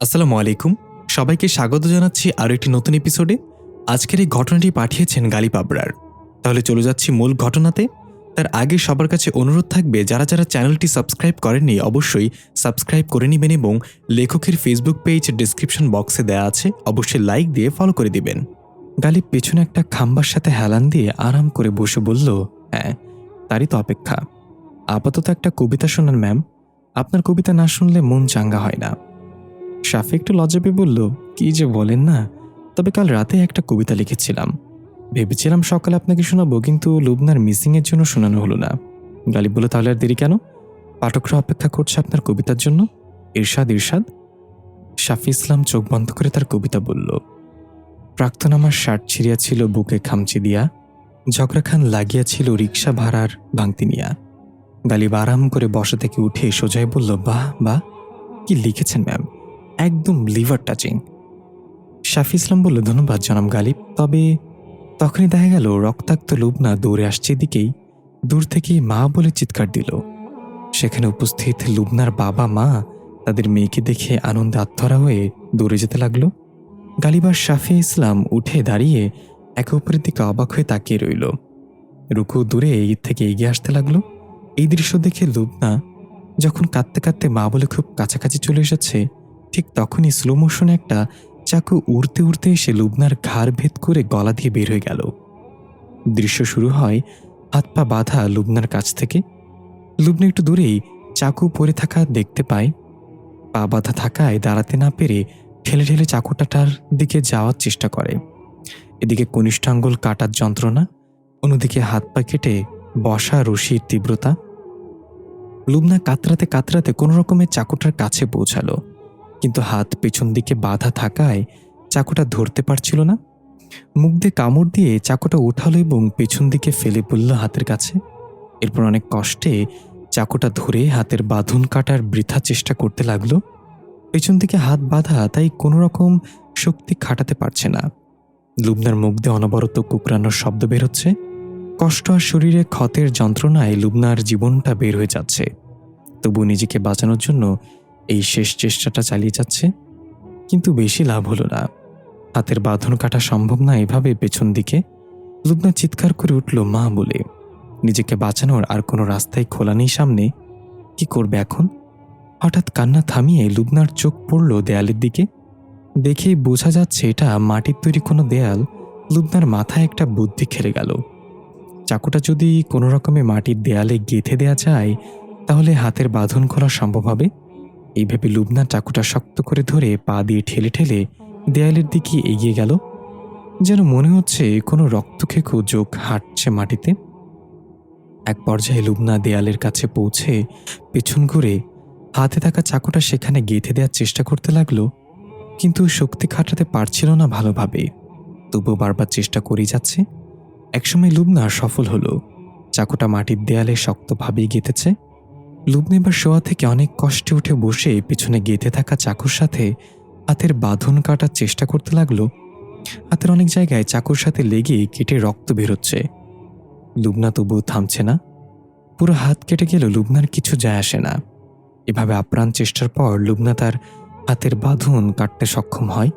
আসসালামু আলাইকুম। সবাইকে স্বাগত জানাচ্ছি আরও একটি নতুন এপিসোডে। আজকের এই ঘটনাটি পাঠিয়েছেন গালিব আবরার। তাহলে চলে যাচ্ছি মূল ঘটনাতে। তার আগে সবার কাছে অনুরোধ থাকবে, যারা যারা চ্যানেলটি সাবস্ক্রাইব করেননি অবশ্যই সাবস্ক্রাইব করে নেবেন এবং লেখকের ফেসবুক পেজ ডেসক্রিপশন বক্সে দেওয়া আছে, অবশ্যই লাইক দিয়ে ফলো করে দিবেন। গালিব পেছনে একটা খাম্বার সাথে হেলান দিয়ে আরাম করে বসে বলল, হ্যাঁ, তারই তো অপেক্ষা। আপাতত একটা কবিতা শোনান ম্যাম, আপনার কবিতা না শুনলে মন চাঙ্গা হয় না। শাফি একটু লজ্জা পেয়ে বলল, কি যে বলেন না, তবে কাল রাতে একটা কবিতা লিখেছিলাম, ভেবেছিলাম সকালে আপনাকে শোনাবো, কিন্তু লুবনার মিসিংয়ের জন্য শোনানো হলো না। গালিব বলল, তাহলে আর দেরি কেন? পাঠকরা অপেক্ষা করছে আপনার কবিতার জন্য। ইরশাদ ইরশাদ। শাফি ইসলাম চোখ বন্ধ করে তার কবিতা বলল, প্রাক্তন আমার শার্ট ছিঁড়িয়াছিল বুকে খামচি দিয়া, ঝগড়াখান লাগিয়াছিল রিক্সা ভাড়ার ভাঙতি নিয়া। গালিব আরাম করে বসা থেকে উঠে সোজাই বলল, বাহ বাহ, কি লিখেছেন ম্যাম, একদম লিভার টাচিং। শাফি ইসলাম বলল, ধন্যবাদ জনাব গালিব। তবে তখনই দেখা গেল রক্তাক্ত লুবনা দৌড়ে আসছে দিকেই, দূর থেকেই মা বলে চিৎকার দিল। সেখানে উপস্থিত লুবনার বাবা মা তাদের মেয়েকে দেখে আনন্দে আত্মহারা হয়ে দৌড়ে যেতে লাগলো। গালিব আর শাফি ইসলাম উঠে দাঁড়িয়ে একে অপরের দিকে অবাক হয়ে তাকিয়ে রইল। রুকু দূরে ঈদ থেকে এগিয়ে আসতে লাগলো। এই দৃশ্য দেখে লুবনা যখন কাঁদতে কাঁদতে মা বলে খুব কাছাকাছি চলে এসেছে, ঠিক তখনই স্লো মোশনে একটা চাকু উড়তে উড়তে এসে লুবনার ঘাড় ভেদ করে গলা দিয়ে বের হয়ে গেল। দৃশ্য শুরু হয় হাত পা বাঁধা লুবনার কাছ থেকে। লুবনা একটু দূরেই চাকু পড়ে থাকা দেখতে পায়। পা বাঁধা থাকায় দাঁড়াতে না পেরে ঠেলে ঠেলে চাকুটাটার দিকে যাওয়ার চেষ্টা করে। এদিকে কনিষ্ঠ আঙ্গুল কাটার যন্ত্রণা, অন্যদিকে হাত পা কেটে বসা রশির তীব্রতা। লুবনা কাতরাতে কাতরাতে কোনো রকমের চাকুটার কাছে পৌঁছালো, কিন্তু হাত পেছন দিকে বাঁধা থাকায় চাকুটা ধরতে পারছিল না। মুখ দিয়ে কামড় দিয়ে চাকুটা উঠালো এবং পেছন দিকে ফেলে পড়ল হাতের কাছে। এরপর অনেক কষ্টে চাকুটা ধরে হাতের বাঁধন কাটার বৃথা চেষ্টা করতে লাগলো। পেছন দিকে হাত বাঁধা, তাই কোনো রকম শক্তি খাটাতে পারছে না। লুবনার মুখ দিয়ে অনবরত কুকরানোর শব্দ বের হচ্ছে। কষ্ট আর শরীরে ক্ষতের যন্ত্রণায় লুবনার জীবনটা বের হয়ে যাচ্ছে, তবু নিজেকে বাঁচানোর জন্য এই শেষ চেষ্টাটা চালিয়ে যাচ্ছে। কিন্তু বেশি লাভ হলো না। হাতের বাঁধন কাটা সম্ভব না এভাবে পেছন দিকে। লুবনা চিৎকার করে উঠল, মা বলে। নিজেকে বাঁচানোর আর কোনো রাস্তাই খোলা নেই সামনে। কি করবে এখন? হঠাৎ কান্না থামিয়ে লুবনার চোখ পড়ল দেয়ালের দিকে। দেখেই বোঝা যাচ্ছে এটা মাটির তৈরি কোনো দেয়াল। লুবনার মাথায় একটা বুদ্ধি খেলে গেল। চাকুটা যদি কোনো রকমে মাটির দেয়ালে গেঁথে দেয়া যায়, তাহলে হাতের বাঁধন খোলা সম্ভব হবে। এই ভেবে লুবনা চাকুটা শক্ত করে ধরে পা দিয়ে ঠেলে ঠেলে দেয়ালের দিকে এগিয়ে গেল, যেন মনে হচ্ছে কোনো রক্তখেকো যোগ হাঁটছে মাটিতে। এক পর্যায়ে লুবনা দেয়ালের কাছে পৌঁছে পেছন ঘুরে হাতে থাকা চাকুটা সেখানে গেঁথে দেওয়ার চেষ্টা করতে লাগলো, কিন্তু শক্তি খাটাতে পারছিল না ভালোভাবে। তবুও বারবার চেষ্টা করেই যাচ্ছে। একসময় লুবনা সফল হলো। চাকুটা মাটির দেয়ালে শক্তভাবেই গেঁথেছে। লুবনা এবার শোয়া থেকে অনেক কষ্টে উঠে বসে পেছনে গেঁথে থাকা চাকুর সাথে হাতের বাঁধন কাটার চেষ্টা করতে লাগলো। হাতের অনেক জায়গায় চাকুর সাথে লেগে কেটে রক্ত বেরোচ্ছে। লুবনা তবুও থামছে না। পুরো হাত কেটে গেল, লুবনার কিছু যায় আসে না। এভাবে আপ্রাণ চেষ্টার পর লুবনা তার হাতের বাঁধন কাটতে সক্ষম হয়।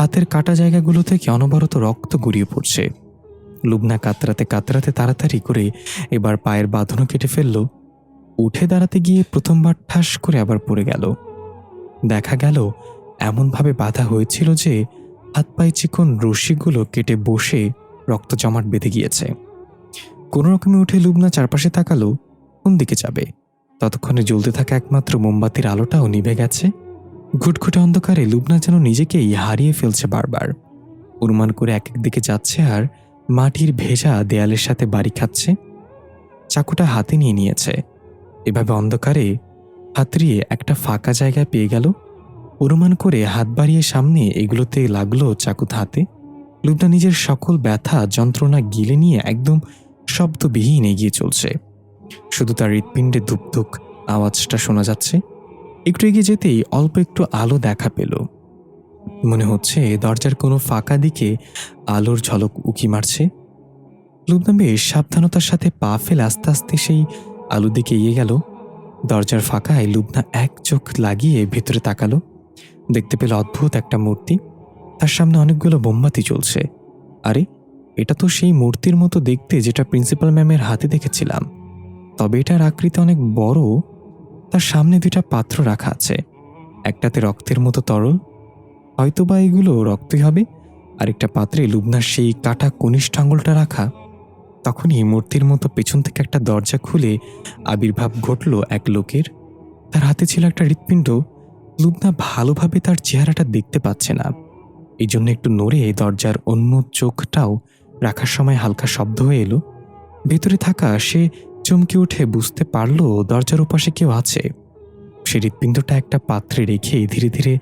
হাতের কাটা জায়গাগুলো থেকে অনবরত রক্ত গড়িয়ে পড়ছে। লুবনা কাতরাতে কাতরাতে তাড়াতাড়ি করে এবার পায়ের বাঁধনও কেটে ফেলল। উঠে দাঁড়াতে গিয়ে প্রথমবার ঠাস করে আবার পড়ে গেল। দেখা গেল এমনভাবে বাঁধা হয়েছিল যে হাত পায়ে চিকন রশ্মিগুলো কেটে বসে রক্ত জমাট বেঁধে গিয়েছে। কোনো রকমে উঠে লুবনা চারপাশে তাকালো, কোন দিকে যাবে। ততক্ষণে জ্বলতে থাকা একমাত্র মোমবাতির আলোটাও নিভে গেছে। ঘুটঘুটে অন্ধকারে লুবনা যেন নিজেকেই হারিয়ে ফেলছে বারবার। অনুমান করে এক এক দিকে যাচ্ছে আর মাটির ভেজা দেয়ালের সাথে বাড়ি খাচ্ছে। চাকুটা হাতে নিয়ে নিয়েছে। এভাবে অন্ধকারে হাতড়িয়ে একটা ফাঁকা জায়গায় পেয়ে গেল। অনুমান করে হাত বাড়িয়ে সামনে এগুলোতে লাগলো চাকুত হাতে। লুবনা নিজের সকল ব্যথা যন্ত্রণা গিলে নিয়ে একদম শব্দবিহীন এগিয়ে চলছে। শুধু তার হৃৎপিণ্ডে ধুকধুক আওয়াজটা শোনা যাচ্ছে। একটু এগিয়ে যেতেই অল্প একটু আলো দেখা পেল। মনে হচ্ছে দরজার কোনো ফাঁকা দিকে আলোর ঝলক উকি মারছে। লুবনা বেশ সাবধানতার সাথে পা ফেলে আস্তে আস্তে সেই আলো দিকে এগিয়ে গেল। দরজার ফাঁকায় লুবনা এক চোখ লাগিয়ে ভেতরে তাকালো। দেখতে পেল অদ্ভুত একটা মূর্তি, তার সামনে অনেকগুলো মোমবাতি জ্বলছে। আরে, এটা তো সেই মূর্তির মতো দেখতে যেটা প্রিন্সিপাল ম্যামের হাতে দেখেছিলাম, তবে এটার আকৃতি অনেক বড়। তার সামনে দুইটা পাত্র রাখা আছে, একটাতে রক্তের মতো তরল, হয়তোবা এগুলো রক্তই হবে, আরেকটা পাত্রে লুবনার সেই কাটা কনিষ্ঠ আঙুলটা রাখা। তখনই মূর্তির মতো পেছন থেকে একটা দরজা খুলে আবির্ভাব ঘটল এক লোকের। তার হাতে ছিল একটা হৃৎপিণ্ড। লুবনা ভালোভাবে তার চেহারাটা দেখতে পাচ্ছে না, এই জন্য একটু নড়ে দরজার অন্য চোখটাও রাখার সময় হালকা শব্দ হয়ে এলো। ভেতরে থাকা সে চমকে উঠে বুঝতে পারল দরজার ওপাশে কেউ আছে। সে হৃৎপিণ্ডটা একটা পাত্রে রেখে ধীরে ধীরে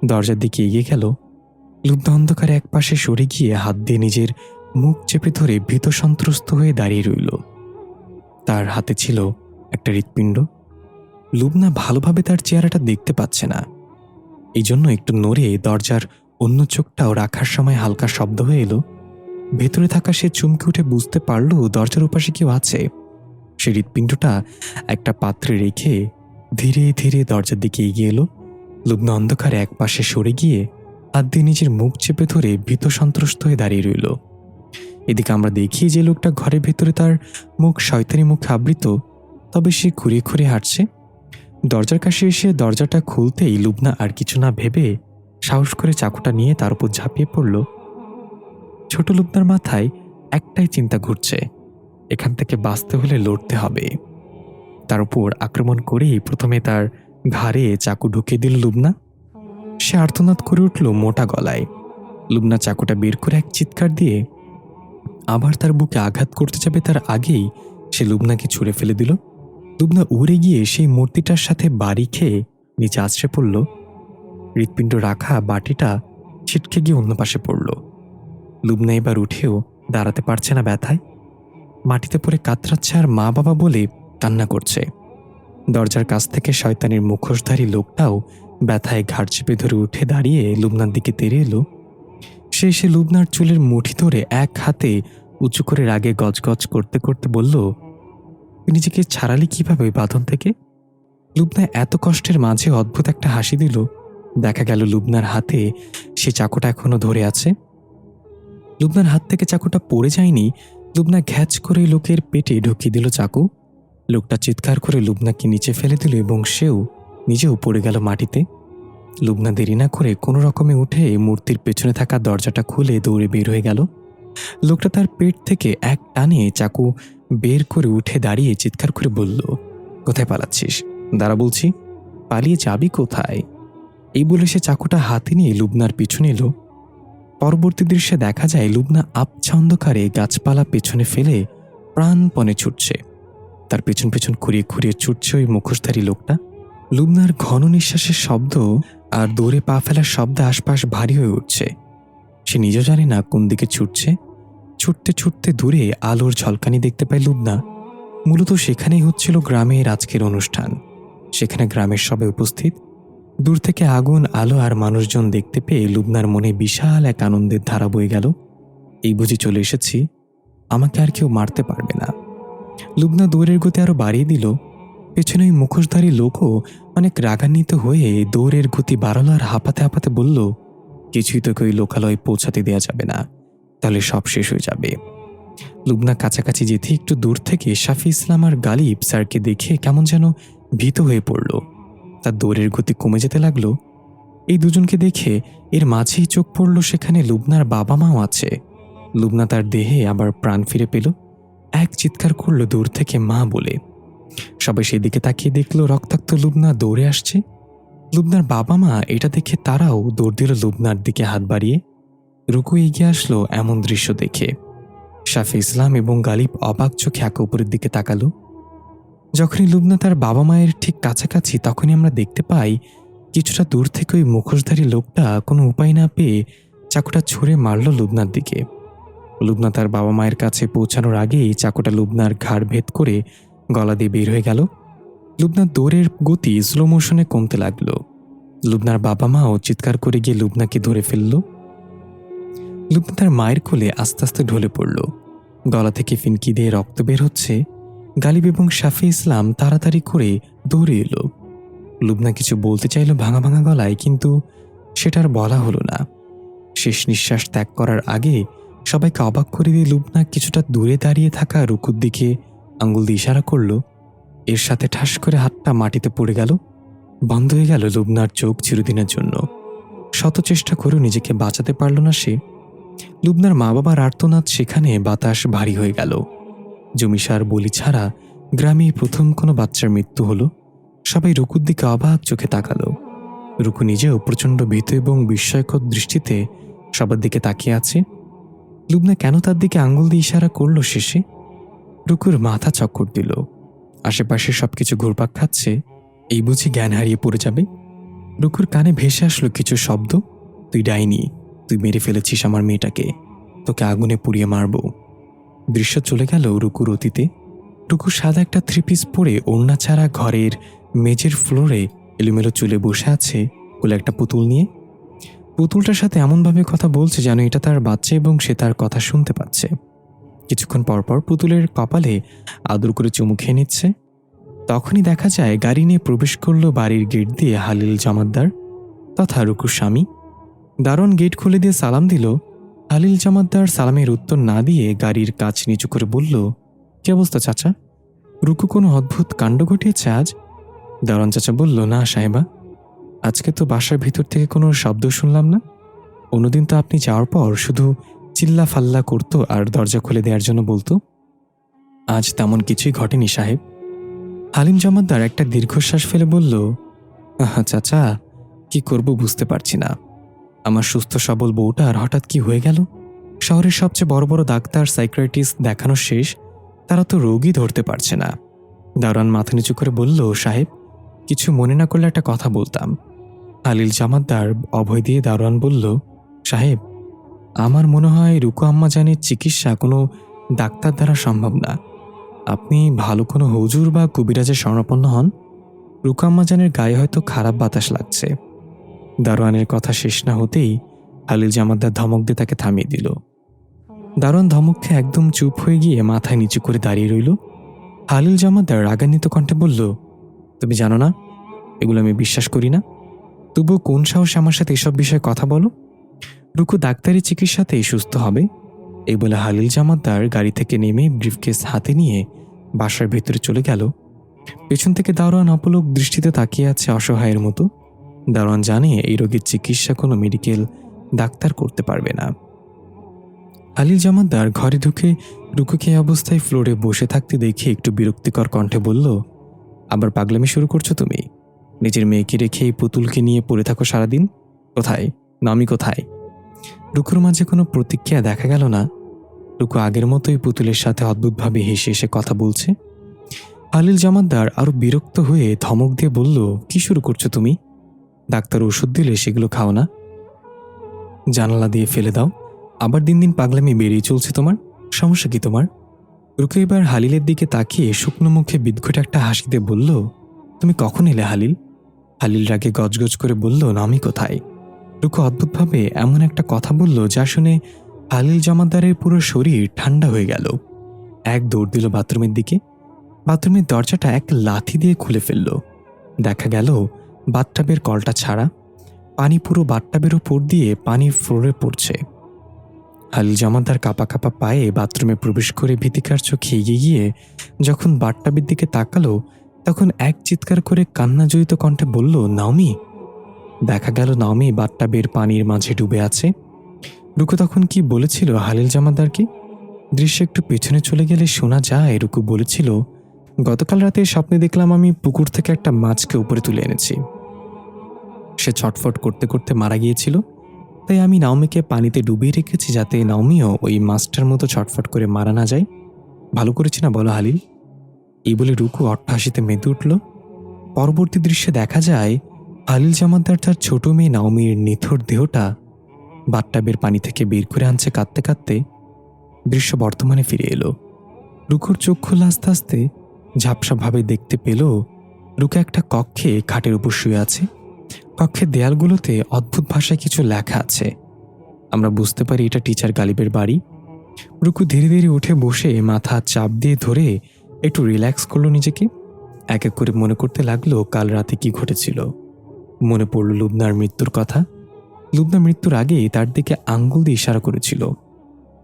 দরজার দিকে এগিয়ে গেল। লুবনা অন্ধকারে এক পাশে সরে গিয়ে হাত দিয়ে নিজের মুখ চেপে ধরে ভীত সন্ত্রস্ত হয়ে দাঁড়িয়ে রইল। তার হাতে ছিল একটা হৃৎপিণ্ড। লুবনা ভালোভাবে তার চেহারাটা দেখতে পাচ্ছে না, এই জন্য একটু নড়ে দরজার অন্য চোখটাও রাখার সময় হালকা শব্দ হয়ে এলো। ভেতরে থাকা সে চমকে উঠে বুঝতে পারল দরজার ওপাশে কেউ আছে। সে হৃৎপিণ্ডটা একটা পাত্রে রেখে ধীরে ধীরে দরজার দিকে এগিয়ে এলো। লুবনা অন্ধকারে এক পাশে সরে গিয়ে হাত দিয়ে নিজের মুখ চেপে ধরে ভীত সন্ত্রস্ত হয়ে দাঁড়িয়ে রইল। এদিকে আমরা দেখি যে লোকটা ঘরের ভেতরে, তার মুখ শয়তানি মুখে আবৃত, তবে সে ঘুরিয়ে ঘুরিয়ে হাঁটছে। দরজার কাছে এসে দরজাটা খুলতেই লুবনা আর কিছু না ভেবে সাহস করে চাকুটা নিয়ে তার উপর ঝাঁপিয়ে পড়ল। ছোট লুবনার মাথায় একটাই চিন্তা ঘুরছে, এখান থেকে বাঁচতে হলে লড়তে হবে। তার উপর আক্রমণ করেই প্রথমে তার ঘাড়ে চাকু ঢুকিয়ে দিল লুবনা। সে আর্তনাদ করে উঠল মোটা গলায়। লুবনা চাকুটা বের করে এক চিৎকার দিয়ে আবার তার বুকে আঘাত করতে যাবে তার আগেই সে লুবনাকে ছুঁড়ে ফেলে দিল। লুবনা উড়ে গিয়ে সেই মূর্তিটার সাথে বাড়ি খেয়ে নিচে আছড়ে পড়ল। হৃৎপিণ্ড রাখা বাটিটা ছিটকে গিয়ে অন্য পাশে পড়ল। লুবনা এবার উঠেও দাঁড়াতে পারছে না ব্যথায়, মাটিতে পড়ে কাতরাচ্ছে আর মা বাবা বলে কান্না করছে। দরজার কাছ থেকে শয়তানের মুখোশধারী লোকটাও ব্যথায় ঘাড় চেপে ধরে উঠে দাঁড়িয়ে লুবনার দিকে তেড়ে এলো। সে এসে লুবনার চুলের মুঠি ধরে এক হাতে উঁচু করে রাগে গজগজ করতে করতে বলল, নিজেকে ছাড়ালি কিভাবে ওই বাঁধন থেকে? লুবনা এত কষ্টের মাঝে অদ্ভুত একটা হাসি দিল। দেখা গেল লুবনার হাতে সে চাকুটা এখনো ধরে আছে। লুবনার হাত থেকে চাকুটা পড়ে যায়নি। লুবনা ঘ্যাচ করে লোকের পেটে ঢুকিয়ে দিল চাকু। লোকটা চিৎকার করে লুবনাকে নিচে ফেলে দিল এবং সেও নিজেও পড়ে গেল মাটিতে। লুবনা দেরি না করে কোনো রকমে উঠে মূর্তির পেছনে থাকা দরজাটা খুলে দৌড়ে বের হয়ে গেল। লোকটা তার পেট থেকে এক টানে চাকু বের করে উঠে দাঁড়িয়ে চিৎকার করে বলল, কোথায় পালাচ্ছিস? দাঁড়া বলছি, পালিয়ে যাবি কোথায়? এই বলে সে চাকুটা হাতে নিয়ে লুবনার পিছনে এলো। পরবর্তী দৃশ্যে দেখা যায় লুবনা আবছা অন্ধকারে গাছপালা পেছনে ফেলে প্রাণপণে ছুটছে। তার পেছন পেছন খুঁড়িয়ে খুঁড়িয়ে ছুটছে ওই মুখোশধারী লোকটা। লুবনার ঘন নিঃশ্বাসের শব্দ আর দৌড়ে পা ফেলার শব্দে আশপাশ ভারী হয়ে উঠছে। সে নিজেও জানে না কোন দিকে ছুটছে। ছুটতে ছুটতে দূরে আলোর ঝলকানি দেখতে পায় লুবনা। মূলত সেখানেই হচ্ছিল গ্রামের আজকের অনুষ্ঠান। সেখানে গ্রামের সবাই উপস্থিত। দূর থেকে আগুন, আলো আর মানুষজন দেখতে পেয়ে লুবনার মনে বিশাল এক আনন্দের ধারা বয়ে গেল। এই বুঝি চলে এসেছি, আমাকে আর কেউ মারতে পারবে না। লুবনা দৌড়ের গতি আরো বাড়িয়ে দিল। পেছনে ওই মুখোশধারী লোকও অনেক রাগান্বিত হয়ে দৌড়ের গতি বাড়ালো আর হাঁপাতে হাঁপাতে বলল, কিছুই তোকে ওই লোকালয়ে পৌঁছাতে দেওয়া যাবে না, তাহলে সব শেষ হয়ে যাবে। লুবনা কাছাকাছি যেতে একটু দূর থেকে শাফি ইসলাম আর গালিব স্যারকে দেখে কেমন যেন ভীত হয়ে পড়ল। তার দৌড়ের গতি কমে যেতে লাগলো। এই দুজনকে দেখে এর মাঝেই চোখ পড়ল সেখানে লুবনার বাবা মাও আছে। লুবনা তার দেহে আবার প্রাণ ফিরে পেল। এক চিৎকার করল দূর থেকে মা বলে। সবাই সেদিকে তাকিয়ে দেখল রক্তাক্ত লুবনা দৌড়ে আসছে। লুবনার বাবা মা এটা দেখে তারাও দৌড় দিল লুবনার দিকে হাত বাড়িয়ে। রুকু এগিয়ে আসলো এমন দৃশ্য দেখে। শাফি ইসলাম এবং গালিব অবাক চোখে একে উপরের দিকে তাকালো। যখনই লুবনা তার বাবা মায়ের ঠিক কাছাকাছি, তখনই আমরা দেখতে পাই কিছুটা দূর থেকে ওই মুখোশধারী লোকটা কোনো উপায় না পেয়ে চাকুটা ছুঁড়ে মারল লুবনার দিকে। লুবনা তার বাবা মায়ের কাছে পৌঁছানোর আগেই চাকুটা লুবনার ঘাড় ভেদ করে গলা দিয়ে বের হয়ে গেল। লুবনার দৌড়ের গতি স্লো মোশনে কমতে লাগলো। লুবনার বাবা মাও চিৎকার করে গিয়ে লুবনাকে ধরে ফেলল। লুবনা তার মায়ের কোলে আস্তে আস্তে ঢলে পড়ল। গলা থেকে ফিনকি দিয়ে রক্ত বের হচ্ছে। গালিব এবং শাফি ইসলাম তাড়াতাড়ি করে দৌড়ে এলো। লুবনা কিছু বলতে চাইল ভাঙা ভাঙা গলায়, কিন্তু সেটা আর বলা হলো না। শেষ নিঃশ্বাস ত্যাগ করার আগে সবাইকে অবাক করে দিয়ে লুবনা কিছুটা দূরে দাঁড়িয়ে থাকা রুকুর দিকে আঙ্গুল দিয়ে ইশারা করল। এর সাথে ঠাস করে হাতটা মাটিতে পড়ে গেল। বন্ধ হয়ে গেল লুবনার চোখ চিরদিনের জন্য। শত চেষ্টা করেও নিজেকে বাঁচাতে পারল না সে। লুবনার মা বাবার আর্তনাদ, সেখানে বাতাস ভারী হয়ে গেল। জমিসার বলি ছাড়া গ্রামে প্রথম কোনো বাচ্চার মৃত্যু হলো। সবাই রুকুর দিকে অবাক চোখে তাকালো। রুকু নিজেও প্রচণ্ড ভীত এবং বিস্ময়কর দৃষ্টিতে সবার দিকে তাকিয়ে আছে। লুবনা কেন তার দিকে আঙ্গুল দিয়ে ইশারা করল শেষে? রুকুর মাথা চক্কর দিল। আশেপাশে সবকিছু ঘুরপাক খাচ্ছে। এই বুঝি জ্ঞান হারিয়ে পড়ে যাবে? রুকুর কানে ভেসে আসলো কিছু শব্দ। তুই ডাইনি, তুই মেরে ফেলেছিস আমার মেয়েটাকে, তোকে আগুনে পুড়িয়ে মারব। দৃশ্য চলে গেল রুকুর অতীতে। রুকু সাদা একটা থ্রি পিস পরে ওড়না ছাড়া ঘরের মেঝের ফ্লোরে এলোমেলো চুলে বসে আছে কোলে একটা পুতুল নিয়ে। পুতুলটার সাথে এমনভাবে কথা বলছে যেন এটা তার বাচ্চা এবং সে তার কথা শুনতে পাচ্ছে। কিছুক্ষণ পরপর পুতুলের কপালে আদর করে চুমু খেয়ে নিচ্ছে। তখনই দেখা যায় গাড়ি নিয়ে প্রবেশ করলো বাড়ির গেট দিয়ে হালিল জামাতদার তথা রুকুর স্বামী। দারোয়ান গেট খুলে দিয়ে সালাম দিল। হালিল জামাতদার সালামের উত্তর না দিয়ে গাড়ির কাছ নিচু করে বলল, কি অবস্থা চাচা? রুকু কোনো অদ্ভুত কাণ্ড ঘটিয়েছে আজ? দারোয়ান চাচা বলল, না সাহেবা, আজকে তো বাসার ভিতর থেকে কোনো শব্দ শুনলাম না। অন্যদিন তো আপনি যাওয়ার পর শুধু চিল্লা ফাল্লা করতো আর দরজা খুলে দেওয়ার জন্য বলতো। আজ তেমন কিছুই ঘটেনি সাহেব। হালিম জামাতদার একটা দীর্ঘশ্বাস ফেলে বলল, আহা চাচা, কি করব বুঝতে পারছি না। আমার সুস্থ সবল বউটার হঠাৎ কি হয়ে গেল? শহরের সবচেয়ে বড় বড় ডাক্তার, সাইকিয়াট্রিস্ট দেখানো শেষ, তারা তো রোগই ধরতে পারছে না। দারোয়ান মাথা নিচু করে বলল, সাহেব, কিছু মনে না করলে একটা কথা বলতাম। হালিল জামাতদার অভয় দিয়ে দারোয়ান বলল, সাহেব, আমার মনে হয় রুকু আম্মা জানের চিকিৎসা কোনো ডাক্তার দ্বারা সম্ভব না। আপনি ভালো কোনো হুজুর বা কবিরাজের শরণাপন্ন হন। রুকু আম্মা জানের গায়ে হয়তো খারাপ বাতাস লাগছে। দারোয়ানের কথা শেষ না হতেই হালিল জামাতদার ধমক দিয়ে তাকে থামিয়ে দিল। দারোয়ান ধমক খেয়ে একদম চুপ হয়ে গিয়ে মাথায় নিচু করে দাঁড়িয়ে রইল। হালিল জামাতদার রাগান্বিত কণ্ঠে বলল, তুমি জানো না এগুলো আমি বিশ্বাস করি না, তবুও কোন সাহসে আমার সাথে এসব বিষয়ে কথা বলো? রুকু ডাক্তারি চিকিৎসাতেই সুস্থ হবে। এই বলে হালিল জামাতদার গাড়ি থেকে নেমে ব্রিফকেস হাতে নিয়ে বাসার ভেতরে চলে গেল। পেছন থেকে দারোয়ান অপলক দৃষ্টিতে তাকিয়ে আছে অসহায়ের মতো। দারোয়ান জানে এই রোগীর চিকিৎসা কোনো মেডিকেল ডাক্তার করতে পারবে না। হালিল জামাতদার ঘরে ঢুকে রুকুকে এই অবস্থায় ফ্লোরে বসে থাকতে দেখে একটু বিরক্তিকর কণ্ঠে বলল, আবার পাগলামি শুরু করছো তুমি? নিজের মেয়েকে রেখে এই পুতুলকে নিয়ে পড়ে থাকো সারাদিন। কোথায় নামি, কোথায়? রুকুর মাঝে কোনো প্রতিক্রিয়া দেখা গেল না। রুকু আগের মতোই পুতুলের সাথে অদ্ভুতভাবে হেসে হেসে কথা বলছে। হালিল জামাতদার আরো বিরক্ত হয়ে ধমক দিয়ে বলল, কি শুরু করছো তুমি? ডাক্তার ওষুধ দিলে সেগুলো খাও না, জানালা দিয়ে ফেলে দাও। আবার দিন দিন পাগলামি বেরিয়ে চলছে তোমার, সমস্যা কি তোমার? রুকু এবার হালিলের দিকে তাকিয়ে শুকনো মুখে বিদঘুটে একটা হাসি দিয়ে বলল, তুমি কখন এলে হালিল? হালিল রাগে গজগজ করে বলল, নামি কোথায়? রুকু অদ্ভুতভাবে এমন একটা কথা বলল যা শুনে হালিল জামাতদারের পুরো শরীর ঠান্ডা হয়ে গেল। এক দৌড় দিল বাথরুমের দিকে। বাথরুমের দরজাটা এক লাথি দিয়ে খুলে ফেলল। দেখা গেল বাথটাবের কলটা ছাড়া, পানি পুরো বাথটাবের উপর দিয়ে পানি ফ্লোরে পড়ছে। হালিল জামাতদার কাঁপা কাঁপা পায়ে বাথরুমে প্রবেশ করে ভীতিকার চোখে এগিয়ে গিয়ে যখন বাথটাবের দিকে তাকালো, তখন এক চিৎকার করে কান্নাজড়িত কণ্ঠে বলল, নাওমি। দেখা গেল নাওমি বাথটাবের পানির মাঝে ডুবে আছে। রুকু তখন কি বলেছিল হালিল জামাতদারকে? দৃশ্য একটু পেছনে চলে গেলে শোনা যায় রুকু বলেছিল, গতকাল রাতে স্বপ্নে দেখলাম আমি পুকুর থেকে একটা মাছকে উপরে তুলে এনেছি। সে ছটফট করতে করতে মারা গিয়েছিল, তাই আমি নাওমিকে পানিতে ডুবিয়ে রেখেছি যাতে নাওমিও ওই মাছটার মতো ছটফট করে মারা না যায়। ভালো করেছি না বলো হালিল? এই বলে রুকু অট্টহাসিতে মেতে উঠল। পরবর্তী দৃশ্যে দেখা যায় হালিল জামাতদার তার ছোট মেয়ে নাওমির নিথর দেহটা বাথটাবের পানি থেকে বের করে আনছে কাঁদতে কাঁদতে। দৃশ্য বর্তমানে ফিরে এলো। রুকুর চোখ খোলা আস্তে আস্তে ঝাপসাভাবে দেখতে পেল রুকু একটা কক্ষে খাটের উপর শুয়ে আছে। কক্ষের দেয়ালগুলোতে অদ্ভুত ভাষায় কিছু লেখা আছে। আমরা বুঝতে পারি এটা টিচার গালিবের বাড়ি। রুকু ধীরে ধীরে উঠে বসে মাথা চাপ দিয়ে ধরে একটু রিল্যাক্স করলো নিজেকে। এক এক করে মনে করতে লাগলো কাল রাতে কি ঘটেছিল। মনে পড়ল লুবনার মৃত্যুর কথা। লুবনা মৃত্যুর আগে তার দিকে আঙ্গুল দিয়ে ইশারা করেছিল।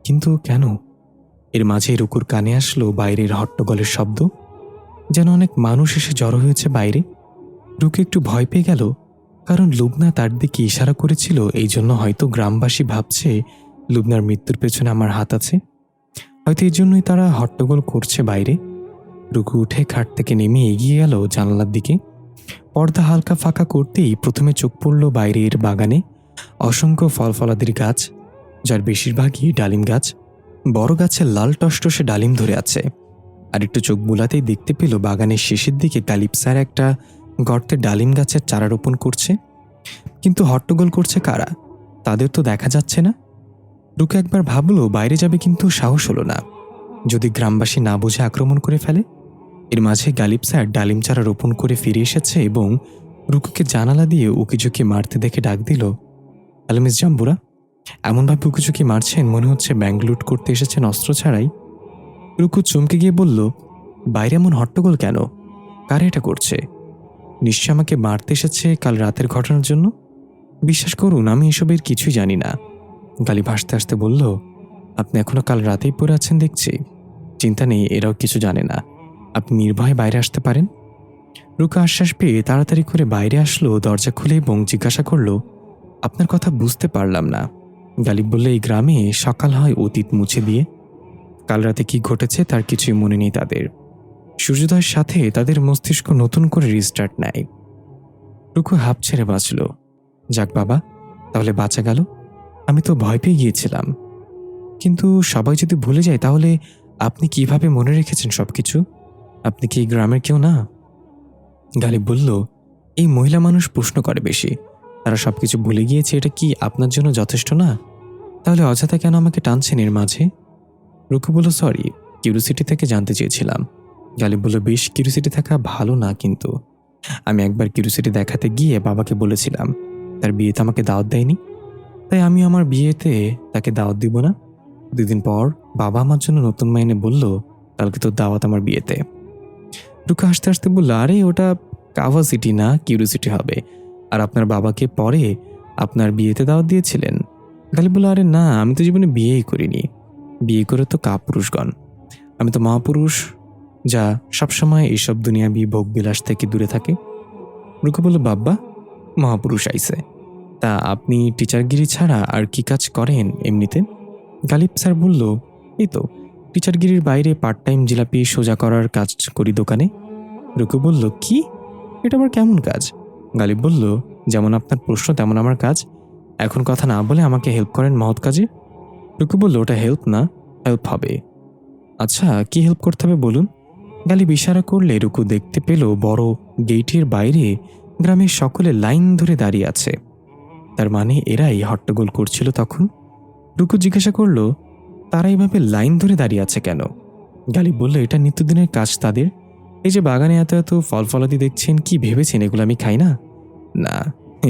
কিন্তু কেন? এর মাঝে রুকুর কানে আসলো বাইরের হট্টগোলের শব্দ, যেন অনেক মানুষ এসে জড়ো হয়েছে বাইরে। রুকু একটু ভয় পেয়ে গেল, কারণ লুবনা তার দিকে ইশারা করেছিল, এই জন্য হয়তো গ্রামবাসী ভাবছে লুবনার মৃত্যুর পেছনে আমার হাত আছে। হয়তো এই জন্যই তারা হট্টগোল করছে বাইরে। রুকু উঠে খাট থেকে নেমে এগিয়ে গেল জানালার দিকে। পর্দা হালকা ফাঁকা করতেই প্রথমে চোখ পড়ল বাইরের বাগানে অসংখ্য ফলফলাদির গাছ, যার বেশিরভাগই ডালিম গাছ। বড় গাছে লাল টসটসে ডালিম ধরে আছে। আর একটু চোখ বুলাতেই দেখতে পেল বাগানের শেষের দিকে গালিব স্যার একটা গর্তে ডালিম গাছের চারা রোপণ করছে। কিন্তু হট্টগোল করছে কারা? তাদের তো দেখা যাচ্ছে না। রুকু একবার ভাবলো বাইরে যাবে, কিন্তু সাহস হলো না। যদি গ্রামবাসী না বুঝে আক্রমণ করে ফেলে। এর মাঝে গালিব স্যার ডালিম চারা রোপণ করে ফিরে এসেছে এবং রুকুকে জানালা দিয়ে উকিঝুঁকি মারতে দেখে ডাক দিল, হ্যালো মিস জাম্বুরা। এমনভাবে উকিঝুঁকি মারছেন মনে হচ্ছে ব্যাংক লুট করতে এসেছেন অস্ত্র ছাড়াই। রুকু চমকে গিয়ে বলল, বাইরে এমন হট্টগোল কেন? কারা এটা করছে? নিশ্চয় আমাকে মারতে এসেছে কাল রাতের ঘটনার জন্য। বিশ্বাস করুন, আমি এসবের কিছুই জানি না। গালিব হাসতে হাসতে বলল, আপনি এখনো কাল রাতেই পড়ে আছেন দেখছি। চিন্তা নেই, এরাও কিছু জানে না। আপনি নির্ভয়ে বাইরে আসতে পারেন। রুকু আশ্বাস পেয়ে তাড়াতাড়ি করে বাইরে আসলো, দরজা খুলে, এবং জিজ্ঞাসা করল, আপনার কথা বুঝতে পারলাম না। গালিব বললে, এই গ্রামে সকাল হয় অতীত মুছে দিয়ে। কাল রাতে কি ঘটেছে তার কিছুই মনে নেই তাদের। সূর্যোদয়ের সাথে তাদের মস্তিষ্ক নতুন করে রিস্টার্ট নেয়। রুকু হাঁপ ছেড়ে বাঁচল। যাক বাবা, তাহলে বাঁচা গেল। আমি তো ভয় পেয়ে গিয়েছিলাম। কিন্তু সবাই যদি ভুলে যায় তাহলে আপনি কিভাবে মনে রেখেছেন সবকিছু? আপনি কি এই গ্রামের কেউ না? গালিব বলল, এই মহিলা মানুষ প্রশ্ন করে বেশি। তারা সবকিছু ভুলে গিয়েছে, এটা কি আপনার জন্য যথেষ্ট না? তাহলে অযথা কেন আমাকে টানছেন এর মাঝে? রুকু বলল, সরি, কিউরিওসিটি থেকে জানতে চেয়েছিলাম। গালিব বলল, বেশ, কিউরিওসিটি থাকা ভালো না, কিন্তু আমি একবার কিউরিওসিটি দেখাতে গিয়ে বাবাকে বলেছিলাম তার বিয়েতে আমাকে দাওয়াত দেয়নি, তাই আমি আমার বিয়েতে তাকে দাওয়াত দিব না। 2 দিন পর বাবা আমার জন্য নতুন মাইনে বলল, কালকে তো দাওয়াত আমার বিয়েতে। রুকু হাসতে হাসতে বলল, আরে ওটা কাভাসিটি না, কিউরিওসিটি হবে। আর আপনার বাবাকে পরে আপনার বিয়েতে দাওয়াত দিয়েছিলেন? গালিব বলল, আরে না, আমি তো জীবনে বিয়েই করিনি। বিয়ে করে তো কাপুরুষগণ, আমি তো মহাপুরুষ, যা সবসময় এইসব দুনিয়াবি ভোগ বিলাস থেকে দূরে থাকে। রুকু বলল, বাব্বা, মহাপুরুষ আইছে। তা আপনি টিচারগিরি ছাড়া আর কি কাজ করেন এমনিতে? গালিব স্যার বলল, এই তো টিচারগিরির বাইরে পার্ট টাইম জিলাপি সোজা করার কাজ করি দোকানে। রুকু বলল, কি? এটা আবার কেমন কাজ? গালিব বলল, যেমন আপনার প্রশ্ন তেমন আমার কাজ। এখন কথা না বলে আমাকে হেল্প করেন মহৎ কাজে। রুকু বলল, ওটা হেল্প না, হেল্প হবে। আচ্ছা, কি হেল্প করতে হবে বলুন? গালিব ইশারা করলে রুকু দেখতে পেল বড় গেইটের বাইরে গ্রামের সকলে লাইন ধরে দাঁড়িয়ে আছে। তার মানে এরাই হট্টগোল করছিল তখন। রুকু জিজ্ঞাসা করল, তারা এইভাবে লাইন ধরে দাঁড়িয়ে আছে কেন? গালিব বলল, এটা নিত্যদিনের কাজ তাদের। এই যে বাগানে এত এত ফল ফলাদি দেখছেন, কি ভেবেছেন এগুলো আমি খাই না? না,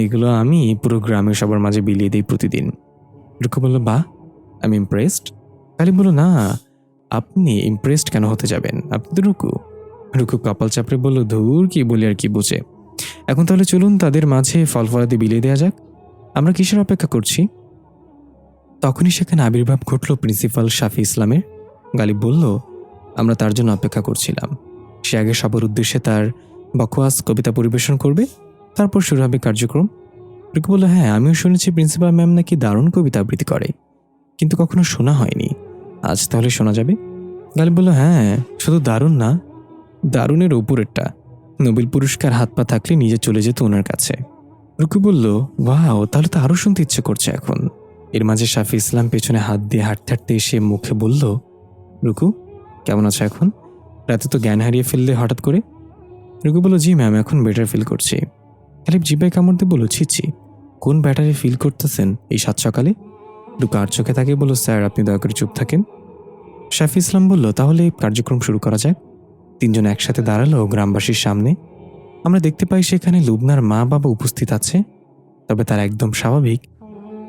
এগুলো আমি পুরো গ্রামের সবার মাঝে বিলিয়ে দিই প্রতিদিন। রুকু বলল, বাহ, আমি ইমপ্রেসড। গালিব বলল, না, আপনি ইমপ্রেসড কেন হতে যাবেন? আপনি তো রুকু। রুকু কপাল চাপড়ে বলল, ধুর, কি বলি আর কি বুঝে। এখন তাহলে চলুন তাদের মাঝে ফল ফলাদি বিলিয়ে দেওয়া যাক। আমরা কিসের অপেক্ষা করছি? তখনই সেখানে আবির্ভাব ঘটল প্রিন্সিপাল শাফি ইসলামের। গালিব বলল, আমরা তার জন্য অপেক্ষা করছিলাম। সে আগে সবার উদ্দেশ্যে তার বকওয়াস কবিতা পরিবেশন করবে, তারপর শুরু হবে কার্যক্রম। রুকু বলল, হ্যাঁ, আমিও শুনেছি প্রিন্সিপাল ম্যাম নাকি দারুণ কবিতা আবৃত্তি করে, কিন্তু কখনো শোনা হয়নি। আজ তাহলে শোনা যাবে। গালিব বলল, হ্যাঁ, শুধু দারুণ না, দারুণের ওপরেরটা। নোবেল পুরস্কার হাত পা থাকলে নিজে চলে যেত ওনার কাছে। রুকু বলল, ওয়াও, তাহলে তো আরও শুনতে ইচ্ছে করছে এখন। এর মাঝে শাফি ইসলাম পেছনে হাত দিয়ে হাঁটতে হাঁটতে এসে মুখে বলল, রুকু, কেমন আছো এখন? রাতে তো জ্ঞান হারিয়ে ফেললে হঠাৎ করে। রুকু বলল, জি ম্যাম, এখন বেটার ফিল করছি। গালিব জিব্বায় কামড় দিয়ে বলল, ছি, কোন ব্যাটারে ফিল করতেছেন এই সাত সকালে? রুকু আর চোখে তাকিয়ে বলল, স্যার, আপনি দয়া করে চুপ থাকেন। শাফি ইসলাম বলল, তাহলে কার্যক্রম শুরু করা যাক। 3 জন একসাথে দাঁড়ালো গ্রামবাসীর সামনে। আমরা দেখতে পাই সেখানে লুবনার মা বাবা উপস্থিত আছে, তবে তার একদম স্বাভাবিক,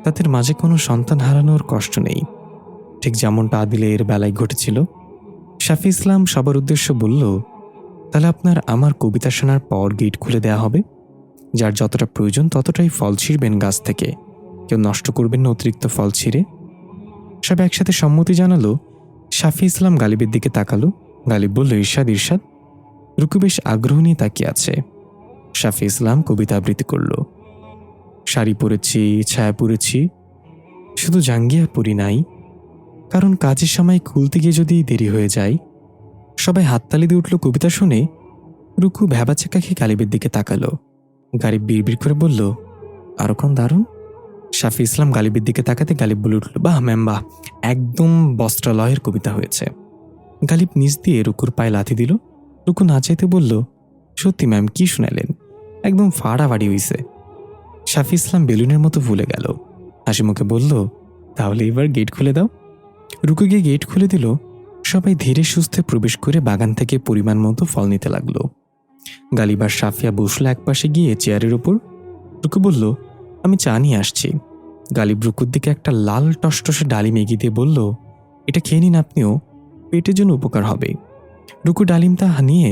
তাদের মাঝে কোনো সন্তান হারানোর কষ্ট নেই, ঠিক যেমনটা আদিলের বেলায় ঘটেছিল। শাফি ইসলাম সবার উদ্দেশ্য বলল, তাহলে আপনার আমার কবিতা শোনার পর গেট খুলে দেয়া হবে। যার যতটা প্রয়োজন ততটাই ফল ছিঁড়বেন গাছ থেকে। কেউ নষ্ট করবেন না অতিরিক্ত ফল ছিঁড়ে। সব একসাথে সম্মতি জানালো। শাফি ইসলাম গালিবের দিকে তাকালো। গালিব বলল, ইরশাদ ইরশাদ। রুকু বেশ আগ্রহ নিয়ে তাকিয়ে আছে। শাফি ইসলাম কবিতা আবৃত্তি করল। শাড়ি পরেছি, ছায়া পরেছি, শুধু জাঙ্গিয়া পরি নাই, কারণ কাজের সময় খুলতে গিয়ে যদি দেরি হয়ে যায়। সবাই হাততালি দিয়ে উঠল কবিতা শুনে। রুকু ভ্যাবাচেকা খেয়ে গালিবের দিকে তাকালো। গালিব বিড়বিড় করে বলল, আরো কোন দারুণ। শাফি ইসলাম গালিবের দিকে তাকাতে গালিব বলে উঠল, বাহ ম্যাম বাহ, একদম বস্ত্রালয়ের কবিতা হয়েছে। গালিব নিচ দিয়ে রুকুর পায়ে লাথি দিল। রুকু না চাইতে বলল, সত্যি ম্যাম, কি শুনালেন, একদম ফাড়াফাড়ি হইছে। শাফি ইসলাম বেলুনের মতো ভুলে গেল। হাসি মুখে বলল, তাহলে এবার গেট খুলে দাও। রুকু গিয়ে গেট খুলে দিল। সবাই ধীরে সুস্থে প্রবেশ করে বাগান থেকে পরিমাণ মতো ফল নিতে লাগলো। গালিব আর সাফিয়া বসলো একপাশে গিয়ে চেয়ারের ওপর। রুকু বলল, আমি চা নিয়ে আসছি। গালিব রুকুর দিকে একটা লাল টসটসে ডালিম এগিয়ে দিয়ে বলল, এটা খেয়ে নিন আপনিও, পেটের জন্য উপকার হবে। রুকু ডালিমটা নিয়ে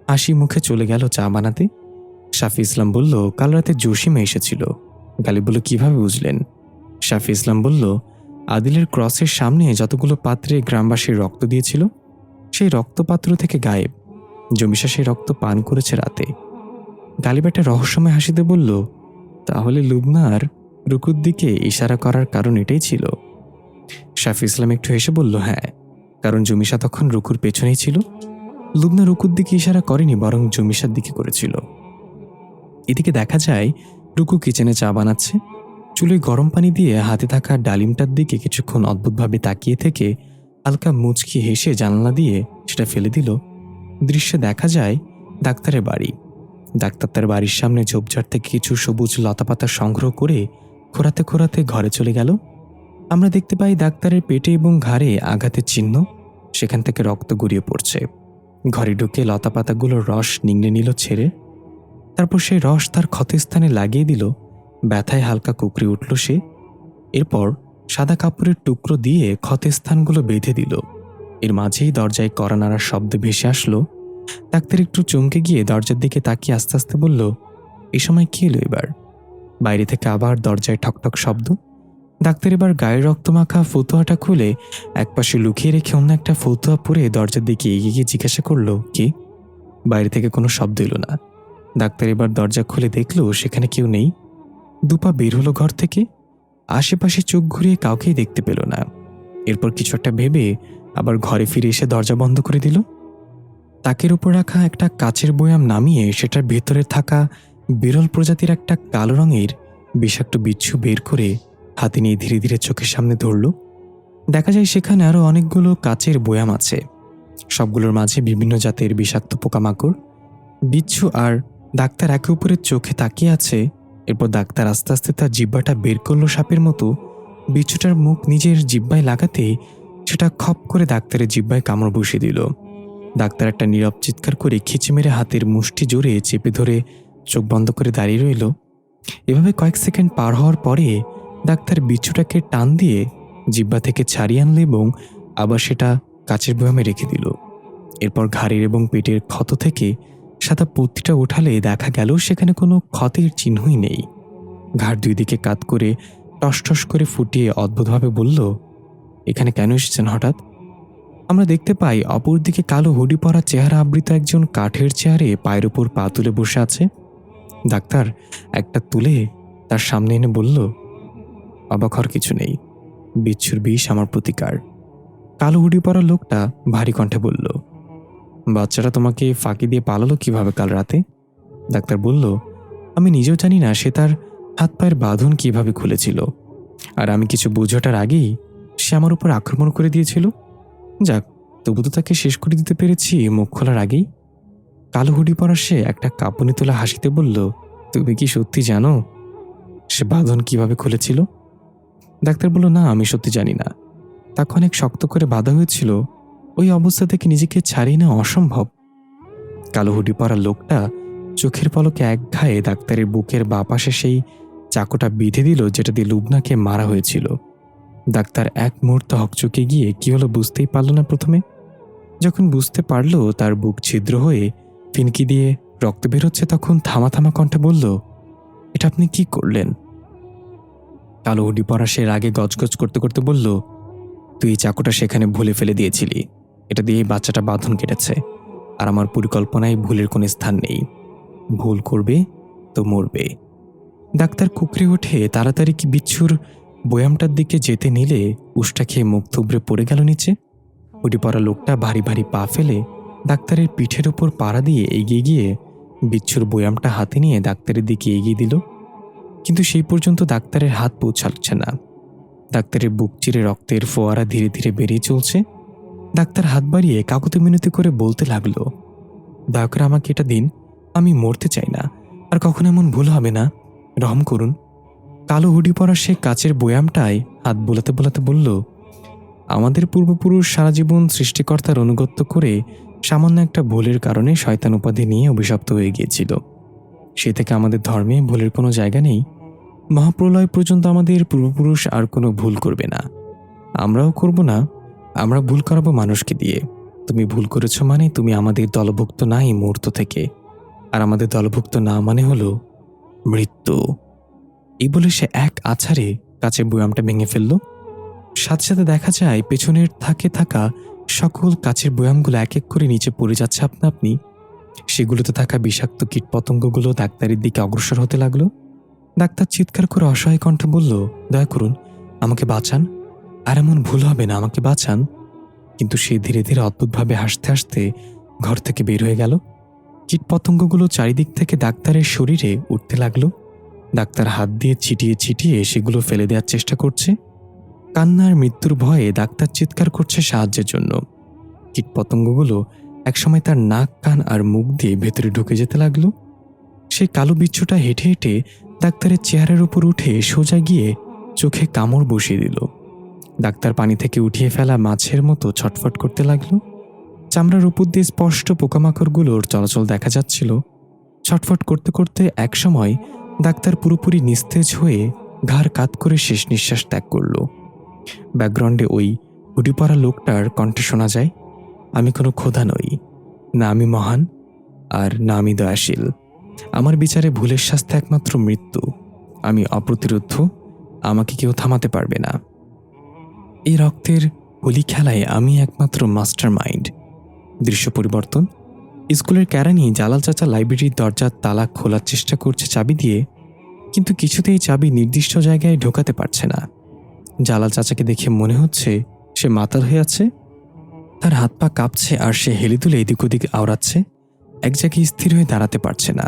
হাসি মুখে চলে গেল চা বানাতে। শাফি ইসলাম বলল, কাল রাতে জসিমা এসেছিল। গালিব বলল, কিভাবে বুঝলেন? শাফি ইসলাম বলল, আদিলের ক্রসের সামনে যতগুলো পাত্রে গ্রামবাসীর রক্ত দিয়েছিল, সেই রক্তপাত্র থেকে গায়েব। জমিশা সেই রক্ত পান করেছে রাতে। গালিব একটা রহস্যময় হাসিতে বলল, তাহলে লুবনার রুকুর দিকে ইশারা করার কারণ এটাই ছিল? শাফি ইসলাম একটু হেসে বলল, হ্যাঁ, কারণ জমিশা তখন রুকুর পেছনেই ছিল। লুবনা রুকুর দিকে ইশারা করেনি, বরং জমিশার দিকে করেছিল। এদিকে দেখা যায় রুকু কিচেনে চা বানাচ্ছে। চুলোয় গরম পানি দিয়ে হাতে থাকা ডালিমটার দিকে কিছুক্ষণ অদ্ভুতভাবে তাকিয়ে থেকে হালকা মুচকি হেসে জানলা দিয়ে সেটা ফেলে দিল। দৃশ্যে দেখা যায় ডাক্তারের বাড়ি। ডাক্তার তার বাড়ির সামনে ঝোপঝাড় থেকে কিছু সবুজ লতাপাতা সংগ্রহ করে খোঁড়াতে খোঁড়াতে ঘরে চলে গেল। আমরা দেখতে পাই ডাক্তারের পেটে এবং ঘাড়ে আঘাতের চিহ্ন, সেখান থেকে রক্ত গড়িয়ে পড়ছে। ঘরে ঢুকে লতাপাতাগুলোর রস নিংড়ে নিল ছেড়ে। তারপর সেই রস তার ক্ষতস্থানে লাগিয়ে দিল। ব্যথায় হালকা কুকড়ে উঠল সে। এরপর সাদা কাপড়ের টুকরো দিয়ে ক্ষতস্থানগুলো বেঁধে দিল। এর মাঝেই দরজায় কড়া নাড়ার শব্দ ভেসে আসলো। ডাক্তার একটু চমকে গিয়ে দরজার দিকে তাকিয়ে আস্তে আস্তে বলল, এই সময় কি এলো এবার? বাইরে থেকে আবার দরজায় ঠকঠক শব্দ। ডাক্তার এবার গায়ের রক্তমাখা ফতুয়াটা খুলে একপাশে লুকিয়ে রেখে অন্য একটা ফতুয়া পরে দরজার দিকে এগিয়ে গিয়ে জিজ্ঞাসা করলো, কি? বাইরে থেকে কোনো শব্দ এলো না। ডাক্তার এবার দরজা খুলে দেখলো সেখানে কেউ নেই। দুপা বের হলো ঘর থেকে। আশেপাশে চোখ ঘুরিয়ে কাউকেই দেখতে পেল না। এরপর কিছু একটা ভেবে আবার ঘরে ফিরে এসে দরজা বন্ধ করে দিল। তাকের উপর রাখা একটা কাচের বয়াম নামিয়ে সেটার ভেতরে থাকা বিরল প্রজাতির একটা কালো রঙের বিষাক্ত বিচ্ছু বের করে হাতে নিয়ে ধীরে ধীরে চোখের সামনে ধরল। দেখা যায় সেখানে আরো অনেকগুলো কাচের বয়াম আছে। সবগুলোর মাঝে বিভিন্ন জাতের বিষাক্ত পোকামাকড়। বিচ্ছু আর ডাক্তার একে অপরের চোখে তাকিয়ে আছে। এরপর ডাক্তার আস্তে আস্তে তার জিহ্বাটা বের করলো সাপের মতো। বিচ্ছুটার মুখ নিজের জিহ্বায় লাগাতে সেটা খপ করে ডাক্তারের জিহ্বায় কামড় বসিয়ে দিল। ডাক্তার একটা নীরব চিৎকার করে খিচে মেরে হাতের মুষ্টি জোরে চেপে ধরে চোখ বন্ধ করে দাঁড়িয়ে রইল। এভাবে কয়েক সেকেন্ড পার হওয়ার পরে ডাক্তার বিচ্ছুটাকে টান দিয়ে জিহ্বা থেকে ছাড়িয়ে আনল এবং আবার সেটা কাচের বয়ামে রেখে দিল। এরপর ঘাড়ের এবং পেটের ক্ষত থেকে সাদা পত্তিটা ওঠালে দেখা গেল সেখানে কোনো ক্ষতের চিহ্নই নেই। ঘাড় দুই দিকে কাত করে টস করে ফুটিয়ে অদ্ভুতভাবে বলল, এখানে কেন এসেছেন হঠাৎ? আমরা দেখতে পাই অপর দিকে কালো হুডি পরা চেহারা আবৃত একজন কাঠের চেয়ারে পায়ের উপর পা তুলে বসে আছে। ডাক্তার একটা তুলে তার সামনে এনে বলল, অবাক হওয়ার কিছু নেই, বিচ্ছুর বিষ আমার প্রতিকার। কালো হুডি পরা লোকটা ভারী কণ্ঠে বলল, বাচ্চাটা তোমাকে ফাঁকি দিয়ে পালালো কিভাবে কাল রাতে? ডাক্তার বলল, আমি নিজেও জানি না সে তার হাত পায়ের বাঁধন কিভাবে খুলেছিল, আর আমি কিছু বোঝাটার আগেই সে আমার উপর আক্রমণ করে দিয়েছিল। যাক, তবু তো তাকে শেষ করে দিতে পেরেছি মুখ খোলার আগেই। কালো হুডি পরা সে একটা কাঁপুনি তোলা হাসিতে বলল, তুমি কি সত্যি জানো সে বাঁধন কিভাবে খুলেছিল? ডাক্তার বলল, না, আমি সত্যি জানি না। তাকে অনেক শক্ত করে বাঁধা হয়েছিল। ওই অবস্থা থেকে নিজেকে ছাড়িয়ে নেওয়া অসম্ভব। কালো হুডি পরা লোকটা চোখের পলকে এক ঘায়ে ডাক্তারের বুকের বাঁ পাশে সেই চাকুটা বিঁধে দিল যেটা দিয়ে লুবনাকে মারা হয়েছিল। ডাক্তার এক মুহূর্ত হকচকে গিয়ে কি হলো বুঝতেই পারল না প্রথমে। যখন বুঝতে পারল তার বুক ছিদ্র হয়ে ফিনকি দিয়ে রক্ত বেরোচ্ছে, তখন থামা থামা কণ্ঠে বলল, এটা আপনি কি করলেন? কালো হুডি পরা সে রাগে গজগজ করতে করতে বলল, তুই এই চাকুটা সেখানে ভুলে ফেলে দিয়েছিলি। এটা দিয়ে বাচ্চাটা বাঁধন কেটেছে, আর আমার পরিকল্পনায় ভুলের কোনো স্থান নেই। ভুল করবে তো মরবে। ডাক্তার কুকড়ে ওঠে তাড়াতাড়ি কি বিচ্ছুর বয়ামটার দিকে যেতে নিলে উষ্টা খেয়ে মুখ থুবড়ে পড়ে গেল নিচে। হুডি পরা লোকটা ভারী ভারী পা ফেলে ডাক্তারের পিঠের উপর পাড়া দিয়ে এগিয়ে গিয়ে বিচ্ছুর বয়ামটা হাতে নিয়ে ডাক্তারের দিকে এগিয়ে দিল। কিন্তু সেই পর্যন্ত ডাক্তারের হাত পৌঁছাচ্ছে না। ডাক্তারের বুক চিরে রক্তের ফোয়ারা ধীরে ধীরে বেরিয়ে চলছে। ডাক্তার হাত বাড়িয়ে কাকুতি মিনতি করে বলতে লাগলো, দয়া করে আমাকে এটা দিন, আমি মরতে চাই না, আর কখনো এমন ভুল হবে না, রহম করুন। কালো হুডি পরা সে কাচের বয়ামটায় হাত বোলাতে বোলাতে বলল, আমাদের পূর্বপুরুষ সারা জীবন সৃষ্টিকর্তার অনুগত্য করে সামান্য একটা ভুলের কারণে শয়তান উপাধি নিয়ে অভিশপ্ত হয়ে গিয়েছিল। সে থেকে আমাদের ধর্মে ভুলের কোনো জায়গা নেই। মহাপ্রলয় পর্যন্ত আমাদের পূর্বপুরুষ আর কোনো ভুল করবে না, আমরাও করব না। আমরা ভুল করাবো মানুষকে দিয়ে। তুমি ভুল করেছ মানে তুমি আমাদের দলভুক্ত না এই মুহূর্ত থেকে, আর আমাদের দলভুক্ত না মানে হলো মৃত্যু। এই বলে সে এক আছাড়ে কাচের বয়ামটা ভেঙে ফেলল। সাথে সাথে দেখা যায় পেছনের থাকে থাকা সকল কাচের বয়ামগুলো এক এক করে নিচে পড়ে যাচ্ছে আপনা আপনি। সেগুলোতে থাকা বিষাক্ত কীটপতঙ্গগুলো ডাক্তারের দিকে অগ্রসর হতে লাগলো। ডাক্তার চিৎকার করে অসহায় কণ্ঠে বলল, দয়া করুন, আমাকে বাঁচান, আর এমন ভুল হবে না, আমাকে বাঁচান। কিন্তু সে ধীরে ধীরে অদ্ভুতভাবে হাসতে হাসতে ঘর থেকে বের হয়ে গেল। কীটপতঙ্গগুলো চারিদিক থেকে ডাক্তারের শরীরে উঠতে লাগলো। ডাক্তার হাত দিয়ে ছিটিয়ে ছিটিয়ে সেগুলো ফেলে দেওয়ার চেষ্টা করছে। কান্নার মৃত্যুর ভয়ে ডাক্তার চিৎকার করছে সাহায্যের জন্য। কীটপতঙ্গগুলো একসময় তার নাক, কান আর মুখ দিয়ে ভেতরে ঢুকে যেতে লাগলো। সেই কালো বিচ্ছুটা হেঁটে হেঁটে ডাক্তারের চেহারার উপর উঠে সোজা গিয়ে চোখে কামড় বসিয়ে দিল। ডাক্তার পানি থেকে উঠিয়ে ফেলা মাছের মতো ছটফট করতে লাগলো। চামড়ার উপর দিয়ে স্পষ্ট পোকামাকড়গুলোর চলাচল দেখা যাচ্ছিল। ছটফট করতে করতে একসময় ডাক্তার পুরোপুরি নিস্তেজ হয়ে ঘাড় কাত করে শেষ নিঃশ্বাস ত্যাগ করল। ব্যাকগ্রাউন্ডে ওই হুডি পরা লোকটার কণ্ঠে শোনা যায়, আমি কোনো খোদা নই, না আমি মহান, আর না আমি দয়াশীল। আমার বিচারে ভুলের শাস্তি একমাত্র মৃত্যু। আমি অপ্রতিরোধ্য, আমাকে কেউ থামাতে পারবে না। এই রক্তের হোলি খেলায় আমি একমাত্র মাস্টার মাইন্ড। দৃশ্য পরিবর্তন। স্কুলের ক্যারানি জালাল চাচা লাইব্রেরির দরজার তালা খোলার চেষ্টা করছে চাবি দিয়ে, কিন্তু কিছুতেই চাবি নির্দিষ্ট জায়গায় ঢোকাতে পারছে না। জালাল চাচাকে দেখে মনে হচ্ছে সে মাতাল হয়ে আছে। তার হাত পা কাঁপছে আর সে হেলে দুলে এদিক ওদিক আওড়াচ্ছে, এক জায়গায় স্থির হয়ে দাঁড়াতে পারছে না।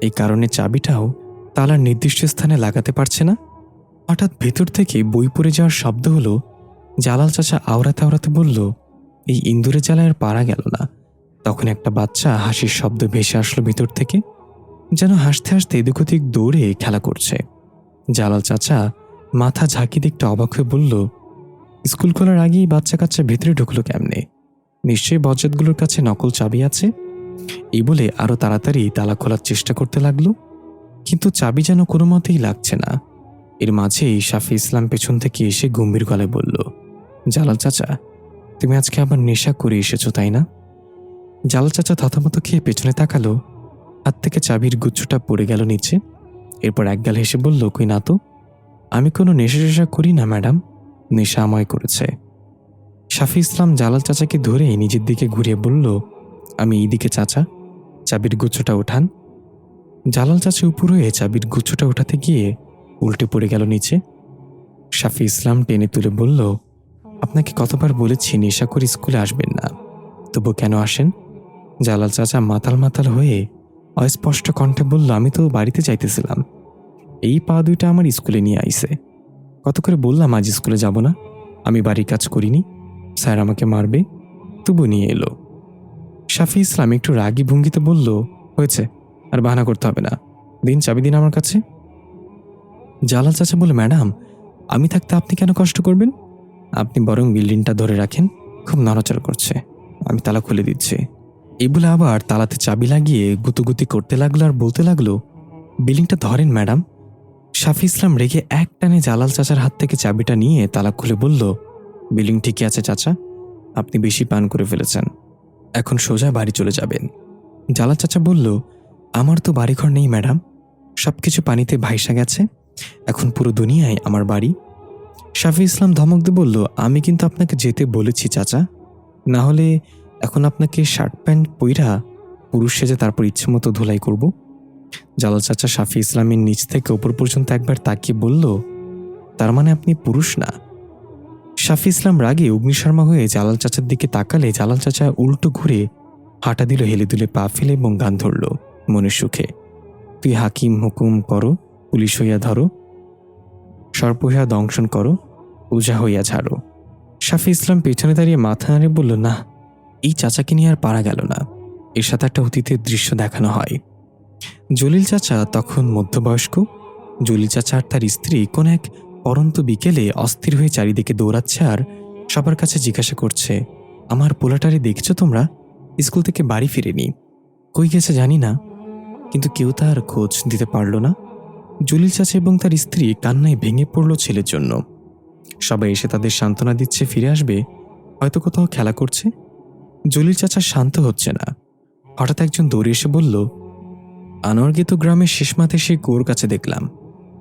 এই কারণে চাবিটাও তালার নির্দিষ্ট স্থানে লাগাতে পারছে না। হঠাৎ ভেতর থেকে বই পড়ে যাওয়ার শব্দ হলো। জালাল চাচা আওড়াতে আওড়াতে বলল, এই ইন্দুরের জ্বালায় আর পারা গেল না। তখন একটা বাচ্চা হাসির শব্দ ভেসে আসলো ভিতর থেকে, যেন হাসতে হাসতে এদিক ওদিক দৌড়ে খেলা করছে। জালাল চাচা মাথা ঝাঁকি দেখতে অবাক হয়ে বলল, স্কুল খোলার আগেই বাচ্চা কাচ্চা ভেতরে ঢুকলো কেমনে? নিশ্চয়ই বজ্জাতগুলোর কাছে নকল চাবি আছে। এই বলে আরো তাড়াতাড়ি তালা খোলার চেষ্টা করতে লাগলো, কিন্তু চাবি যেন কোনো মতেই লাগছে না। এর মাঝেই শাফি ইসলাম পেছন থেকে এসে গম্ভীর গলায় বলল, জালাল চাচা, তুমি আজকে আবার নেশা করে এসেছো তাই না? জালাল চাচা থতমত খেয়ে পেছনে তাকালো। হাত থেকে চাবির গুচ্ছটা পড়ে গেল নিচে। এরপর একগাল হেসে বলল, কই না তো, আমি কোনো নেশা টেশা করি না ম্যাডাম, নেশা আমায় করেছে। শাফি ইসলাম জালাল চাচাকে ধরে নিজের দিকে ঘুরিয়ে বলল, আমি এই দিকে চাচা, চাবির গুচ্ছটা ওঠান। জালাল চাচা উপর হয়ে চাবির গুচ্ছটা ওঠাতে গিয়ে উল্টে পড়ে গেল নিচে। শাফি ইসলাম টেনে তুলে বলল, আপনাকে কতবার বলেছি নেশা করে স্কুলে আসবেন না, তবু কেন আসেন? জালাল চাচা মাতাল মাতাল হয়ে অস্পষ্ট কণ্ঠে বলল, আমি তো বাড়িতে যাইতেছিলাম, এই পা দুইটা আমার স্কুলে নিয়ে আইছে। কত করে বললাম আজ স্কুলে যাব না, আমি বাড়ির কাজ করিনি, স্যার আমাকে মারবে, তবু নিয়ে এলো। শাফি ইসলাম একটু রাগী ভঙ্গিতে বলল, হয়েছে, আর বাহানা করতে হবে না, দিন চাবি দিন আমার কাছে। জালাল চাচা বলে, ম্যাডাম, আমি থাকতে আপনি কেন কষ্ট করবেন? আপনি বরং বিল্ডিংটা ধরে রাখেন, খুব নড়াচড়া করছে, আমি তালা খুলে দিচ্ছি। এই বলে আবার তালাতে চাবি লাগিয়ে গুতুগুতি করতে লাগলো আর বলতে লাগলো, বিল্ডিংটা ধরেন ম্যাডাম। শাফি ইসলাম রেগে এক টানে জালাল চাচার হাত থেকে চাবিটা নিয়ে তালা খুলে বলল, বিল্ডিং ঠিকই আছে চাচা, আপনি বেশি পান করে ফেলেছেন, এখন সোজা বাড়ি চলে যাবেন। জালাল চাচা বলল, আমার তো বাড়িঘর নেই ম্যাডাম, সবকিছু পানিতে ভাইসা গেছে, এখন পুরো দুনিয়ায় আমার বাড়ি। শাফি ইসলাম ধমক দিয়ে বলল, আমি কিন্তু আপনাকে যেতে বলেছি চাচা, না হলে এখন আপনাকে শার্ট প্যান্ট পইরা পুরুষ সেজে তারপর ইচ্ছে মতো ধুলাই করব। জালাল চাচা শাফি ইসলামের নিচ থেকে ওপর পর্যন্ত একবার তাকিয়ে বলল, তার মানে আপনি পুরুষ না? শাফি ইসলাম রাগে অগ্নিশর্মা হয়ে জালাল চাচার দিকে তাকালে জালাল চাচা উল্টো ঘুরে হাঁটা দিল, হেলে দুলে পা ফেলে এবং গান ধরল মনের সুখে। তুই হাকিম হুকুম করো, পুলিশ হইয়া ধরো, সর্প হইয়া দংশন করো, ওঝা হইয়া ঝাড়ো। শাফি ইসলাম পেছনে দাঁড়িয়ে মাথা নাড়ে বলল, না, এই চাচাকে নিয়ে আর পারা গেল না। এর সাথে একটা অতীতের দৃশ্য দেখানো হয়। জলিল চাচা তখন মধ্যবয়স্ক। জলিল চাচা আর তার স্ত্রী কোন এক পরন্ত বিকেলে অস্থির হয়ে চারিদিকে দৌড়াচ্ছে আর সবার কাছে জিজ্ঞাসা করছে, আমার পোলাটারে দেখছো তোমরা? স্কুল থেকে বাড়ি ফিরেনি, কই গেছে জানি না। কিন্তু কেউ তার খোঁজ দিতে পারল না। জলিল চাচা এবং তার স্ত্রী কান্নায় ভেঙে পড়ল ছেলের জন্য। সবাই এসে তাদের সান্ত্বনা দিচ্ছে, ফিরে আসবে, হয়তো কোথাও খেলা করছে। জলিল চাচা শান্ত হচ্ছে না। হঠাৎ একজন দৌড়ে এসে বলল, আনোয়ারকে তো গ্রামের শেষ মাথে সেই কুয়োর কাছে দেখলাম,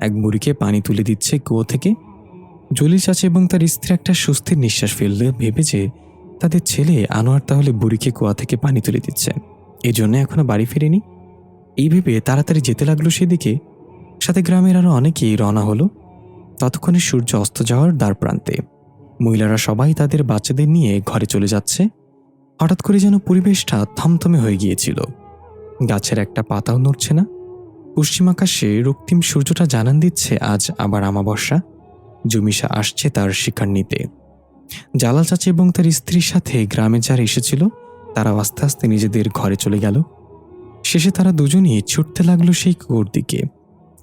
এক বুড়িকে পানি তুলে দিচ্ছে কুয়ো থেকে। জলিল চাচা এবং তার স্ত্রী একটা স্বস্তির নিঃশ্বাস ফেলল, ভেবে যে তাদের ছেলে আনোয়ার তাহলে বুড়িকে কুয়া থেকে পানি তুলে দিচ্ছে, এই জন্য এখনো বাড়ি ফিরেনি। এই ভেবে তাড়াতাড়ি যেতে লাগলো সেদিকে। সাথে গ্রামের আরো অনেকেই রওনা হলো। ততক্ষণে সূর্য অস্ত যাওয়ার দ্বার প্রান্তে। মহিলারা সবাই তাদের বাচ্চাদের নিয়ে ঘরে চলে যাচ্ছে। হঠাৎ করে যেন পরিবেশটা থমথমে হয়ে গিয়েছিল। গাছের একটা পাতাও নড়ছে না। পশ্চিম আকাশে রক্তিম সূর্যটা জানান দিচ্ছে আজ আবার আমাবস্যা। জমিশা আসছে তার শিকার নিতে। জালাল চাচা এবং তার স্ত্রীর সাথে গ্রামে যারা এসেছিল তারাও আস্তে আস্তে নিজেদের ঘরে চলে গেল। শেষে তারা দুজনই ছুটতে লাগলো সেই কুয়োর দিকে।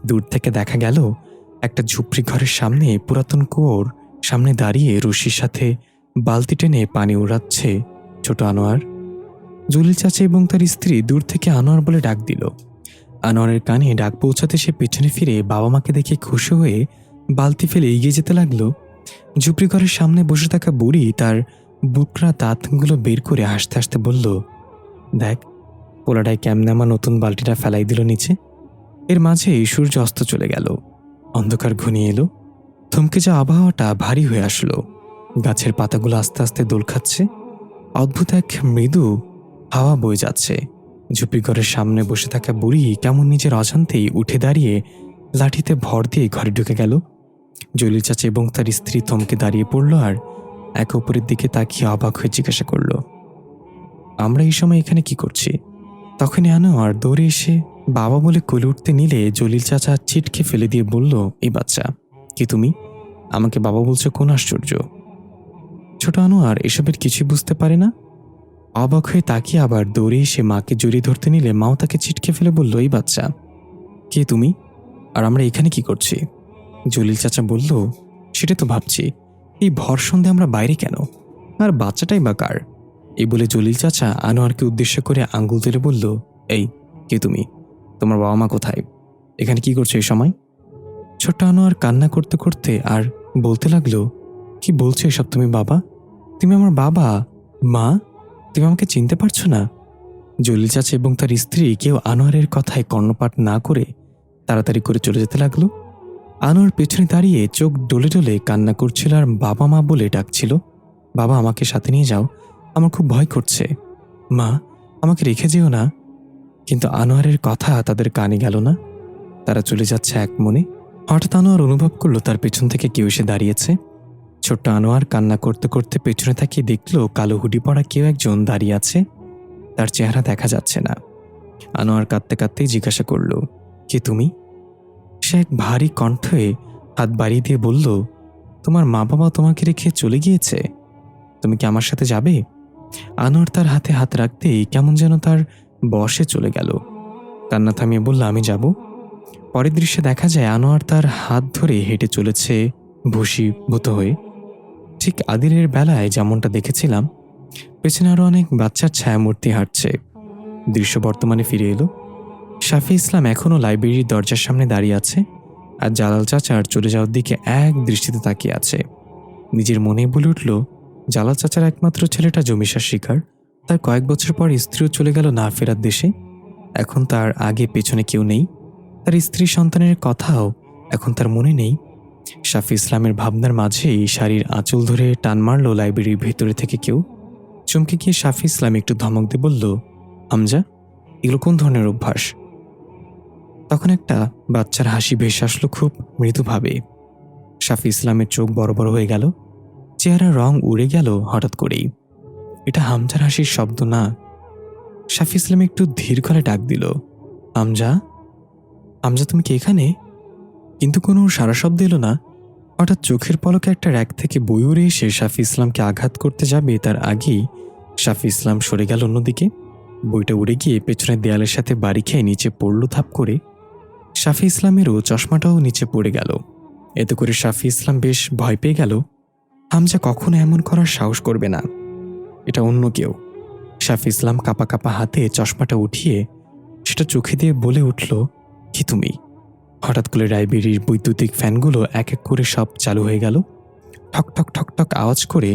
দূর থেকে দেখা গেল একটা ঝুপড়ি ঘরের সামনে পুরাতন কুয়োর সামনে দাঁড়িয়ে রশির সাথে বালতি টেনে পানি উড়াচ্ছে ছোট আনোয়ার। জলিল চাচা এবং তার স্ত্রী দূর থেকে আনোয়ার বলে ডাক দিল। আনোয়ারের কানে ডাক পৌঁছাতে সে পেছনে ফিরে বাবা মাকে দেখে খুশি হয়ে বালতি ফেলে এগিয়ে যেতে লাগলো। ঝুপড়ি ঘরের সামনে বসে থাকা বুড়ি তার বুকরা দাঁতগুলো বের করে হাসতে হাসতে বলল, দেখ পোলাটায় কেমনে আমার নতুন বালতিটা ফেলাই দিল নিচে। এর মাঝে সূর্য অস্ত চলে গেল। অন্ধকার ঘনিয়ে এলো। থমকে যাওয়া আবহাওয়াটা ভারী হয়ে আসলো। গাছের পাতাগুলো আস্তে আস্তে দোল খাচ্ছে। অদ্ভুত এক মৃদু হাওয়া বয়ে যাচ্ছে। ঝুপড়িঘরের সামনে বসে থাকা বুড়ি কেমন নিজের অজান্তেই উঠে দাঁড়িয়ে লাঠিতে ভর দিয়ে ঘরে ঢুকে গেল। জলিল চাচা এবং তার স্ত্রী থমকে দাঁড়িয়ে পড়ল আর একে অপরের দিকে তাকিয়ে অবাক হয়ে জিজ্ঞাসা করল, আমরা এই সময় এখানে কি করছি? তখনই আনোয়ার দৌড়ে এসে বাবা বলে কোলে উঠতে নিলে জলিল চাচা ছিটকে ফেলে দিয়ে বলল, এই বাচ্চা, কি তুমি আমাকে বাবা বলছো? কোন আশ্চর্য! ছোট আনোয়ার এসবের কিছুই বুঝতে পারে না। অবাক হয়ে তাকিয়ে আবার দৌড়ে এসে মাকে জড়িয়ে ধরতে নিলে মাও তাকে ছিটকে ফেলে বলল, এই বাচ্চা, কে তুমি আর আমরা এখানে কি করছি? জলিল চাচা বলল, সেটা তো ভাবছি, এই ভর সন্ধ্যে আমরা বাইরে কেন, আর বাচ্চাটাই বা কার? এই বলে জলিল চাচা আনোয়ারকে উদ্দেশ্য করে আঙ্গুল তুলে বলল, এই, কে তুমি? তোমার বাবা মা কোথায়? এখানে কি করছো এই সময়? ছোট্ট আনোয়ার কান্না করতে করতে আর বলতে লাগলো, কি বলছো এসব তুমি বাবা? তুমি আমার বাবা। মা, তুমি আমাকে চিনতে পারছো না? জলিল চাচা এবং তার স্ত্রী কেউ আনোয়ারের কথায় কর্ণপাত না করে তাড়াতাড়ি করে চলে যেতে লাগলো। আনোয়ার পেছনে দাঁড়িয়ে চোখ ডলে ডলে কান্না করছিল আর বাবা মা বলে ডাকছিল, বাবা আমাকে সাথে নিয়ে যাও, আমার খুব ভয় করছে। মা, আমাকে রেখে যেও না। কিন্তু আনোয়ারের কথা তাদের কানে গেল না। তারা চলে যাচ্ছে এক মনে। হঠাৎ আনোয়ার অনুভব করলো তার পেছন থেকে কেউ এসে দাঁড়িয়েছে। ছোট্ট আনোয়ার কান্না করতে করতে পেছনে তাকিয়ে দেখলো কালো হুডি পরা কেউ একজন দাঁড়িয়ে আছে। তার চেহারা দেখা যাচ্ছে না। আনোয়ার কাঁদতে কাঁদতেই জিজ্ঞাসা করল, কে তুমি? সে এক ভারী কণ্ঠে হাত বাড়িয়ে দিয়ে বলল, তোমার মা বাবা তোমাকে রেখে চলে গিয়েছে, তুমি কি আমার সাথে যাবে? আনোয়ার তার হাতে হাত রাখতেই কেমন যেন তার বশে চলে গেল। কান্না থামিয়ে বলল, আমি যাব। পরের দৃশ্যে দেখা যায় আনোয়ার তার হাত ধরে হেঁটে চলেছে ভূষীভূত হয়ে। ঠিক আদিলের বেলায় যেমনটা দেখেছিলাম, পেছনে আরো অনেক বাচ্চার ছায়ামূর্তি হাঁটছে। দৃশ্য বর্তমানে ফিরে এলো। শাফি ইসলাম এখনও লাইব্রেরির দরজার সামনে দাঁড়িয়ে আছে আর জালাল চাচার চলে যাওয়ার দিকে এক দৃষ্টিতে তাকিয়ে আছে। নিজের মনে বলে উঠল, জালাল চাচার একমাত্র ছেলেটা জমিশার শিকার, তার কয়েক বছর পর স্ত্রীও চলে গেল না ফেরার দেশে। এখন তার আগে পেছনে কেউ নেই। তার স্ত্রী সন্তানের কথাও এখন তার মনে নেই। শাফি ইসলামের ভাবনার মাঝেই শাড়ির আঁচল ধরে টান মারল লাইব্রেরির ভেতরে থেকে কেউ। চমকে গিয়ে শাফি ইসলাম একটু ধমক দিয়ে বলল, হামজা, এগুলো কোন ধরনের অভ্যাস? তখন একটা বাচ্চার হাসি ভেসে আসলো খুব মৃদুভাবে। শাফি ইসলামের চোখ বড় বড় হয়ে গেল, চেহারার রং উড়ে গেল হঠাৎ করেই। এটা হামজার হাসির শব্দ না। শাফি ইসলাম একটু ধীর করে ডাক দিল, হামজা, হামজা, তুমি কি এখানে? কিন্তু কোনো সারা শব্দ এলো না। হঠাৎ চোখের পলকে একটা র্যাক থেকে বই উড়ে এসে শাফি ইসলামকে আঘাত করতে যাবে তার আগেই শাফি ইসলাম সরে গেল অন্যদিকে। বইটা উড়ে গিয়ে পেছনের দেয়ালের সাথে বাড়ি খেয়ে নিচে পড়ল ধাপ করে। শাফি ইসলামেরও চশমাটাও নিচে পড়ে গেল। এতে করে শাফি ইসলাম বেশ ভয় পেয়ে গেল। হামজা কখনো এমন করার সাহস করবে না, এটা অন্য কেউ। শাফি ইসলাম কাঁপা কাঁপা হাতে চশমাটা উঠিয়ে সেটা চোখে দিয়ে বলে উঠল, কি তুমি? হঠাৎ করে লাইব্রেরির বৈদ্যুতিক ফ্যানগুলো এক এক করে সব চালু হয়ে গেল। ঠক ঠক ঠক ঠক আওয়াজ করে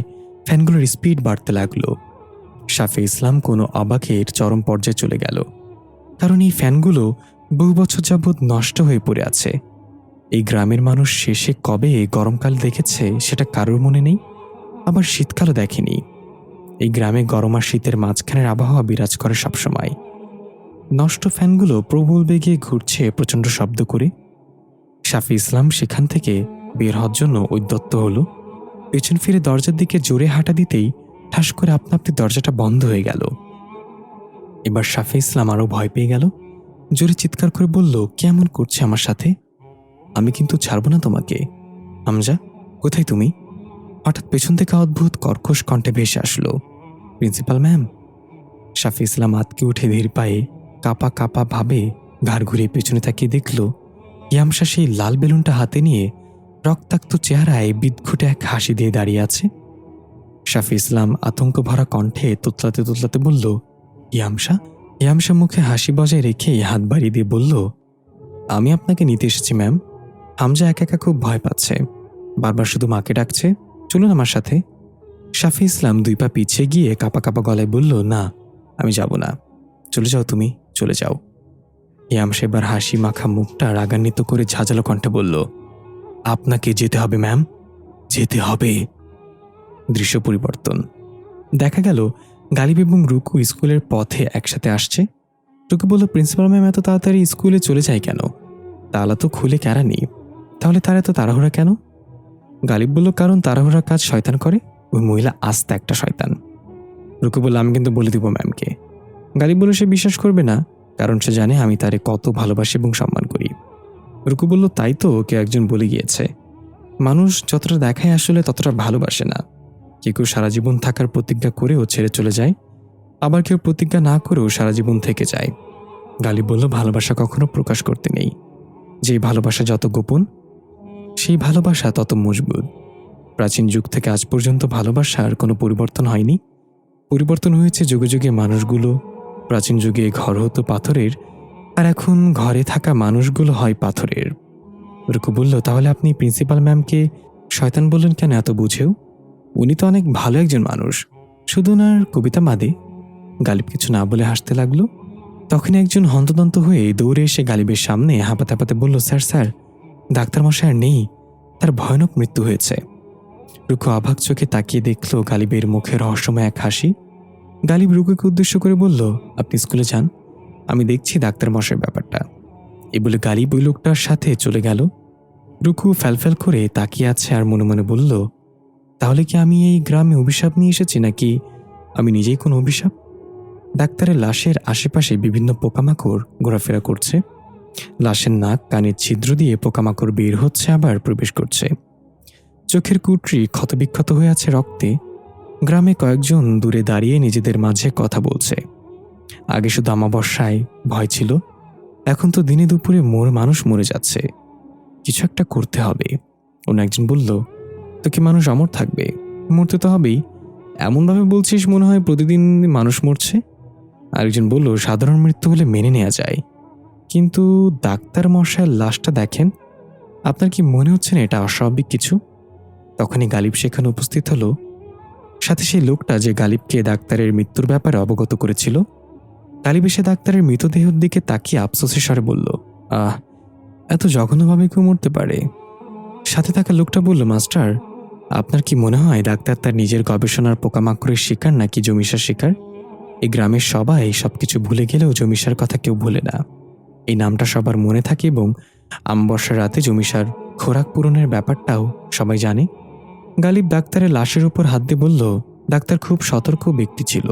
ফ্যানগুলোর স্পিড বাড়তে লাগলো। শাফি ইসলাম কোনো অবাকের চরম পর্যায়ে চলে গেল, কারণ এই ফ্যানগুলো বহু বছর যাবৎ নষ্ট হয়ে পড়ে আছে। এই গ্রামের মানুষ শেষে কবে গরমকাল দেখেছে সেটা কারোর মনে নেই, আবার শীতকালও দেখেনি। এই গ্রামে গরম আর শীতের মাঝখানের আবহাওয়া বিরাজ করে সবসময়। নষ্ট ফ্যানগুলো প্রবল বেগে ঘুরছে প্রচণ্ড শব্দ করে। শাফি ইসলাম সেখান থেকে বের হওয়ার জন্য উদ্যত হলো। পেছন ফিরে দরজার দিকে জোরে হাঁটা দিতেই ঠাস করে আপনা আপনি দরজাটা বন্ধ হয়ে গেল। এবার শাফি ইসলাম আরও ভয় পেয়ে গেল। জোরে চিৎকার করে বলল, কেমন করছে আমার সাথে? আমি কিন্তু ছাড়ব না তোমাকে। হামজা, কোথায় তুমি? হঠাৎ পেছন থেকে অদ্ভুত কর্কশ কণ্ঠে ভেসে আসলো, প্রিন্সিপাল ম্যাম। শাফি ইসলাম আতকে উঠে ধীর পায়ে কাঁপা কাঁপা ভাবে ঘাড় ঘুরিয়ে পেছনে তাকিয়ে দেখল ইয়ামশা সেই লাল বেলুনটা হাতে নিয়ে রক্তাক্ত চেহারায় বিদঘুটে এক হাসি দিয়ে দাঁড়িয়ে আছে। শাফি ইসলাম আতঙ্ক ভরা কণ্ঠে তোতলাতে তোতলাতে বলল, ইয়ামশা। ইয়ামশা মুখে হাসি বজায় রেখে হাত বাড়িয়ে দিয়ে বলল, আমি আপনাকে নিতে এসেছি ম্যাম। হামজা একা একা খুব ভয় পাচ্ছে, বারবার শুধু মাকে ডাকছে, চলুন আমার সাথে। শাফি ইসলাম 2 পা পিছিয়ে গিয়ে কাঁপা কাঁপা গলায় বলল, না, আমি যাব না। চলে যাও তুমি, চলে যাও। ইয়ামশা এবার হাসি মাখা মুখটা রাগান্বিত করে ঝাঁঝালো কণ্ঠে বলল, আপনাকে যেতে হবে ম্যাম, যেতে হবে। দৃশ্য পরিবর্তন। দেখা গেল গালিব এবং রুকু স্কুলের পথে একসাথে আসছে। রুকু বলল, প্রিন্সিপাল ম্যাম এত তাড়াতাড়ি স্কুলে চলে যায় কেন? তালা তো খুলে কেরা নেই, তাহলে তারা এত তাড়াহুড়া কেন? গালিব বলল, কারণ তাড়াহুড়া কাজ শয়তান করে। ওই মহিলা আস্তে একটা শয়তান। রুকু বলল, আমি কিন্তু বলে দিব ম্যামকে। গালিব বলল, সে বিশ্বাস করবে না, কারণ সে জানে আমি তারে কত ভালোবাসি এবং সম্মান করি। রুকু বলল, তাই তো কেউ একজন বলে গিয়েছে, মানুষ যতটা দেখায় আসলে ততটা ভালোবাসে না। কেউ কেউ সারা জীবন থাকার প্রতিজ্ঞা করেও ছেড়ে চলে যায়, আবার কেউ প্রতিজ্ঞা না করেও সারা জীবন থেকে যায়। গালিব বলল, ভালোবাসা কখনো প্রকাশ করতে নেই। যে ভালোবাসা যত গোপন, সেই ভালোবাসা তত মজবুত। প্রাচীন যুগ থেকে আজ পর্যন্ত ভালোবাসার কোনো পরিবর্তন হয়নি। পরিবর্তন হয়েছে যুগে যুগে মানুষগুলো। প্রাচীন যুগে ঘর হতো পাথরের, আর এখন ঘরে থাকা মানুষগুলো হয় পাথরের। রুকু বলল, তাহলে আপনি প্রিন্সিপাল ম্যামকে শয়তান বললেন কেন এত বুঝেও? উনি তো অনেক ভালো একজন মানুষ, শুধু ওনার কবিতা বাদে। গালিব কিছু না বলে হাসতে লাগলো। তখন একজন হন্তদন্ত হয়ে দৌড়ে এসে গালিবের সামনে হাঁপাতে হাঁপাতে বলল, স্যার স্যার, ডাক্তার মশাই আর নেই, তার ভয়ানক মৃত্যু হয়েছে। রুকু অবাক চোখে তাকিয়ে দেখল গালিবের মুখে রহস্যময় এক হাসি। গালিব রুকুকে উদ্দেশ্য করে বলল, আপনি স্কুলে যান, আমি দেখছি ডাক্তার মশাইয়ের ব্যাপারটা। এই বলে গালিব ওই লোকটার সাথে চলে গেল। রুকু ফ্যালফ্যাল করে তাকিয়ে আছে আর মনে মনে বলল, তাহলে কি আমি এই গ্রামে অভিশাপ নিয়ে এসেছি, নাকি আমি নিজেই কোনো অভিশাপ? ডাক্তারের লাশের আশেপাশে বিভিন্ন পোকামাকড় ঘোরাফেরা করছে। লাশের নাক কানের ছিদ্র দিয়ে পোকামাকড় বের হচ্ছে আবার প্রবেশ করছে। চোখের কুটরি ক্ষতবিক্ষত হয়ে আছে রক্তে। গ্রামে কয়েকজন দূরে দাঁড়িয়ে নিজেদের মাঝে কথা বলছে। আগে শুধু অমাবস্যায় ভয় ছিল, এখন তো দিনে দুপুরে মানুষ মরে যাচ্ছে। কিছু একটা করতে হবে। অন্য একজন বলল, তো কি মানুষ অমর থাকবে? মরতে তো হবেই, এমনভাবে বলছিস মনে হয় প্রতিদিন মানুষ মরছে। আরেকজন বলল, সাধারণ মৃত্যু হলে মেনে নেওয়া যায়, কিন্তু ডাক্তার মশাইয়ের লাশটা দেখেন, আপনার কি মনে হচ্ছে না এটা অস্বাভাবিক কিছু? তখনই গালিব সেখানে উপস্থিত হলো, সাথে সেই লোকটা যে গালিবকে ডাক্তারের মৃত্যুর ব্যাপারে অবগত করেছিল। গালিব এসে ডাক্তারের মৃতদেহের দিকে তাকিয়ে আফসোসের স্বরে বলল, এত জঘন্যভাবে কেউ মরতে পারে? সাথে থাকা লোকটা বলল, মাস্টার, আপনার কি মনে হয় ডাক্তার তার নিজের গবেষণার পোকামাকড়ের শিকার নাকি জমিসার শিকার? এই গ্রামের সবাই সবকিছু ভুলে গেলেও জমিসার কথা কেউ ভুলে না। এই নামটা সবার মনে থাকে এবং আমবর্ষার রাতে জমিসার খোরাক পূরণের ব্যাপারটাও সবাই জানে। গালিব ডাক্তারের লাশের উপর হাত দিয়ে বলল, ডাক্তার খুব সতর্ক ব্যক্তি ছিল।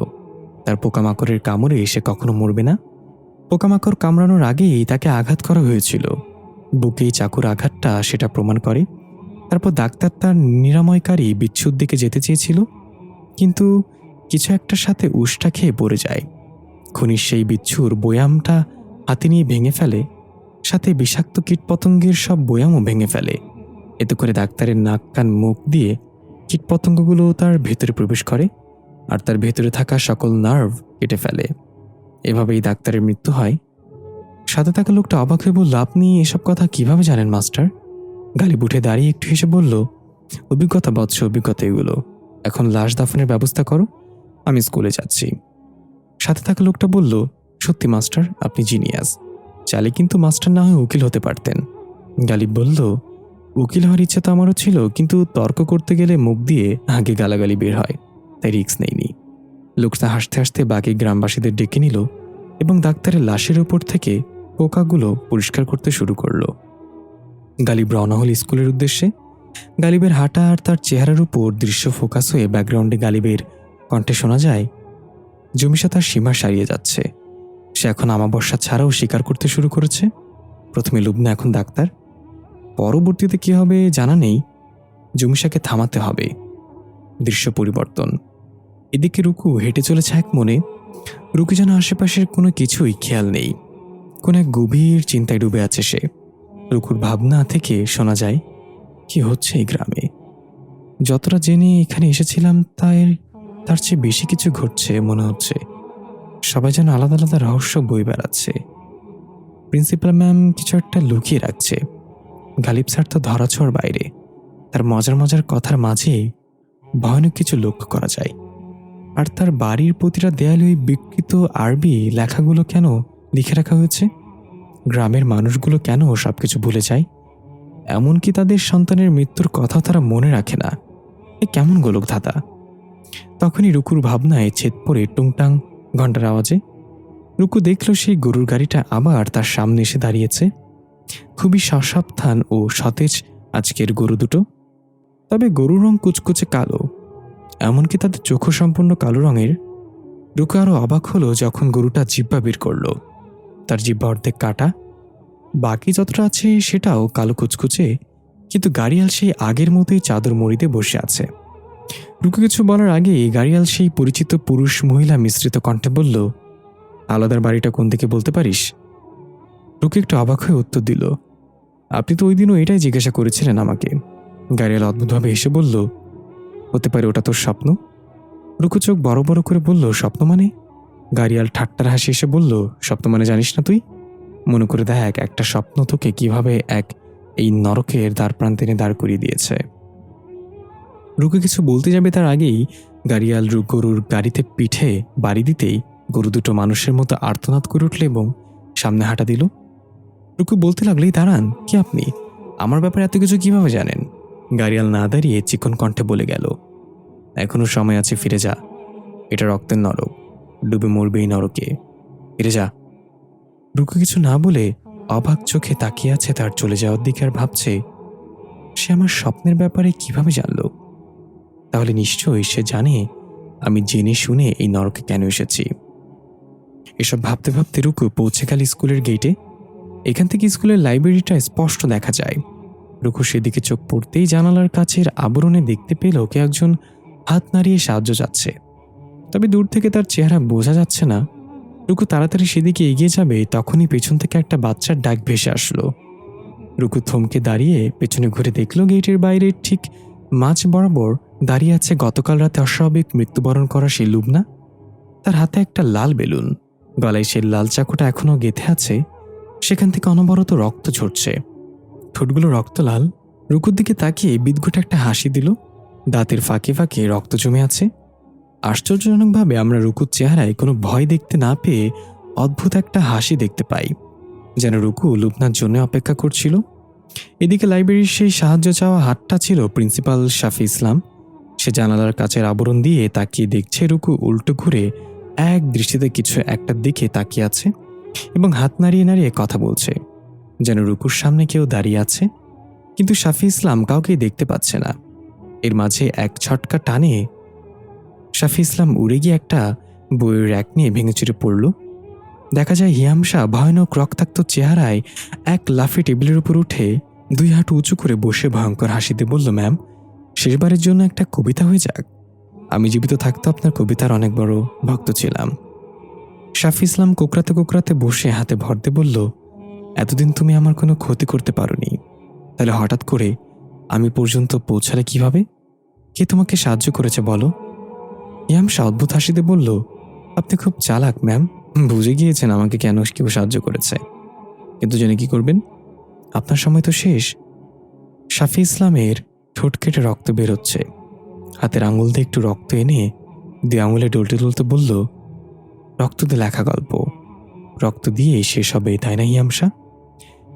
তার পোকামাকড়ের কামড়ে সে কখনো মরবে না। পোকামাকড় কামড়ানোর আগেই তাকে আঘাত করা হয়েছিল। বুকেই চাকুর আঘাতটা সেটা প্রমাণ করে। তারপর ডাক্তার তার নিরাময়কারী বিচ্ছুর দিকে যেতে চেয়েছিল, কিন্তু কিছু একটার সাথে উষ্টা খেয়ে পড়ে যায়। খুনির সেই বিচ্ছুর বয়ামটা হাতে নিয়ে ভেঙে ফেলে, সাথে বিষাক্ত কীটপতঙ্গের সব বয়ামও ভেঙে ফেলে। এতে করে ডাক্তারের নাক কান মুখ দিয়ে কীটপতঙ্গগুলো তার ভেতরে প্রবেশ করে আর তার ভেতরে থাকা সকল নার্ভ কেটে ফেলে। এভাবেই ডাক্তারের মৃত্যু হয়। সাথে থাকা লোকটা অবাক হয়ে বলল, আপনি এসব কথা কিভাবে জানেন মাস্টার? গালিব উঠে দাঁড়িয়ে একটু হেসে বলল, অভিজ্ঞতা বৎস, অভিজ্ঞতা এগুলো। এখন লাশ দাফনের ব্যবস্থা করো, আমি স্কুলে যাচ্ছি। সাথে থাকা লোকটা বলল, সত্যি মাস্টার, আপনি জিনিয়াস। চাইলে কিন্তু মাস্টার না হয়ে উকিল হতে পারতেন। গালিব বলল, উকিল হওয়ার ইচ্ছা তো আমারও ছিল, কিন্তু তর্ক করতে গেলে মুখ দিয়ে আগে গালাগালি বের হয়, তাই রিস্ক নেইনি। লোকটা হাসতে হাসতে বাকি গ্রামবাসীদের ডেকে নিল এবং ডাক্তারের লাশের উপর থেকে পোকাগুলো পরিষ্কার করতে শুরু করলো। গালিব রওনা হল স্কুলের উদ্দেশ্যে। গালিবের হাঁটা আর তার চেহারার উপর দৃশ্য ফোকাস হয়ে ব্যাকগ্রাউন্ডে গালিবের কণ্ঠে শোনা যায়, জমিসা তার সীমা সারিয়ে যাচ্ছে। সে এখন আমাবস্যা ছাড়াও স্বীকার করতে শুরু করেছে। প্রথমে লুবনা, এখন ডাক্তার। পরবর্তীতে কি হবে জানা নেই। জমিসাকে থামাতে হবে। দৃশ্য পরিবর্তন। এদিকে রুকু হেঁটে চলেছে এক মনে। রুকু যেন আশেপাশের কোনো কিছুই খেয়াল নেই। কোন এক গভীর চিন্তায় ডুবে আছে সে। রুকুর ভাবনা থেকে শোনা যায়, কি হচ্ছে এই গ্রামে? যতটা জেনে এখানে এসেছিলাম তার চেয়ে বেশি কিছু ঘটছে মনে হচ্ছে। সবাই যেন আলাদা আলাদা রহস্য বই বেড়াচ্ছে। প্রিন্সিপাল ম্যাম কিছু একটা লুকিয়ে রাখছে। গালিব স্যার তো ধরাছোঁয়ার বাইরে। তার মজার মজার কথার মাঝে ভয়ানক কিছু লক্ষ্য করা যায়। আর তার বাড়ির প্রতিটা দেয়ালে ওই বিকৃত আরবি লেখাগুলো কেন লিখে রাখা হয়েছে? গ্রামের মানুষগুলো কেন সবকিছু ভুলে যায়? এমনকি তাদের সন্তানের মৃত্যুর কথা তারা মনে রাখে না। এ কেমন গোলক ধাঁধা! তখনই রুকুর ভাবনায় ছেদ পড়ে টুংটাং ঘণ্টার আওয়াজে। রুকু দেখল সেই গরুর গাড়িটা আবার তার সামনে এসে দাঁড়িয়েছে। খুবই সসাবধান ও সতেজ আজকের গরু দুটো। তবে গরুর রং কুচকুচে কালো, এমনকি তাদের চোখও সম্পূর্ণ কালো রঙের। রুকু আরো অবাক হলো যখন গরুটা জিহ্বা বের করল। তার জিহ্বা অর্ধেক কাটা, বাকি যতটা আছে সেটাও কালো কুচকুচে, কিন্তু গাড়িয়াল সেই আগের মতোই চাদর মুড়িতে বসে আছে। রুকু কিছু বলার আগেই গাড়িয়াল সেই পরিচিত পুরুষ মহিলা মিশ্রিত কণ্ঠে বলল, আলাদার বাড়িটা কোন দিকে বলতে পারিস? রুকু একটু অবাক হয়ে উত্তর দিল, আপনি তো ওই দিনও এটাই জিজ্ঞাসা করেছিলেন আমাকে। গাড়িয়াল অদ্ভুতভাবে হেসে বলল, হতে পারে ওটা তোর স্বপ্ন। রুকু চোখ বড় বড় করে বলল, স্বপ্ন মানে? গাড়িয়াল ঠাট্টার হাসি এসে বলল, স্বপ্ন মানে জানিস না তুই? মনে করে দেখ, একটা স্বপ্ন তোকে কিভাবে এই নরকের দ্বার প্রান্তে এনে দাঁড় করিয়ে দিয়েছে। রুকু কিছু বলতে যাবে তার আগেই গাড়িয়াল গরুর গাড়িতে পিঠে বাড়ি দিতেই গরু দুটো মানুষের মতো আর্তনাদ করে উঠল এবং সামনে হাঁটা দিল। রুকু বলতে লাগলেই, দাঁড়ান, কি আপনি? আমার ব্যাপারে এত কিছু কিভাবে জানেন? গাড়িয়াল না দাঁড়িয়ে চিকন কণ্ঠে বলে গেল, এখনো সময় আছে, ফিরে যা। এটা রক্তের নরক, ডুবে মরবে এই নরকে, ফিরে যা। রুকু কিছু না বলে অবাক চোখে তাকিয়ে আছে তার চলে যাওয়ার দিকে আর ভাবছে, সে আমার স্বপ্নের ব্যাপারে কিভাবে জানল? তাহলে নিশ্চয়ই সে জানে আমি জেনে শুনে এই নরকে কেন এসেছি। এসব ভাবতে ভাবতে রুকু পৌঁছে গেল স্কুলের গেটে। এখান থেকে স্কুলের লাইব্রেরিটা স্পষ্ট দেখা যায়। রুকু সেদিকে চোখ পড়তেই জানালার কাছের আবরণে দেখতে পেল কে একজন হাত নাড়িয়ে সাহায্য যাচ্ছে, তবে দূর থেকে তার চেহারা বোঝা যাচ্ছে না। রুকু তাড়াতাড়ি সেদিকে এগিয়ে যাবে, তখনই পেছন থেকে একটা বাচ্চার ডাক ভেসে আসলো। রুকু থমকে দাঁড়িয়ে পেছনে ঘুরে দেখল গেটের বাইরে ঠিক মাঝ বরাবর দাঁড়িয়ে আছে গতকাল রাতে অস্বাভাবিক মৃত্যুবরণ করা সেই লুবনা। তার হাতে একটা লাল বেলুন, গলায় সেই লাল চাকুটা এখনো গেঁথে আছে। সেখান থেকে অনবরত রক্ত ঝরছে, ঠোঁটগুলো রক্ত লাল। রুকুর দিকে তাকিয়ে বিদঘুট একটা হাসি দিল। দাঁতের ফাঁকে ফাঁকে রক্ত জমে আছে। আশ্চর্যজনকভাবে আমরা রুকুর চেহারায় কোনো ভয় দেখতে না পেয়ে অদ্ভুত একটা হাসি দেখতে পাই। যেন রুকু লুবনার জন্য অপেক্ষা করছিল। এদিকে লাইব্রেরির সেই সাহায্য চাওয়া হাতটা ছিল প্রিন্সিপাল শাফি ইসলাম। সে জানালার কাচের আবরণ দিয়ে তাকিয়ে দেখছে রুকু উল্টো ঘুরে এক দৃষ্টিতে কিছু একটার দিকে তাকিয়ে আছে এবং হাত নাড়িয়ে নাড়িয়ে কথা বলছে, যেন রুকুর সামনে কেউ দাঁড়িয়ে আছে। কিন্তু শাফি ইসলাম কাউকেই দেখতে পাচ্ছে না। এর মাঝে এক ছটকা টানে শাফি ইসলাম উড়ে গিয়ে একটা বইয়ের র্যাক নিয়ে ভেঙেচুরে পড়ল। দেখা যায় হিয়ামশা ভয়ানক রক্তাক্ত চেহারায় এক লাফে টেবিলের উপর উঠে 2 হাঁটু উঁচু করে বসে ভয়ঙ্কর হাসিতে বলল, ম্যাম, শেষবারের জন্য একটা কবিতা হয়ে যাক। আমি জীবিত থাকতে আপনার কবিতার অনেক বড় ভক্ত ছিলাম। শাফি ইসলাম কোকড়াতে কোকড়াতে বসে হাতে ভর দিয়ে বলল, এতদিন তুমি আমার কোনো ক্ষতি করতে পারোনি, তাহলে হঠাৎ করে আমি পর্যন্ত পৌঁছালে কিভাবে? কে তোমাকে সাহায্য করেছে বলো? হিয়ামশা অদ্ভুত হাসিতে বলল, আপনি খুব চালাক ম্যাম, বুঝে গিয়েছেন আমাকে কেন কেউ সাহায্য করেছে। কিন্তু জেনে কি করবেন? আপনার সময় তো শেষ। শাফি ইসলামের ঠোঁট কেটে রক্ত বেরোচ্ছে। হাতের আঙুল দিয়ে একটু রক্ত এনে 2 আঙুলে ডলতে ডলতে বলল, রক্ত দিয়ে লেখা গল্প রক্ত দিয়ে শেষ হবে, তাই না হিয়ামশা?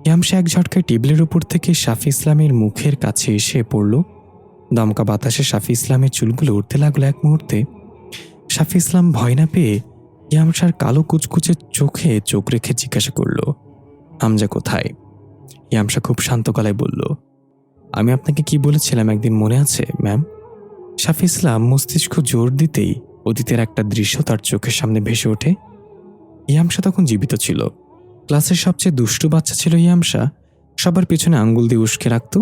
হিয়ামশা এক ঝটকায় টেবিলের উপর থেকে শাফি ইসলামের মুখের কাছে এসে পড়ল। দমকা বাতাসে শাফি ইসলামের চুলগুলো উঠতে লাগলো এক মুহূর্তে। শাফি ইসলাম ভয় না পেয়ে হিয়ামশার কালো কুচকুচে চোখে চোখ রেখে জিজ্ঞাসা করল, হামজা কোথায়? হিয়ামশা খুব শান্ত গলায় বলল, আমি আপনাকে কি বলেছিলাম একদিন মনে আছে ম্যাম? শাফি ইসলাম মস্তিষ্ক জোর দিতেই অতীতের একটা দৃশ্য তার চোখের সামনে ভেসে ওঠে। হিয়ামশা তখন জীবিত ছিল। ক্লাসের সবচেয়ে দুষ্টু বাচ্চা ছিল হিয়ামশা। সবার পিছনে আঙ্গুল দিয়ে উস্কে রাখত।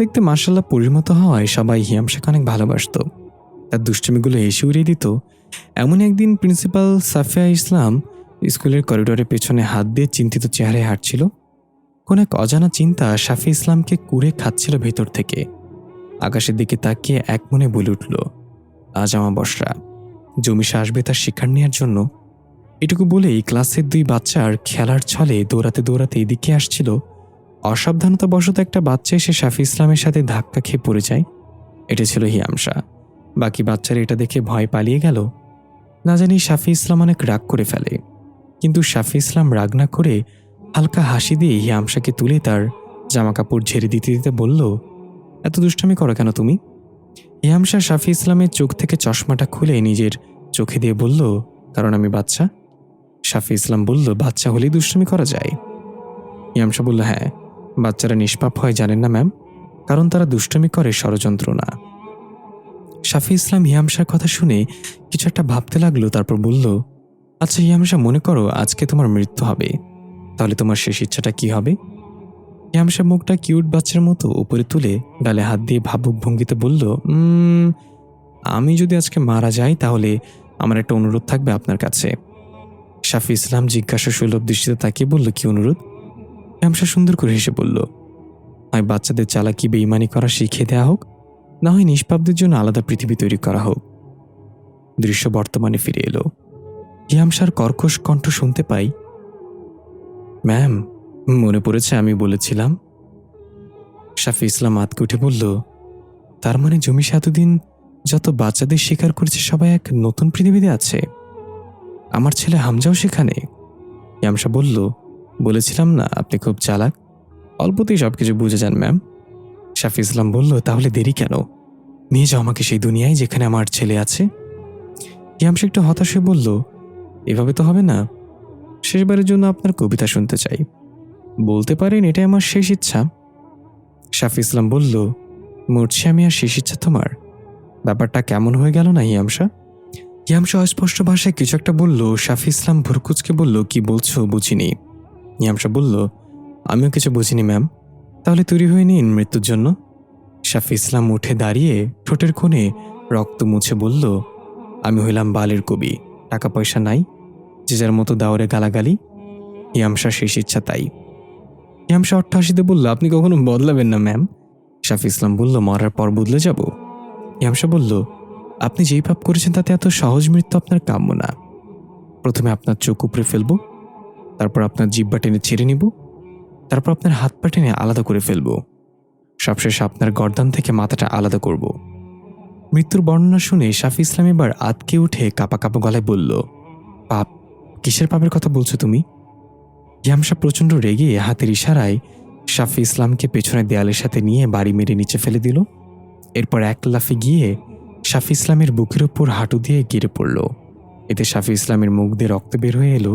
দেখতে মার্শাল্লাহ পরিণত হওয়ায় সবাই হিয়ামশাকে অনেক ভালোবাসত। তার দুষ্টুমিগুলো এসে উড়িয়ে দিত। এমন একদিন প্রিন্সিপাল সাফিয়া ইসলাম স্কুলের করিডোরের পেছনে হাত দিয়ে চিন্তিত চেহারায় হাঁটছিল। কোন এক অজানা চিন্তা শাফি ইসলামকে কুড়ে খাচ্ছিল ভেতর থেকে। আকাশের দিকে তাকিয়ে এক মনে বলে উঠল, আজ আমাবস্যা, জমিশা আসবে তার শিকার নেওয়ার জন্য। এটুকু বলেই ক্লাসের 2 বাচ্চার খেলার ছলে দৌড়াতে দৌড়াতে এদিকে আসছিল। অসাবধানতাবশত একটা বাচ্চা এসে শাফি ইসলামের সাথে ধাক্কা খেয়ে পড়ে যায়। এটা ছিল হিয়ামশা। বাকি বাচ্চারা এটা দেখে ভয় পালিয়ে গেল। না জানি শাফি ইসলাম অনেক রাগ করে ফেলে, কিন্তু শাফি ইসলাম রাগ না করে হালকা হাসি দিয়ে হিয়ামশাকে তুলে তার জামাকাপড় ঝেড়ে দিতে দিতে বলল, এত দুষ্টামি করো কেন তুমি? হিয়ামশা শাফি ইসলামের চোখ থেকে চশমাটা খুলে নিজের চোখে দিয়ে বলল, কারণ আমি বাচ্চা। শাফি ইসলাম বলল, বাচ্চা হলেই দুষ্টামি করা যায়? হিয়ামশা বলল, হ্যাঁ, বাচ্চারা নিষ্পাপ হয় জানেন না ম্যাম, কারণ তারা দুষ্টামি করে ষড়যন্ত্র না। শাফি ইসলাম হিয়ামশার কথা শুনে কিছু একটা ভাবতে লাগলো, তারপর বলল, আচ্ছা হিয়ামশা, মনে করো আজকে তোমার মৃত্যু হবে, তাহলে তোমার শেষ ইচ্ছাটা কি হবে? হিয়ামশা মুখটা কিউট বাচ্চার মতো উপরে তুলে গালে হাত দিয়ে ভাবুক ভঙ্গিতে বলল, আমি যদি আজকে মারা যাই তাহলে আমার একটা অনুরোধ থাকবে আপনার কাছে। শাফি ইসলাম জিজ্ঞাসা সুলভ দৃষ্টিতে তাকিয়ে বলল, কি অনুরোধ? হিয়ামশা সুন্দর করে হেসে বলল, হয় বাচ্চাদের চালাকি বেইমানি করা শিখিয়ে দেওয়া হোক, না হয় নিষ্পাপদের জন্য আলাদা পৃথিবী তৈরি করা হোক। দৃশ্য বর্তমানে ফিরে এলো। হিয়ামশার কর্কশ কণ্ঠ শুনতে পাই, ম্যাম, মনে পড়েছে আমি বলেছিলাম? শাফি ইসলাম আতকে উঠে বলল, তার মানে জমিশা এতদিন যত বাচ্চাদের শিকার করেছে সবাই এক নতুন পৃথিবীতে আছে? আমার ছেলে হামজাও সেখানে? হিয়ামশা বলল, বলেছিলাম না আপনি খুব চালাক, অল্পতেই সবকিছু বুঝে যান ম্যাম। শাফি ইসলাম বলল, তাহলে দেরি কেন? নিয়ে যাও আমাকে সেই দুনিয়ায় যেখানে আমার ছেলে আছে। হিয়ামশা একটু হতাশ হয়ে বলল, এভাবে তো হবে না, শেষবারের জন্য আপনার কবিতা শুনতে চাই। বলতে পারেন এটাই আমার শেষ ইচ্ছা। শাফি ইসলাম বলল, মরছি আমি আর শেষ ইচ্ছা তোমার? ব্যাপারটা কেমন হয়ে গেল না হিয়ামশা? হিয়ামশা অস্পষ্ট ভাষায় কিছু একটা বলল। শাফি ইসলাম ভুরকুচকে বলল, কি বলছো বুঝিনি। হিয়ামশা বলল, আমিও কিছু বুঝিনি ম্যাম, তাহলে তৈরি হয়ে নিন মৃত্যুর জন্য। শাফি ইসলাম উঠে দাঁড়িয়ে ঠোঁটের কোণে রক্ত মুছে বলল, আমি হইলাম বালের কবি, টাকা পয়সা নাই, যে যার মতো দাওরে গালাগালি। হিয়ামশা শেষ ইচ্ছা তাই। হিয়ামশা অট্টহাসিতে বলল, আপনি কখনো বদলাবেন না ম্যাম। শাফি ইসলাম বলল, মরার পর বদলে যাব? হিয়ামশা বলল, আপনি যেই পাপ করেছেন তাতে এত সহজ মৃত্যু আপনার কাম্য না। প্রথমে আপনার চোখ উপড়ে ফেলব, তারপর আপনার জিহ্বা টেনে ছেড়ে নিব, তারপর আপনার হাত পা টেনে আলাদা করে ফেলব, সবশেষে আপনার গর্দান থেকে মাথাটা আলাদা করব। মৃত্যুর বর্ণনা শুনে শাফি ইসলাম এবার আতকে উঠে কাঁপা কাঁপা গলায় বলল, পাপ? কিসের পাপের কথা বলছো তুমি? ইয়ামশা প্রচণ্ড রেগে হাতের ইশারায় শাফি ইসলামকে পেছনে দেয়ালের সাথে নিয়ে বাড়ি মেরে নিচে ফেলে দিল। এরপর এক লাফে গিয়ে শাফি ইসলামের বুকের ওপর হাঁটু দিয়ে গিরে পড়ল। এতে শাফি ইসলামের মুখ দিয়ে রক্ত বের হয়ে এলো।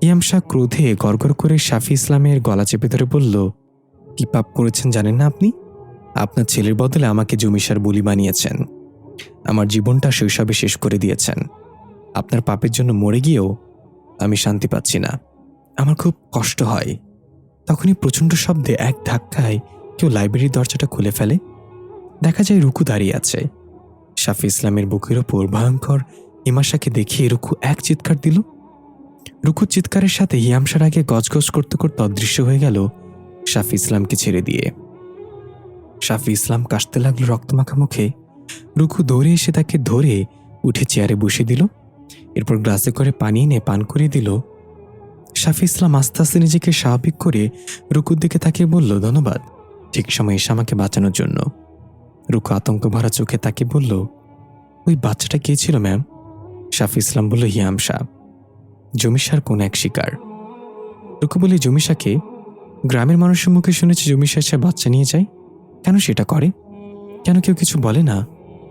ইয়ামশা ক্রোধে গড়গড় করে শাফি ইসলামের গলা চেপে ধরে বলল, কি পাপ করেছেন জানেন না আপনি? আপনার ছেলের বদলে আমাকে জমিসার বলি বানিয়েছেন। আমার জীবনটা শৈশবে শেষ করে দিয়েছেন। আপনার পাপের জন্য মরে গিয়েও আমি শান্তি পাচ্ছি না। আমার খুব কষ্ট হয়। তখনই প্রচণ্ড শব্দে এক ধাক্কায় কেউ লাইব্রেরির দরজাটা খুলে ফেলে। দেখা যায় রুকু দাঁড়িয়ে আছে। শাফি ইসলামের বুকের ওপর ভয়ঙ্কর হিমাশাকে দেখিয়ে রুকু এক চিৎকার দিল। রুকুর চিৎকারের সাথে হিয়ামশার আগে গজগজ করতে করতে অদৃশ্য হয়ে গেল শাফি ইসলামকে ছেড়ে দিয়ে। শাফি ইসলাম কাশতে লাগলো রক্তমাখা মুখে। রুকু দৌড়ে এসে তাকে ধরে উঠে চেয়ারে বসে দিল। এরপর গ্লাসে করে পানি এনে পান করিয়ে দিল। শাফি ইসলাম আস্তে আস্তে নিজেকে স্বাভাবিক করে রুকুর দিকে তাকিয়ে বলল, ধন্যবাদ ঠিক সময় এসে আমাকে বাঁচানোর জন্য। রুকু আতঙ্ক ভরা চোখে তাকে বলল, ওই বাচ্চাটা কে ছিল ম্যাম? শাফি ইসলাম বলল, হিয়ামশা, জমিসার কোন এক শিকার। রুকু বলে, জমিসাকে? গ্রামের মানুষের মুখে শুনেছি জমিসা এসে বাচ্চা নিয়ে যায়। কেন সেটা করে? কেন কেউ কিছু বলে না?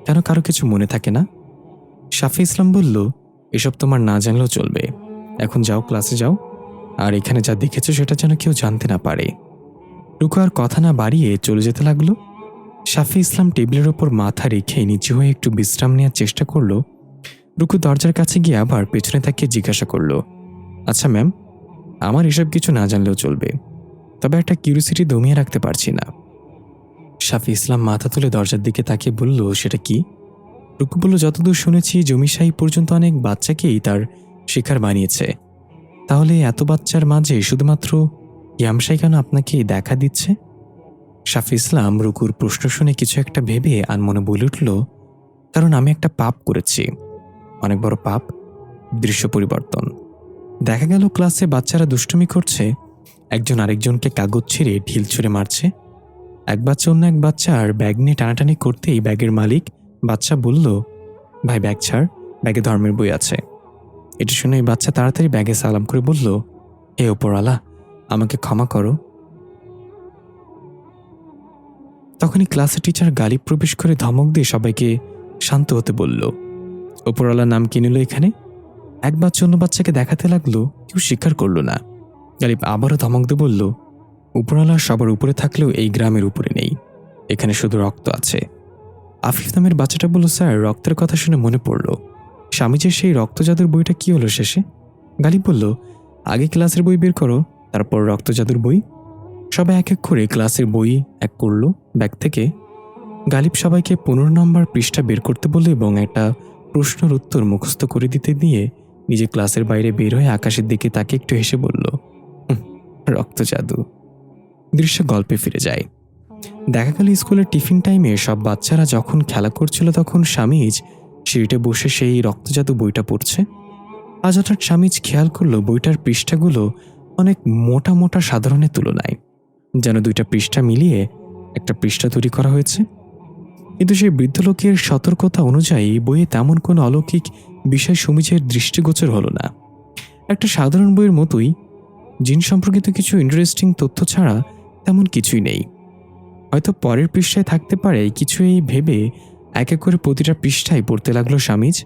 কেন কারো কিছু মনে থাকে না? শাফি ইসলাম বলল, এসব তোমার না জানলেও চলবে। এখন যাও, ক্লাসে যাও। আর এখানে যা দেখেছো সেটা যেন কেউ জানতে না পারে। রুকু আর কথা না বাড়িয়ে চলে যেতে লাগলো। শাফি ইসলাম টেবিলের ওপর মাথা রেখে নিচু হয়ে একটু বিশ্রাম নেওয়ার চেষ্টা করলো। রুকু দরজার কাছে গিয়ে আবার পেছনে তাকিয়ে জিজ্ঞাসা করলো, আচ্ছা ম্যাম, আমার এসব কিছু না জানলেও চলবে, তবে একটা কিউরিসিটি দমিয়ে রাখতে পারছি না। শাফি ইসলাম মাথা তুলে দরজার দিকে তাকিয়ে বলল, সেটা কি? রুকু বলল, যতদূর শুনেছি জমিশাহী পর্যন্ত অনেক বাচ্চাকেই তার শিকার বানিয়েছে। তাহলে এত বাচ্চার মাঝে শুধুমাত্র ইয়ামশাই কেন আপনাকে দেখা দিচ্ছে? শাফি ইসলাম রুকুর প্রশ্ন শুনে কিছু একটা ভেবে আনমনে বলে উঠল, কারণ আমি একটা পাপ করেছি, অনেক বড় পাপ। দৃশ্য পরিবর্তন। দেখা গেল ক্লাসে বাচ্চারা দুষ্টুমি করছে, একজন আরেকজনকে কাগজ ছিঁড়ে ঢিল ছুঁড়ে মারছে। এক বাচ্চা অন্য এক বাচ্চার ব্যাগ নিয়ে টানাটানি করতেই ব্যাগের মালিক বাচ্চা বলল, ভাই ব্যাগ ছাড়, ব্যাগে ধর্মের বই আছে। এটা শুনে বাচ্চা তাড়াতাড়ি ব্যাগে সালাম করে বলল, হে ওপরওয়ালা, আমাকে ক্ষমা করো। তখনই ক্লাসের টিচার গালিব প্রবেশ করে ধমক দিয়ে সবাইকে শান্ত হতে বলল। ওপরওয়ালার নাম কি নিল এখানে? এক বাচ্চা অন্য বাচ্চাকে দেখাতে লাগলো, কেউ স্বীকার করল না। গালিব আবারও ধমক দিয়ে বলল, উপরওয়ালা সবার উপরে থাকলেও এই গ্রামের উপরে নেই, এখানে শুধু রক্ত আছে। আফিফ নামের বাচ্চাটা বলল, স্যার, রক্তের কথা শুনে মনে পড়ল, স্বামীজির সেই রক্তজাদুর বইটা কি হলো শেষে? গালিব বলল, আগে ক্লাসের বই বের করো, তারপর রক্তজাদুর বই। সবাই এক এক করে ক্লাসের বই এক করলো ব্যাগ থেকে। গালিব সবাইকে 15 নম্বর পৃষ্ঠা বের করতে বলল এবং একটা প্রশ্নের উত্তর মুখস্থ করে দিতে দিয়ে নিজে ক্লাসের বাইরে বের হয়ে আকাশের দিকে তাকে একটু হেসে বলল, রক্তজাদু। দৃশ্য গল্পে ফিরে যায়। দেখা গেল স্কুলের টিফিন টাইমে সব বাচ্চারা যখন খেলা করছিল তখন স্বামীজ সিঁড়িতে বসে সেই রক্তজাদু বইটা পড়ছে। আজ হঠাৎ স্বামীজ খেয়াল করলো বইটার পৃষ্ঠাগুলো অনেক মোটা মোটা সাধারণের তুলনায়, যেন দুইটা পৃষ্ঠা মিলিয়ে একটা পৃষ্ঠা তৈরি করা হয়েছে। কিন্তু সেই বৃদ্ধ লোকের সতর্কতা অনুযায়ী বইয়ে তেমন কোনো অলৌকিক বিষয় সমীচের দৃষ্টিগোচর হলো না। একটা সাধারণ বইয়ের মতোই, জিন সম্পর্কিত কিছু ইন্টারেস্টিং তথ্য ছাড়া তেমন কিছুই নেই। হয়তো পরের পৃষ্ঠায় থাকতে পারে কিছু, এই ভেবে এক এক করে প্রতিটা পৃষ্ঠায় পড়তে লাগলো স্বামীজ।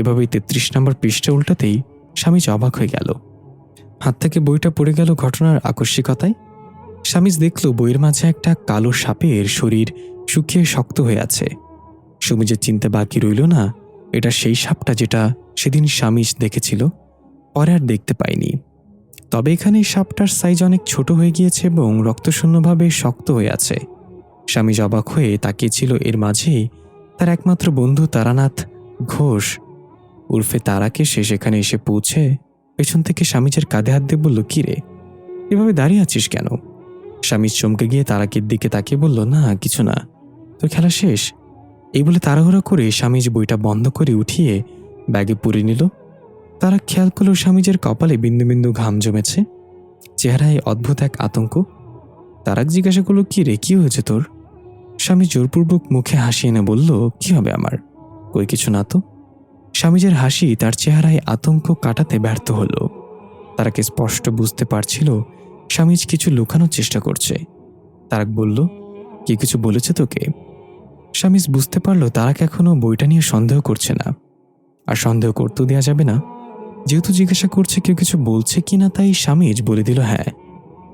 এভাবেই 33 নম্বর পৃষ্ঠা উল্টাতেই স্বামীজ অবাক হয়ে গেল। হাত থেকে বইটা পড়ে গেল ঘটনার আকস্মিকতায়। স্বামীজ দেখল বইয়ের মাঝে একটা কালো সাপের শরীর শুকিয়ে শক্ত হয়ে আছে। স্বামীজের চিন্তা বাকি রইল না, এটা সেই সাপটা যেটা সেদিন স্বামীজ দেখেছিল, পরে আর দেখতে পায়নি। তবে এখানে সাপটার সাইজ অনেক ছোট হয়ে গিয়েছে এবং রক্তশূন্যভাবে শক্ত হয়ে আছে। স্বামীজ অবাক হয়ে তাকিয়েছিল। এর মাঝেই তার একমাত্র বন্ধু তারানাথ ঘোষ উর্ফে তারাকে সে সেখানে এসে পৌঁছে পেছন থেকে স্বামীজের কাঁধে হাত দিয়ে বলল, কি রে, এভাবে দাঁড়িয়ে আছিস কেন? স্বামীজ চমকে গিয়ে তারাকের দিকে তাকিয়ে বলল, না কিছু না, তোর খেলা শেষ। এই বলে তাড়াহুড়ো করে স্বামীজ বইটা বন্ধ করে উঠিয়ে ব্যাগে পুরে নিল। তারা খেয়াল করল স্বামীজের কপালে বিন্দু বিন্দু ঘাম জমেছে, চেহারায় অদ্ভুত এক আতঙ্ক। তারাক জিজ্ঞাসা করল, কি রে, কি হয়েছে তোর? স্বামী জোরপূর্বক মুখে হাসি এনে বলল, কি হবে আমার, কই কিছু না তো। স্বামীজের হাসি তার চেহারায় আতঙ্ক কাটাতে ব্যর্থ হলো। তারাকে স্পষ্ট বুঝতে পারছিল স্বামীজ কিছু লুকানোর চেষ্টা করছে। তারাক বলল, কি কিছু বলেছে তোকে? স্বামীজ বুঝতে পারল তারাক এখনও বইটা নিয়ে সন্দেহ করছে না, আর সন্দেহ করতেও দেওয়া যাবে না। যেহেতু জিজ্ঞাসা করছে কেউ কিছু বলছে কিনা, তাই স্বামীজ বলে দিল, হ্যাঁ,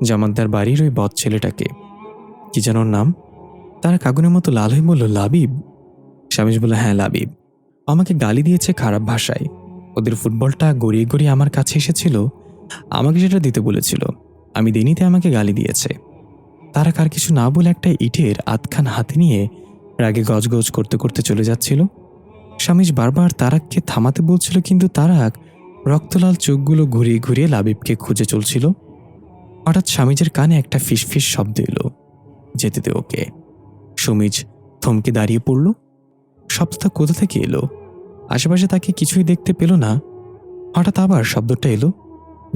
জামাতদার বাড়ির ওই বদ ছেলেটাকে। কি যেন ওর নাম? তারাক আগুনের মতো লাল হয়ে বলল, লাবিব। স্বামীজ বলল, হ্যাঁ লাবিব। আমাকে গালি দিয়েছে খারাপ ভাষায়। ওদের ফুটবলটা গড়িয়ে গড়িয়ে আমার কাছে এসেছিল, আমাকে সেটা দিতে বলেছিল, আমি দিনিতে আমাকে গালি দিয়েছে। তারাক আর কিছু না বলে একটা ইটের আধখান হাতে নিয়ে রাগে গজগজ করতে করতে চলে যাচ্ছিল। স্বামীজ বারবার তারাককে থামাতে বলছিল, কিন্তু তারাক রক্তলাল চোখগুলো ঘুরিয়ে ঘুরিয়ে লাবিবকে খুঁজে চলছিল। হঠাৎ স্বামীজের কানে একটা ফিসফিস শব্দ এলো, যেতে দে ওকে। স্বামীজ থমকে দাঁড়িয়ে পড়ল। শব্দটা কোথা থেকে এলো? আশেপাশে তাকে কিছুই দেখতে পেল না। হঠাৎ আবার শব্দটা এলো,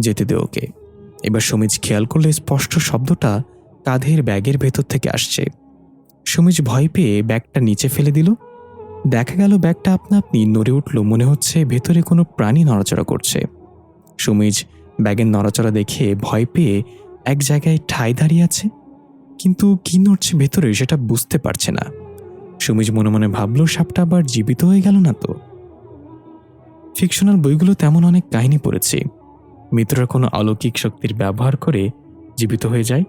যেতে দে ওকে। এবার স্বামীজ খেয়াল করলে স্পষ্ট শব্দটা কাঁধের ব্যাগের ভেতর থেকে আসছে। স্বামীজ ভয় পেয়ে ব্যাগটা নিচে ফেলে দিল। দেখা গেল ব্যাগটা আপনা আপনি নড়ে উঠল, মনে হচ্ছে ভেতরে কোনো প্রাণী নড়াচড়া করছে। স্বামীজ ব্যাগের নড়াচড়া দেখে ভয় পেয়ে এক জায়গায় ঠায় দাঁড়িয়ে আছে, কিন্তু কি নড়ছে ভেতরে সেটা বুঝতে পারছে না। স্বামীজ মনে মনে ভাবল, সাপটা আবার জীবিত হয়ে গেল না তো? ফিকশনাল বইগুলো তেমন অনেক কাহিনী পড়েছি, মিত্ররা কোনো অলৌকিক শক্তির ব্যবহার করে জীবিত হয়ে যায়।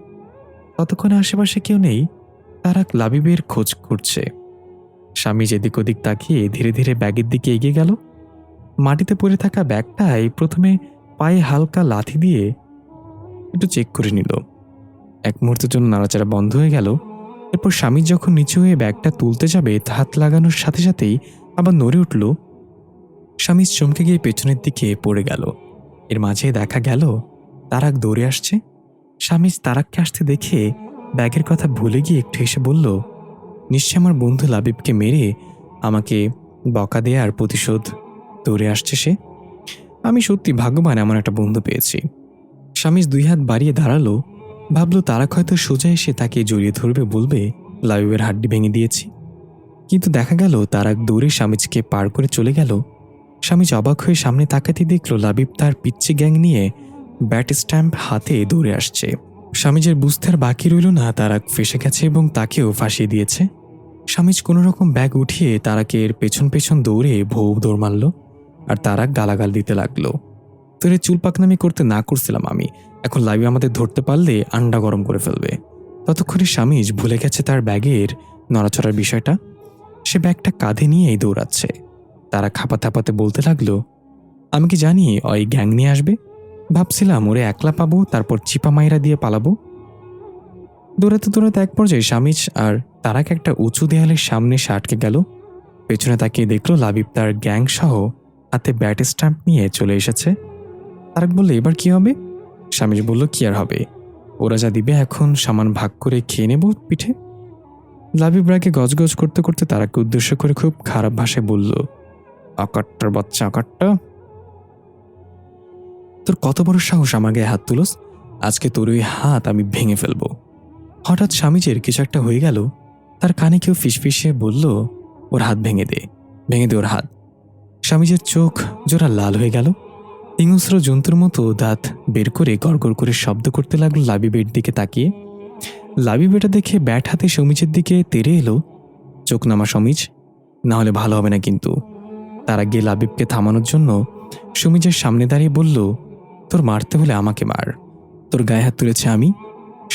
ততক্ষণে আশেপাশে কেউ নেই, তারাক লাবিবের খোঁজ করছে। স্বামীজ এদিক ওদিক তাকিয়ে ধীরে ধীরে ব্যাগের দিকে এগিয়ে গেল। মাটিতে পড়ে থাকা ব্যাগটাই প্রথমে পায়ে হালকা লাথি দিয়ে একটু চেক করে নিল। এক মুহূর্তের জন্য নাড়াচাড়া বন্ধ হয়ে গেল। এরপর স্বামীজ যখন নিচু হয়ে ব্যাগটা তুলতে যাবে, হাত লাগানোর সাথে সাথেই আবার নড়ে উঠল। স্বামীজ চমকে গিয়ে পেছনের দিকে পড়ে গেল। এর মাঝে দেখা গেল তারাক দৌড়ে আসছে। স্বামীজ তারাককে আসতে দেখে ব্যাগের কথা ভুলে গিয়ে একটু হেসে বলল, নিশ্চয় আমার বন্ধু লাবিবকে মেরে আমাকে বকা দেয়ার প্রতিশোধ দৌড়ে আসছে সে। আমি সত্যি ভাগ্যবান এমন একটা বন্ধু পেয়েছি। স্বামীজ দুই হাত বাড়িয়ে দাঁড়ালো, ভাবল তারাক হয়তো সোজা এসে তাকে জড়িয়ে ধরবে, বলবে লাবিবের হাড্ডি ভেঙে দিয়েছি। কিন্তু দেখা গেল তারাক দৌড়ে স্বামীজকে পার করে চলে গেল। স্বামীজ অবাক হয়ে সামনে তাকাতে দেখল লাবিব তার পিচ্চি গ্যাং নিয়ে ব্যাট স্ট্যাম্প হাতে দৌড়ে আসছে। স্বামীজের বুঝতে আর বাকি রইল না, তারাক ফেসে গেছে এবং তাকেও ফাঁসিয়ে দিয়েছে। স্বামীজ কোনো রকম ব্যাগ উঠিয়ে তারাকের পেছন পেছন দৌড়ে দৌড় মারল, আর তারাক গালাগাল দিতে লাগলো, তোরে চুল পাকনামি করতে না করছিলাম আমি, এখন লাবিব আমাদের ধরতে পারলে আন্ডা গরম করে ফেলবে। ততক্ষণে স্বামীজ ভুলে গেছে তার ব্যাগের নড়াচড়ার বিষয়টা। সে ব্যাগটা কাঁধে নিয়েই দৌড়াচ্ছে। তারা খাপাতে খাপাতে বলতে লাগলো, আমি কি জানি ওই গ্যাং নিয়ে আসবে? ভাবছিলাম ওরে একলা পাবো, তারপর চিপা মাইরা দিয়ে পালাবো। দৌড়াতে দৌড়াতে এক পর্যায়ে স্বামীজ আর তারাক একটা উঁচু দেয়ালের সামনে সে আটকে গেল। পেছনে তাকিয়ে দেখলো লাবিব তার গ্যাং সহ হাতে ব্যাট স্ট্যাম্প নিয়ে চলে এসেছে। তারাক বলল, এবার কি হবে? স্বামীজ বলল, কি আর হবে, ওরা যা দিবে এখন সামান ভাগ করে খেয়ে নেব পিঠে। লাবিব রাগে গজগজ করতে করতে তারাককে উদ্দেশ্য করে খুব খারাপ ভাষায় বলল, আকাট্টার বাচ্চা আকাট্টা, তোর কত বড় সাহস আমার গায়ে হাত তুলোস? আজকে তোর ওই হাত আমি ভেঙে ফেলবো। হঠাৎ স্বামীজের কিছু একটা হয়ে গেল। তার কানে কেউ ফিসফিসিয়ে বলল, ওর হাত ভেঙে দে, ভেঙে দে ওর হাত। স্বামীজের চোখ জোড়া লাল হয়ে গেল। হিংস্র জন্তুর মতো দাঁত বের করে গড়গড় করে শব্দ করতে লাগলো লাবিবের দিকে তাকিয়ে। লাবিব এটা দেখে ব্যাট হাতে সমীচের দিকে তেড়ে এলো। চোখ নামা সমীচ, না হলে ভালো হবে না কিন্তু। তার আগে লাবিবকে থামানোর জন্য সমীচের সামনে দাঁড়িয়ে বলল, তোর মারতে হলে আমাকে মার, তোর গায়ে হাত তুলেছে আমি।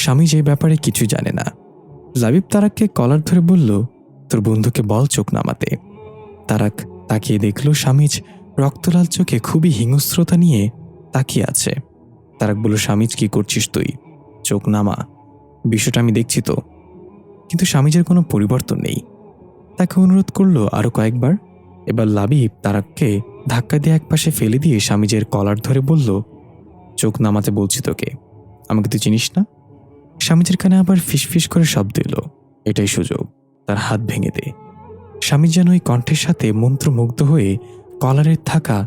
স্বামীজ এই ব্যাপারে কিছু জানে না। লাবিব তারাককে কলার ধরে বলল, তোর বন্ধুকে বল চোখ নামাতে। তারাক তাকিয়ে দেখল স্বামীজ রক্তলাল চোখে খুবই হিংস্রতা নিয়ে তাকিয়ে আছে। তারাক বলল, স্বামীজ কি করছিস তুই? চোখ নামা, বিষয়টা আমি দেখছি তো। কিন্তু স্বামীজের কোনো পরিবর্তন নেই। তাকে অনুরোধ করলো আরো কয়েকবার। এবার লাবিব তারাককে ধাক্কা দিয়ে একপাশে ফেলে দিয়ে স্বামীজের কলার ধরে বলল, চোখ নামাতে বলছি তোকে, আমাকে তুই চিনিস না? স্বামীজের কানে আবার ফিসফিস করে শব্দ এলো, এটাই সুযোগ, তার হাত ভেঙে দে। স্বামী যেন ওই কণ্ঠের সাথে মন্ত্রমুগ্ধ হয়ে কলারের থাকা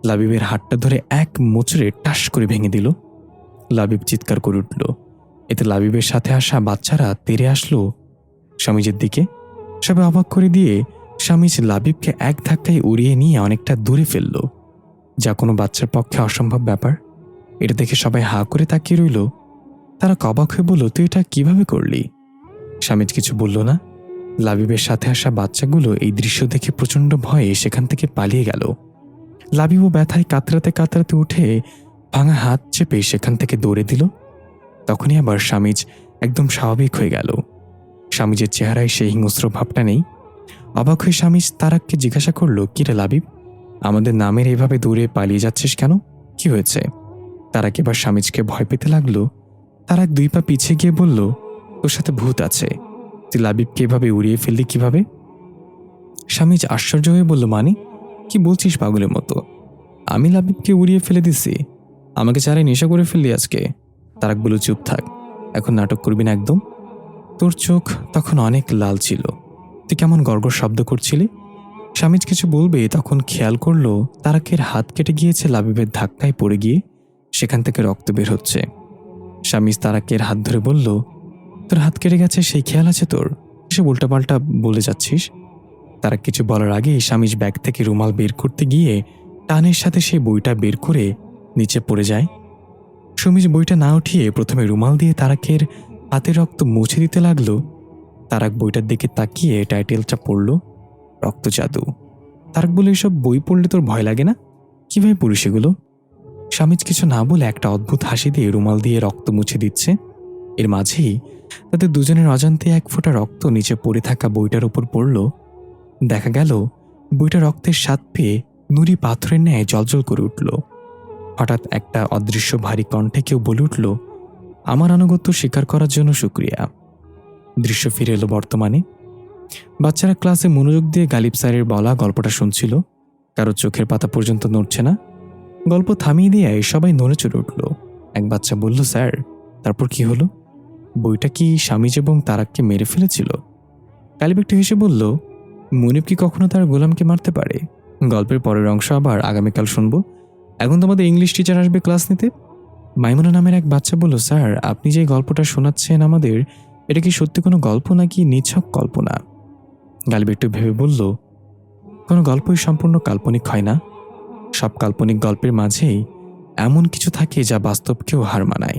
লাবিবের হাতটা ধরে এক মোচড়ে টাস করে ভেঙে দিল। লাবিব চিৎকার করে উঠল। এতে লাবিবের সাথে আসা বাচ্চারা তেড়ে আসলো স্বামীজের দিকে। সবে অবাক করে দিয়ে স্বামীজ লাবিবকে এক ধাক্কায় উড়িয়ে নিয়ে অনেকটা দূরে ফেলল, যা কোনো বাচ্চার পক্ষে অসম্ভব ব্যাপার। এটা দেখে সবাই হা করে তাকিয়ে রইল। তারা অবাক হয়ে বলল, তুই এটা কিভাবে করলি? স্বামীজ কিছু বলল না। লাবিবের সাথে আসা বাচ্চাগুলো এই দৃশ্য দেখে প্রচণ্ড ভয়ে সেখান থেকে পালিয়ে গেল। লাবিবও ব্যথায় কাতরাতে কাতরাতে উঠে ভাঙা হাত চেপে সেখান থেকে দৌড়ে দিল। তখনই আবার স্বামীজ একদম স্বাভাবিক হয়ে গেল। স্বামীজের চেহারায় সেই হিংস্র ভাবটা নেই। অবাক হয়ে স্বামীজ তারাককে জিজ্ঞাসা করল, কিরে লাবিব, আমাদের নামের এভাবে দৌড়ে পালিয়ে যাচ্ছিস কেন? কি হয়েছে? তারাক এবার স্বামীজকে ভয় পেতে লাগলো। তারাক 2 পা পিছিয়ে গিয়ে বলল, তোর সাথে ভূত আছে, তুই লাবিবকে এভাবে উড়িয়ে ফেললি কিভাবে? স্বামীজ আশ্চর্য হয়ে বলল, মানে কি বলছিস পাগলের মতো? আমি লাবিবকে উড়িয়ে ফেলে দিছি? আমাকে চারাই নেশা করে ফেললি আজকে? তারাক বলল, চুপ থাক, এখন নাটক করবি না একদম। তোর চোখ তখন অনেক লাল ছিল, তুই কেমন গড়গড় শব্দ করছিলি। স্বামীজ কিছু বলবে তখন খেয়াল করলো তারাকের হাত কেটে গিয়েছে লাবিবের ধাক্কায় পড়ে গিয়ে সেখান থেকে রক্ত বের হচ্ছে। স্বামীজ তারাকের হাত ধরে বলল, তোর হাত কেটে গেছে সেই খেয়াল আছে তোর? এসব উল্টাপাল্টা বলে যাচ্ছিস। তারা কিছু বলার আগেই স্বামীজ ব্যাগ থেকে রুমাল বের করতে গিয়ে টানের সাথে সেই বইটা বের করে নিচে পড়ে যায়। স্বামীজ বইটা না উঠিয়ে প্রথমে রুমাল দিয়ে তারাকের হাতের রক্ত মুছে দিতে লাগলো। তারাক বইটার দিকে তাকিয়ে টাইটেলটা পড়ল, রক্ত জাদু। তারাক বলে, এসব বই পড়লে তোর ভয় লাগে না? কিভাবে পড়িস এগুলো? স্বামীজ কিছু না বলে একটা অদ্ভুত হাসি দিয়ে রুমাল দিয়ে রক্ত মুছে দিচ্ছে। এর মাঝেই তাদের দুজনের অজান্তে 1 ফোঁটা রক্ত নিচে পড়ে থাকা বইটার উপর পড়ল। দেখা গেল বইটা রক্তের স্বাদ পেয়ে নুড়ি পাথরের ন্যায় জ্বলজ্বল করে উঠল। হঠাৎ একটা অদৃশ্য ভারী কণ্ঠে কেউ বলে উঠল, আমার আনুগত্য স্বীকার করার জন্য শুক্রিয়া। দৃশ্য ফিরে এলো বর্তমানে। বাচ্চারা ক্লাসে মনোযোগ দিয়ে গালিব স্যারের বলা গল্পটা শুনছিল। কারো চোখের পাতা পর্যন্ত নড়ছে না। গল্প থামিয়ে দিয়ে সবাই নড়ে চড়ে উঠল। এক বাচ্চা বলল, স্যার তারপর কি হলো? বইটা কি স্বামীজ এবং তারাককে মেরে ফেলেছিল? গালিব একটু হেসে বলল, মুনিব কি কখনো তার গোলামকে মারতে পারে? গল্পের পরের অংশ আবার আগামীকাল শুনবো। এখন তোমাদের ইংলিশ টিচার আসবে ক্লাস নিতে। মাইমুনা নামের এক বাচ্চা বলল, স্যার আপনি যে গল্পটা শোনাচ্ছেন আমাদের, এটা কি সত্যি কোনো গল্প নাকি নিছক কল্পনা? গালিব একটু ভেবে বলল, কোনো গল্পই সম্পূর্ণ কাল্পনিক হয় না। সব কাল্পনিক গল্পের মাঝেই এমন কিছু থাকে যা বাস্তবকেও হার মানায়।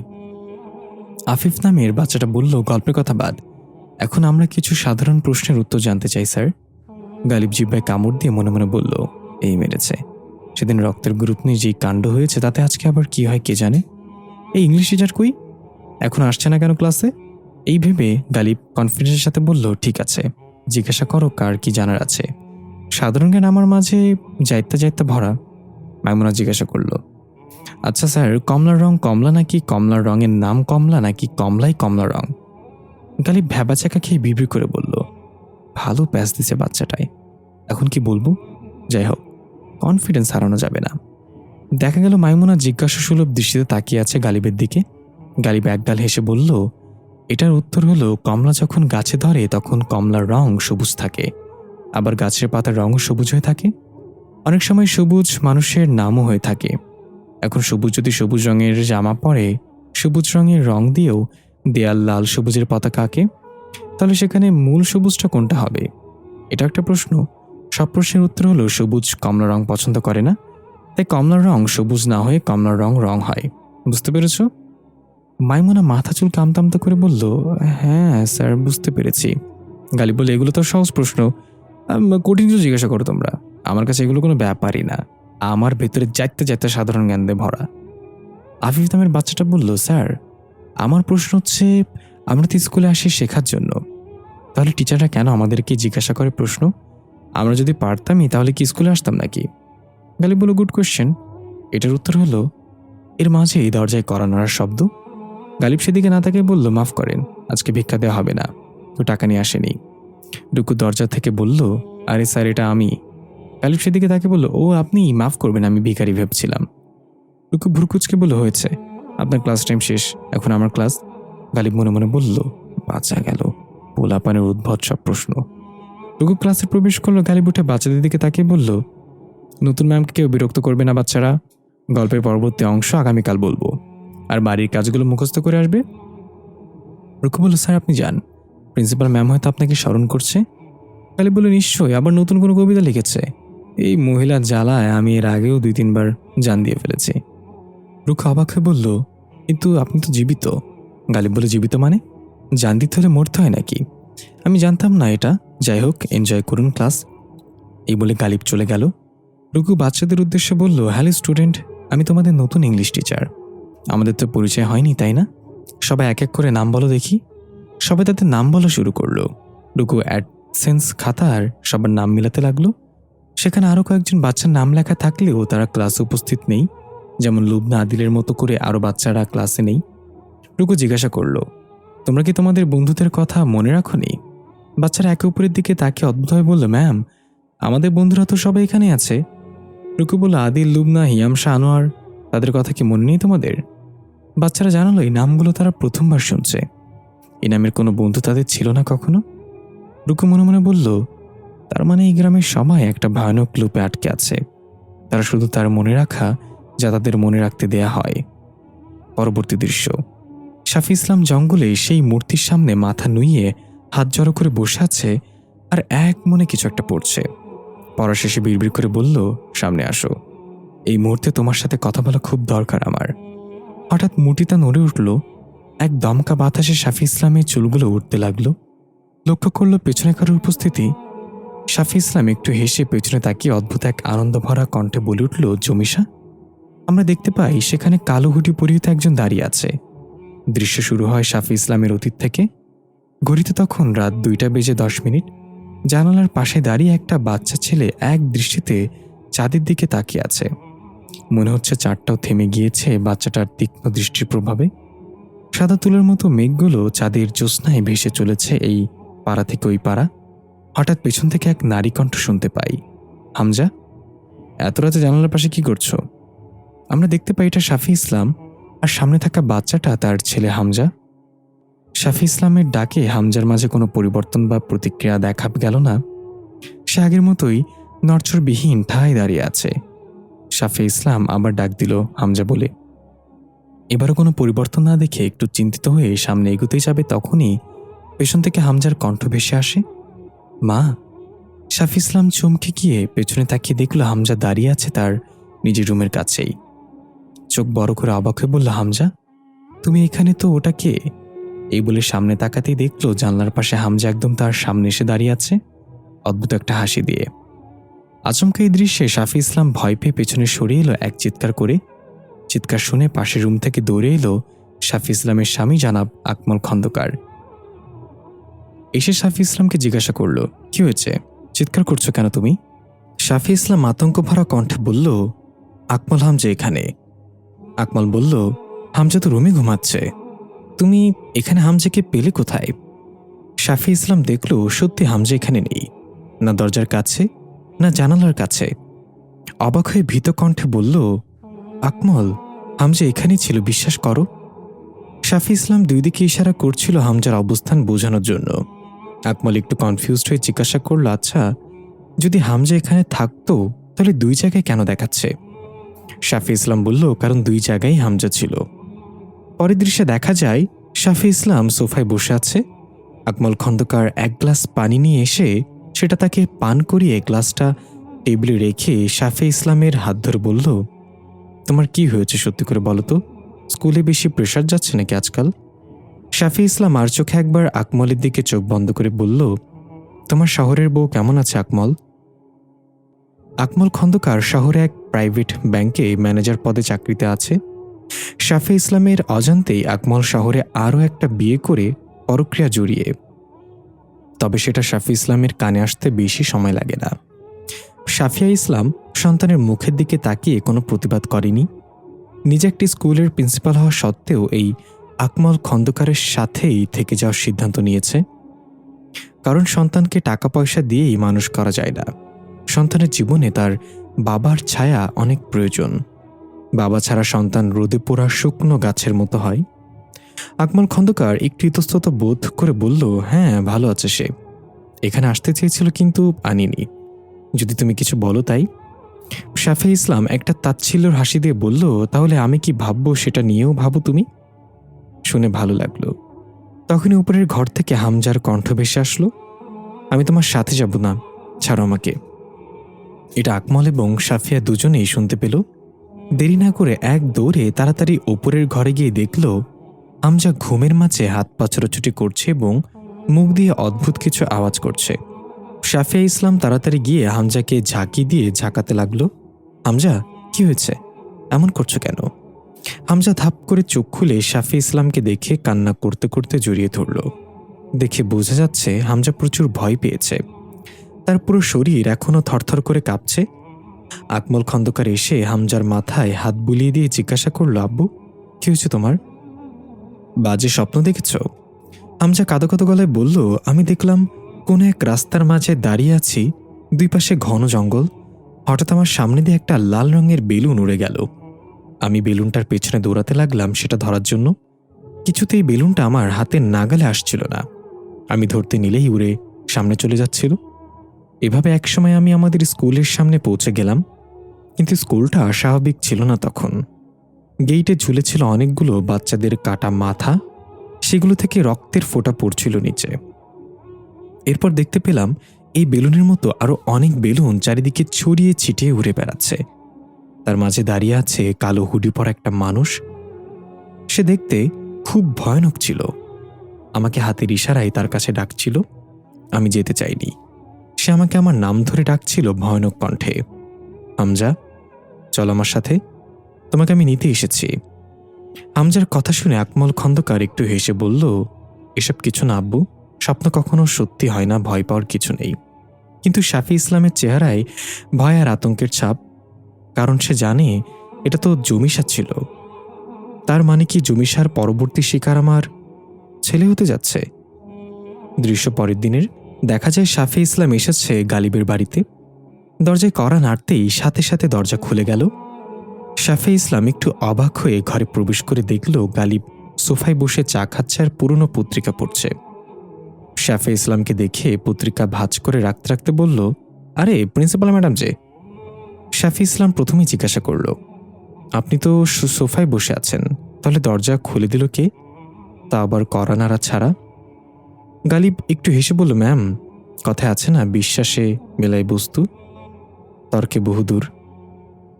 আফিফ নামের বাচ্চাটা বলল, গল্পের কথা বাদ, এখন আমরা কিছু সাধারণ প্রশ্নের উত্তর জানতে চাই স্যার। গালিব জিব্বায় কামড় দিয়ে মনে মনে বলল, এই মেরেছে, সেদিন রক্তের গ্রুপ নিয়ে যেই কাণ্ড হয়েছে তাতে আজকে আবার কি হয় কে জানে। এই ইংলিশ টিচার কই? এখন আসছে না কেন ক্লাসে? এই ভেবে গালিব কনফিডেন্সের সাথে বলল, ঠিক আছে, জিজ্ঞাসা করো কার কি জানার আছে। সাধারণ জ্ঞান আমার মাঝে যাইতে যাইতে ভরা। মাইমুনা জিজ্ঞাসা করল, আচ্ছা স্যার, কমলার রং কমলা নাকি কমলার রঙের নাম কমলা নাকি কমলাই কমলা রং? গালিব ভ্যাবাচাকা খেয়ে বিড়বিড় করে বলল, ভালো প্যাচ দিছে বাচ্চাটায়, এখন কি বলবো? যাই হোক, কনফিডেন্স হারানো যাবে না। দেখা গেল মাইমুনা জিজ্ঞাসাসুলভ দৃষ্টিতে তাকিয়ে আছে গালিবের দিকে। গালিব একগাল হেসে বলল, এটার উত্তর হলো, কমলা যখন গাছে ধরে তখন কমলার রং সবুজ থাকে, আবার গাছের পাতার রঙও সবুজ হয়ে থাকে। অনেক সময় সবুজ মানুষের নামও হয়ে থাকে। এখন সবুজ যদি সবুজ রঙের জামা পরে সবুজ রঙের রং দিয়েও দেয়াল লাল সবুজের পতাকা আঁকে, তাহলে সেখানে মূল সবুজটা কোনটা হবে? এটা একটা প্রশ্ন। সব প্রশ্নের উত্তর হলো, সবুজ কমলা রং পছন্দ করে না, তাই কমলার রং সবুজ না হয়ে কমলার রং রং হয়। বুঝতে পেরেছ? মাইমুনা মাথা চুল কামতামতা করে বলল, হ্যাঁ স্যার, বুঝতে পেরেছি। গালিব বলে, এগুলো তো সহজ প্রশ্ন, কঠিন কিছু জিজ্ঞাসা করো তোমরা, আমার কাছে এগুলো কোনো ব্যাপারই না। আমার ভেতরে যাইতে যাইতে সাধারণ জ্ঞান দিয়ে ভরা। আফিফ নামের বাচ্চাটা বলল, স্যার আমার প্রশ্ন হচ্ছে, আমরা তো স্কুলে আসি শেখার জন্য, তাহলে টিচাররা কেন আমাদেরকে জিজ্ঞাসা করে প্রশ্ন? আমরা যদি পারতামই তাহলে কি স্কুলে আসতাম নাকি? গালিব বলল, গুড কোয়েশ্চেন। এটার উত্তর হলো, এর মাঝেই দরজায় কড়া নাড়ার শব্দ। গালিব সেদিকে না তাকিয়ে বলল, মাফ করেন, আজকে ভিক্ষা দেওয়া হবে না, তো টাকা নিয়ে আসেনি। রুকু দরজা থেকে বলল, আরে স্যার এটা আমি। গালিব সেদিকে তাকে বলল, ও আপনি, মাফ করবেন, আমি ভিখারি ভেবেছিলাম। রুকু ভ্রুকুচকে বলল, হয়েছে, আপনার ক্লাস টাইম শেষ, এখন আমার ক্লাস। গালিব মনে মনে বলল, বাঁচা গেল, পোলাপানের উদ্ভট সব প্রশ্ন। রুকু ক্লাসে প্রবেশ করলো। গালিব উঠে বাচ্চাদের দিকে তাকিয়ে বলল, নতুন ম্যামকে কেউ বিরক্ত করবে না বাচ্চারা, গল্পের পরবর্তী অংশ আগামীকাল বলবো, আর বাড়ির কাজগুলো মুখস্থ করে আসবে। রুকু বলল, স্যার আপনি যান, প্রিন্সিপাল ম্যাম হয়তো আপনাকে স্মরণ করছে। গালিব বলল, নিশ্চয়ই, আবার নতুন কোনো কবিতা লিখেছে। এই মহিলার জ্বালায় আমি এর আগেও 2-3 বার জান দিয়ে ফেলেছি। রুকু অবাক হয়ে বলল, কিন্তু আপনি তো জীবিত। গালিব বলে, জীবিত মানে? জান দিতে হলে মরতে হয় নাকি? আমি জানতাম না এটা। যাই হোক, এনজয় করুন ক্লাস। এই বলে গালিব চলে গেল। রুকু বাচ্চাদের উদ্দেশ্যে বলল, হ্যালো স্টুডেন্ট, আমি তোমাদের নতুন ইংলিশ টিচার। আমাদের তো পরিচয় হয়নি, তাই না? সবাই এক এক করে নাম বলো দেখি। সবাই তাদের নাম বলা শুরু করলো। রুকু অ্যাডসেন্স খাতার সবার নাম মিলাতে লাগলো। সেখানে আরও কয়েকজন বাচ্চার নাম লেখা থাকলেও তারা ক্লাসে উপস্থিত নেই। যেমন লুবনা, আদিলের মতো করে আরও বাচ্চারা ক্লাসে নেই। রুকু জিজ্ঞাসা করলো, তোমরা কি তোমাদের বন্ধুদের কথা মনে রাখোনি? বাচ্চারা একে অপরের দিকে তাকিয়ে অদ্ভুত হয়ে বলল, ম্যাম, আমাদের বন্ধুরা তো সবাই এখানে আছে। রুকু বলল, আদিল, লুবনা, হিয়ামশা, আনোয়ার, তাদের কথা কি মনে নেই তোমাদের? বাচ্চারা জানালো এই নামগুলো তারা প্রথমবার শুনছে। এই নামের কোনো বন্ধু তাদের ছিল না কখনো। রুকু মনে মনে বলল, তার মানে এই গ্রামের সবাই একটা ভয়ানক লুপে আটকে আছে। তারা শুধু তার মনে রাখা যা তাদের মনে রাখতে দেয়া হয়। পরবর্তী দৃশ্য, শাফি ইসলাম জঙ্গলে সেই মূর্তির সামনে মাথা নুইয়ে হাত জড়ো করে বসে আছে আর এক মনে কিছু একটা পড়ছে। পড়া শেষে বিড়বিড় করে বলল, সামনে আসো, এই মুহূর্তে তোমার সাথে কথা বলা খুব দরকার আমার। হঠাৎ মূর্তিটা নড়ে উঠল। এক দমকা বাতাসে শাফি ইসলামের চুলগুলো উঠতে লাগলো। লক্ষ্য করলো পেছনে কারোর উপস্থিতি। শাফি ইসলাম একটু হেসে পেছনে তাকিয়ে অদ্ভুত এক আনন্দ ভরা কণ্ঠে বলে উঠল, জমিশা। আমরা দেখতে পাই সেখানে কালো হুডি পরিহিত একজন দাঁড়িয়ে আছে। দৃশ্য শুরু হয় শাফি ইসলামের অতীত থেকে। ঘড়িতে তখন রাত 2:10। জানালার পাশে দাঁড়িয়ে একটা বাচ্চা ছেলে এক দৃষ্টিতে চাঁদের দিকে তাকিয়ে আছে। মনে হচ্ছে চাঁদটাও থেমে গিয়েছে বাচ্চাটার তীক্ষ্ণ দৃষ্টির প্রভাবে। সাদা তুলোর মতো মেঘগুলো চাঁদের জ্যোৎস্নায় ভেসে চলেছে এই পাড়া থেকে ওই পাড়া। হঠাৎ পেছন থেকে এক নারী কণ্ঠ শুনতে পাই, হামজা, এত রাতে জানালার পাশে কি করছো? আমরা দেখতে পাই এটা শাফি ইসলাম, আর সামনে থাকা বাচ্চাটা তার ছেলে হামজা। শাফি ইসলামের ডাকে হামজার মাঝে কোনো পরিবর্তন বা প্রতিক্রিয়া দেখা গেল না। সে আগের মতোই নড়চড়বিহীন ঠায় দাঁড়িয়ে আছে। শাফি ইসলাম আবার ডাক দিল, হামজা বলে। এবারও কোনো পরিবর্তন না দেখে একটু চিন্তিত হয়ে সামনে এগোতেই যাবে তখনই পেছন থেকে হামজার কণ্ঠ ভেসে আসে, মা। শাফি ইসলাম চমকে গিয়ে পেছনে তাকিয়ে দেখল হামজা দাঁড়িয়ে আছে তার নিজের রুমের কাছেই। চোখ বড় করে অবাক হয়ে বলল, হামজা, তুমি এখানে? তো ওটা কে? এই বলে সামনে তাকাতেই দেখলো জানলার পাশে হামজা একদম তার সামনে এসে দাঁড়িয়ে আছে, অদ্ভুত একটা হাসি দিয়ে। আচমকা এই দৃশ্যে শাফি ইসলাম ভয় পেয়ে পেছনে সরে এলো এক চিৎকার করে। চিৎকার শুনে পাশের রুম থেকে দৌড়ে এলো শাফি ইসলামের স্বামী জনাব আকমল খন্দকার। এসে শাফি ইসলামকে জিজ্ঞাসা করলো, কি হয়েছে, চিৎকার করছো কেন তুমি? শাফি ইসলাম আতঙ্ক ভরা কণ্ঠে বলল, আকমল, হামজা এখানে। আকমল বলল, হামজা তো রুমে ঘুমাচ্ছে, তুমি এখানে হামজাকে পেলে কোথায়? শাফি ইসলাম দেখল সত্যি হামজা এখানে নেই, না দরজার কাছে না জানালার কাছে। অবাক হয়ে ভীত কণ্ঠে বলল, আকমল, হামজা এখানেই ছিল, বিশ্বাস করো। শাফি ইসলাম দুই দিকে ইশারা করছিল হামজার অবস্থান বোঝানোর জন্য। আকমল একটু কনফিউজড হয়ে জিজ্ঞাসা করল, আচ্ছা, যদি হামজা এখানে থাকতো তাহলে দুই জায়গায় কেন দেখাচ্ছে? শাফি ইসলাম বলল, কারণ দুই জায়গায় হামজা ছিল। পরের দৃশ্যে দেখা যায় শাফি ইসলাম সোফায় বসে আছে। আকমল খন্দকার এক গ্লাস পানি নিয়ে এসে সেটা তাকে পান করিয়ে গ্লাসটা টেবিলে রেখে শাফি ইসলামের হাত ধরে বলল, তোমার কি হয়েছে সত্যি করে বলো তো? স্কুলে বেশি প্রেশার যাচ্ছে নাকি আজকাল? শাফি ইসলাম আর চোখে একবার আকমলের দিকে চোখ বন্ধ করে বলল, তোমার শহরের বউ কেমন আছে আকমল? আকমল খন্দকার শহরে এক প্রাইভেট ব্যাংকে ম্যানেজার পদে চাকরিতে আছে। শাফি ইসলামের অজান্তেই আকমল শহরে আরও একটা বিয়ে করে পরক্রিয়া জড়িয়ে। তবে সেটা শাফি ইসলামের কানে আসতে বেশি সময় লাগে না। শাফিয়া ইসলাম সন্তানের মুখের দিকে তাকিয়ে কোনো প্রতিবাদ করেনি। নিজে একটি স্কুলের প্রিন্সিপাল হওয়া সত্ত্বেও এই আকমল খন্দকারের সাথেই থেকে যাওয়ার সিদ্ধান্ত নিয়েছে। কারণ সন্তানকে টাকা পয়সা দিয়েই মানুষ করা যায় না। সন্তানের জীবনে তার বাবার ছায়া অনেক প্রয়োজন। বাবা ছাড়া সন্তান রোদে পোড়া শুকনো গাছের মতো হয়। আকমল খন্দকার একটু ইতস্তত বোধ করে বলল, হ্যাঁ, ভালো আছে সে, এখানে আসতে চেয়েছিল কিন্তু আনিনি, যদি তুমি কিছু বলো তাই। শাফি ইসলাম একটা তাচ্ছিল্যর হাসি দিয়ে বলল, তাহলে আমি কি ভাববো সেটা নিয়েও ভাবো তুমি। শুনে ভালো লাগলো। তখনই উপরের ঘর থেকে হামজার কণ্ঠ ভেসে আসলো, আমি তোমার সাথে যাব না, ছাড়ো আমাকে। এটা আকমল এবং শাফিয়া দুজনেই শুনতে পেল। দেরি না করে এক দৌড়ে তাড়াতাড়ি ওপরের ঘরে গিয়ে দেখল হামজা ঘুমের মাঝে হাত পা ছোটাছুটি করছে এবং মুখ দিয়ে অদ্ভুত কিছু আওয়াজ করছে। শাফিয়া ইসলাম তাড়াতাড়ি গিয়ে হামজাকে ঝাঁকি দিয়ে ঝাঁকাতে লাগলো। হামজা, কি হয়েছে? এমন করছো কেন? হামজা ধাপ করে চোখ খুলে শাফিয়া ইসলামকে দেখে কান্না করতে করতে জড়িয়ে ধরল। দেখে বোঝা যাচ্ছে হামজা প্রচুর ভয় পেয়েছে। তার পুরো শরীর এখনো থরথর করে কাঁপছে। আকমল খন্দকার এসে হামজার মাথায় হাত বুলিয়ে দিয়ে জিজ্ঞাসা করল, আব্বু, কি হয়েছে তোমার? বাজে স্বপ্ন দেখেছ? হামজা কাঁদো কাঁদো গলায় বলল, আমি দেখলাম কোনো এক রাস্তার মাঝে দাঁড়িয়ে আছি, দুই পাশে ঘন জঙ্গল। হঠাৎ আমার সামনে দিয়ে একটা লাল রঙের বেলুন উড়ে গেল। আমি বেলুনটার পেছনে দৌড়াতে লাগলাম সেটা ধরার জন্য। কিছুতেই বেলুনটা আমার হাতের নাগালে আসছিল না। আমি ধরতে নিলেই উড়ে সামনে চলে যাচ্ছিল। এভাবে একসময় আমি আমাদের স্কুলের সামনে পৌঁছে গেলাম, কিন্তু স্কুলটা স্বাভাবিক ছিল না তখন। গেইটে ঝুলেছিল অনেকগুলো বাচ্চাদের কাটা মাথা, সেগুলো থেকে রক্তের ফোঁটা পড়ছিল নিচে। এরপর দেখতে পেলাম এই বেলুনের মতো আরো অনেক বেলুন চারিদিকে ছড়িয়ে ছিটিয়ে উড়ে বেড়াচ্ছে। তার মাঝে দাঁড়িয়ে আছে কালো হুডি পরা একটা মানুষ। সে দেখতে খুব ভয়ানক ছিল। আমাকে হাতের ইশারায় তার কাছে ডাকছিল। আমি যেতে চাইনি। সে আমাকে আমার নাম ধরে ডাকছিল ভয়ানক কণ্ঠে, হামজা, চল আমার সাথে, তোমাকে আমি নিতে এসেছি। হামজার কথা শুনে আকমল খন্দকার একটু হেসে বলল, এসব কিছু না আব্বু, স্বপ্ন কখনো সত্যি হয় না, ভয় পাওয়ার কিছু নেই। কিন্তু শাফি ইসলামের চেহারায় ভয় আর আতঙ্কের ছাপ, কারণ সে জানে এটা তো জমিশা ছিল। তার মানে কি জমিশার পরবর্তী শিকার আমার ছেলে হতে যাচ্ছে? দৃশ্য পরের দিনের। দেখা যায় শাফি ইসলাম এসেছে গালিবের বাড়িতে। দরজায় কড়া নাড়তেই সাথে সাথে দরজা খুলে গেল। শাফি ইসলাম একটু অবাক হয়ে ঘরে প্রবেশ করে দেখল গালিব সোফায় বসে চা খাচ্ছে আর পুরনো পত্রিকা পড়ছে। শাফি ইসলামকে দেখে পত্রিকা ভাঁজ করে রাখতে রাখতে বলল, আরে প্রিন্সিপাল ম্যাডাম যে। শাফি ইসলাম প্রথমেই জিজ্ঞাসা করল, আপনি তো সোফায় বসে আছেন, তাহলে দরজা খুলে দিল কে? তা আবার কড়া নাড়া ছাড়া। গালিব একটু হেসে বলল, ম্যাম, কথায় আছে না, বিশ্বাসে মেলায় বস্তু, তর্কে বহুদূর।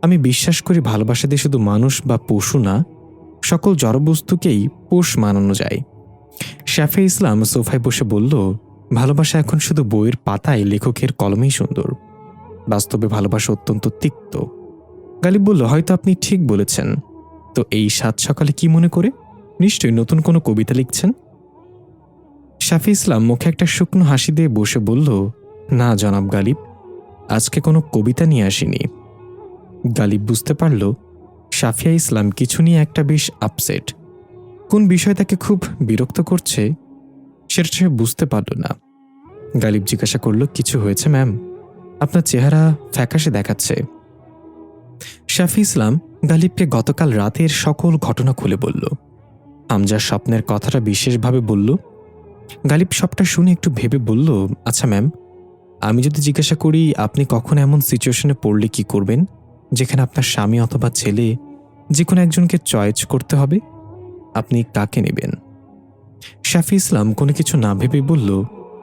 আমি বিশ্বাস করি ভালোবাসা দিয়ে শুধু মানুষ বা পশু না, সকল জড়বস্তুকেই পোষ মানানো যায়। শাফি ইসলাম সোফায় বসে বলল, ভালোবাসা এখন শুধু বইয়ের পাতায় লেখকের কলমেই সুন্দর, বাস্তবে ভালোবাসা অত্যন্ত তিক্ত। গালিব বলল, হয়তো আপনি ঠিক বলেছেন। তো এই সাত সকালে কি মনে করে? নিশ্চয়ই নতুন কোনো কবিতা লিখছেন। শাফি ইসলাম মুখে একটা শুকনো হাসি দিয়ে বসে বলল, না জনাব গালিব, আজকে কোনো কবিতা নিয়ে আসিনি। গালিব বুঝতে পারল শাফিয়া ইসলাম কিছু নিয়ে একটা বেশ আপসেট। কোন বিষয় তাকে খুব বিরক্ত করছে সেটা সে বুঝতে পারল না। গালিব জিজ্ঞাসা করল, কিছু হয়েছে ম্যাম? আপনার চেহারা ফ্যাকাশে দেখাচ্ছে। শাফি ইসলাম গালিবকে গতকাল রাতের সকল ঘটনা খুলে বলল। হামজার স্বপ্নের কথাটা বিশেষভাবে বলল। গালিব সবটা শুনে একটু ভেবে বলল, আচ্ছা ম্যাম, আমি যদি জিজ্ঞাসা করি আপনি কখন এমন সিচুয়েশনে পড়লে কি করবেন যেখানে আপনার স্বামী অথবা ছেলে যে কোনো একজনকে চয়েস করতে হবে, আপনি কাকে নেবেন? শাফি ইসলাম কোনো কিছু না ভেবে বলল,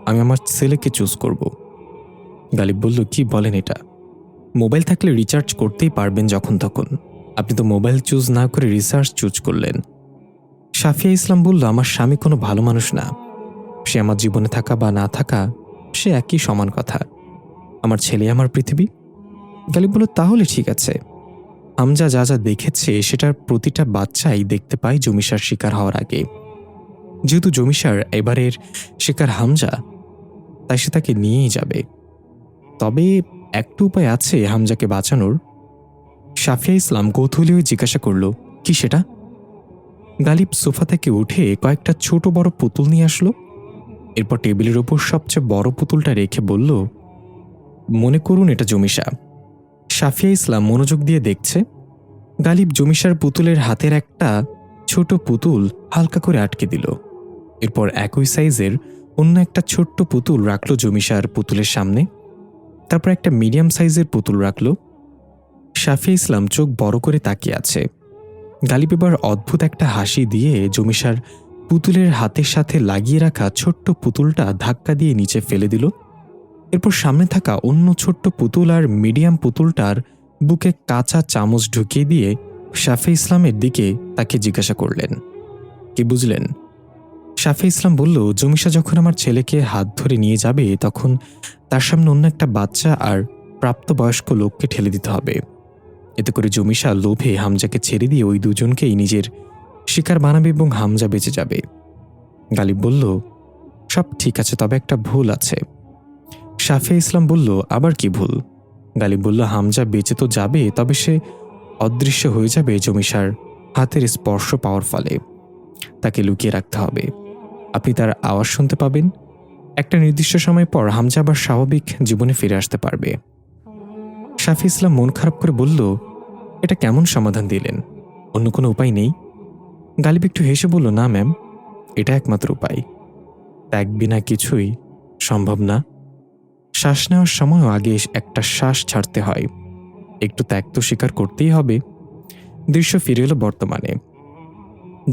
আমি আমার ছেলেকে চুজ করব। গালিব বলল, কি বলেন এটা? মোবাইল থাকলে রিচার্জ করতেই পারবেন যখন তখন, আপনি তো মোবাইল চুজ না করে রিসার্চ চুজ করলেন। শাফিয়া ইসলাম বলল, আমার স্বামী কোনো ভালো মানুষ না, সে আমার জীবনে থাকা বা না থাকা সে একই সমান কথা। আমার ছেলে আমার পৃথিবী। গালিব বলল, তাহলে ঠিক আছে। হামজা যা যা দেখেছে সেটার প্রতিটা বাচ্চাই দেখতে পায় জমিশার শিকার হওয়ার আগে। যেহেতু জমিশার এবারের শিকার হামজা, তাই সে তাকে নিয়েই যাবে। তবে একটু উপায় আছে হামজাকে বাঁচানোর। শাফিয়া ইসলাম কৌতূহলী হয়ে জিজ্ঞাসা করল, কি সেটা? গালিব সোফা থেকে উঠে কয়েকটা ছোট বড় পুতুল নিয়ে আসলো। এরপর টেবিলের ওপর সবচেয়ে বড় পুতুলটা রেখে বলল, মনে করুন এটা জমিশা। শাফিয়া ইসলাম মনোযোগ দিয়ে দেখছে। গালিব জমিশার পুতুলের হাতের একটা ছোট পুতুল হালকা করে আটকে দিল। এরপর একই সাইজের অন্য একটা ছোট্ট পুতুল রাখলো জমিশার পুতুলের সামনে। তারপর একটা মিডিয়াম সাইজের পুতুল রাখল। শাফিয়া ইসলাম চোখ বড় করে তাকিয়ে আছে। গালিব এবার অদ্ভুত একটা হাসি দিয়ে জমিশার পুতুলের হাতের সাথে লাগিয়ে রাখা ছোট্ট পুতুলটা ধাক্কা দিয়ে নিচে ফেলে দিল। এরপর সামনে থাকা অন্য ছোট্ট পুতুল আর মিডিয়াম পুতুলটার বুকে কাঁচা চামচ ঢুকিয়ে দিয়ে শাফি ইসলামের দিকে তাকে জিজ্ঞাসা করলেন, কি বুঝলেন? শাফি ইসলাম বলল, জমিশা যখন আমার ছেলেকে হাত ধরে নিয়ে যাবে তখন তার সামনে অন্য একটা বাচ্চা আর প্রাপ্তবয়স্ক লোককে ঠেলে দিতে হবে। এতে করে জমিশা লোভে হামজাকে ছেড়ে দিয়ে ওই দুজনকেই নিজের শিকার বানাবে এবং হামজা বেঁচে যাবে। গালিব বলল, সব ঠিক আছে, তবে একটা ভুল আছে। শাফি ইসলাম বলল, আবার কি ভুল? গালিব বলল, হামজা বেঁচে তো যাবে, তবে সে অদৃশ্য হয়ে যাবে জমিশার হাতের স্পর্শ পাওয়ার ফলে। তাকে লুকিয়ে রাখতে হবে। আপনি তার আওয়াজ শুনতে পাবেন। একটা নির্দিষ্ট সময় পর হামজা আবার স্বাভাবিক জীবনে ফিরে আসতে পারবে। শাফি ইসলাম মন খারাপ করে বলল, এটা কেমন সমাধান দিলেন? অন্য কোনো উপায় নেই? গালিব একটু হেসে বলল, না ম্যাম, এটা একমাত্র উপায়। ত্যাগ বিনা কিছুই সম্ভব না। শ্বাস নেওয়ার সময়ও আগে একটা শ্বাস ছাড়তে হয়। একটু ত্যাগ তো স্বীকার করতেই হবে। দৃশ্য ফিরে এলো বর্তমানে।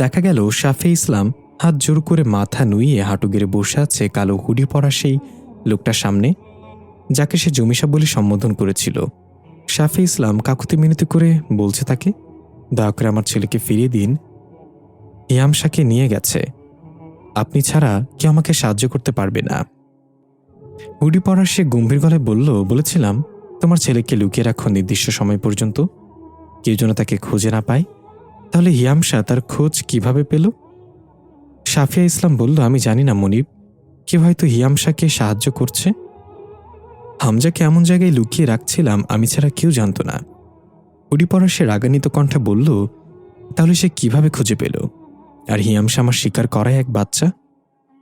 দেখা গেল শাফি ইসলাম হাত জোর করে মাথা নুইয়ে হাঁটু গেড়ে বসে আছে কালো হুডি পরা সেই লোকটার সামনে, যাকে সে জমিশা বলে সম্বোধন করেছিল। শাফি ইসলাম কাকুতি মিনতি করে বলছে তাকে, দয়া করে আমার ছেলেকে ফিরিয়ে দিন। হিয়ামশাকে নিয়ে গেছে। আপনি ছাড়া কেউ আমাকে সাহায্য করতে পারবে না। হুডি পরা সে গম্ভীর গলায় বলেছিলাম তোমার ছেলেকে লুকিয়ে রাখো নির্দিষ্ট সময় পর্যন্ত, কেউ যেন তাকে খুঁজে না পায়। তাহলে হিয়ামশা তার খোঁজ কিভাবে পেল? শাফিয়া ইসলাম বলল, আমি জানি না মনিব, কেউ হয়তো হিয়ামশাকে সাহায্য করছে। হামজাকে এমন জায়গায় লুকিয়ে রাখছিলাম আমি ছাড়া কেউ জানত না। হুডি পরা সে রাগান্বিত কণ্ঠে বলল, তাহলে সে কিভাবে খুঁজে পেল? আর হিয়ামশা আমার শিকার করায় এক বাচ্চা,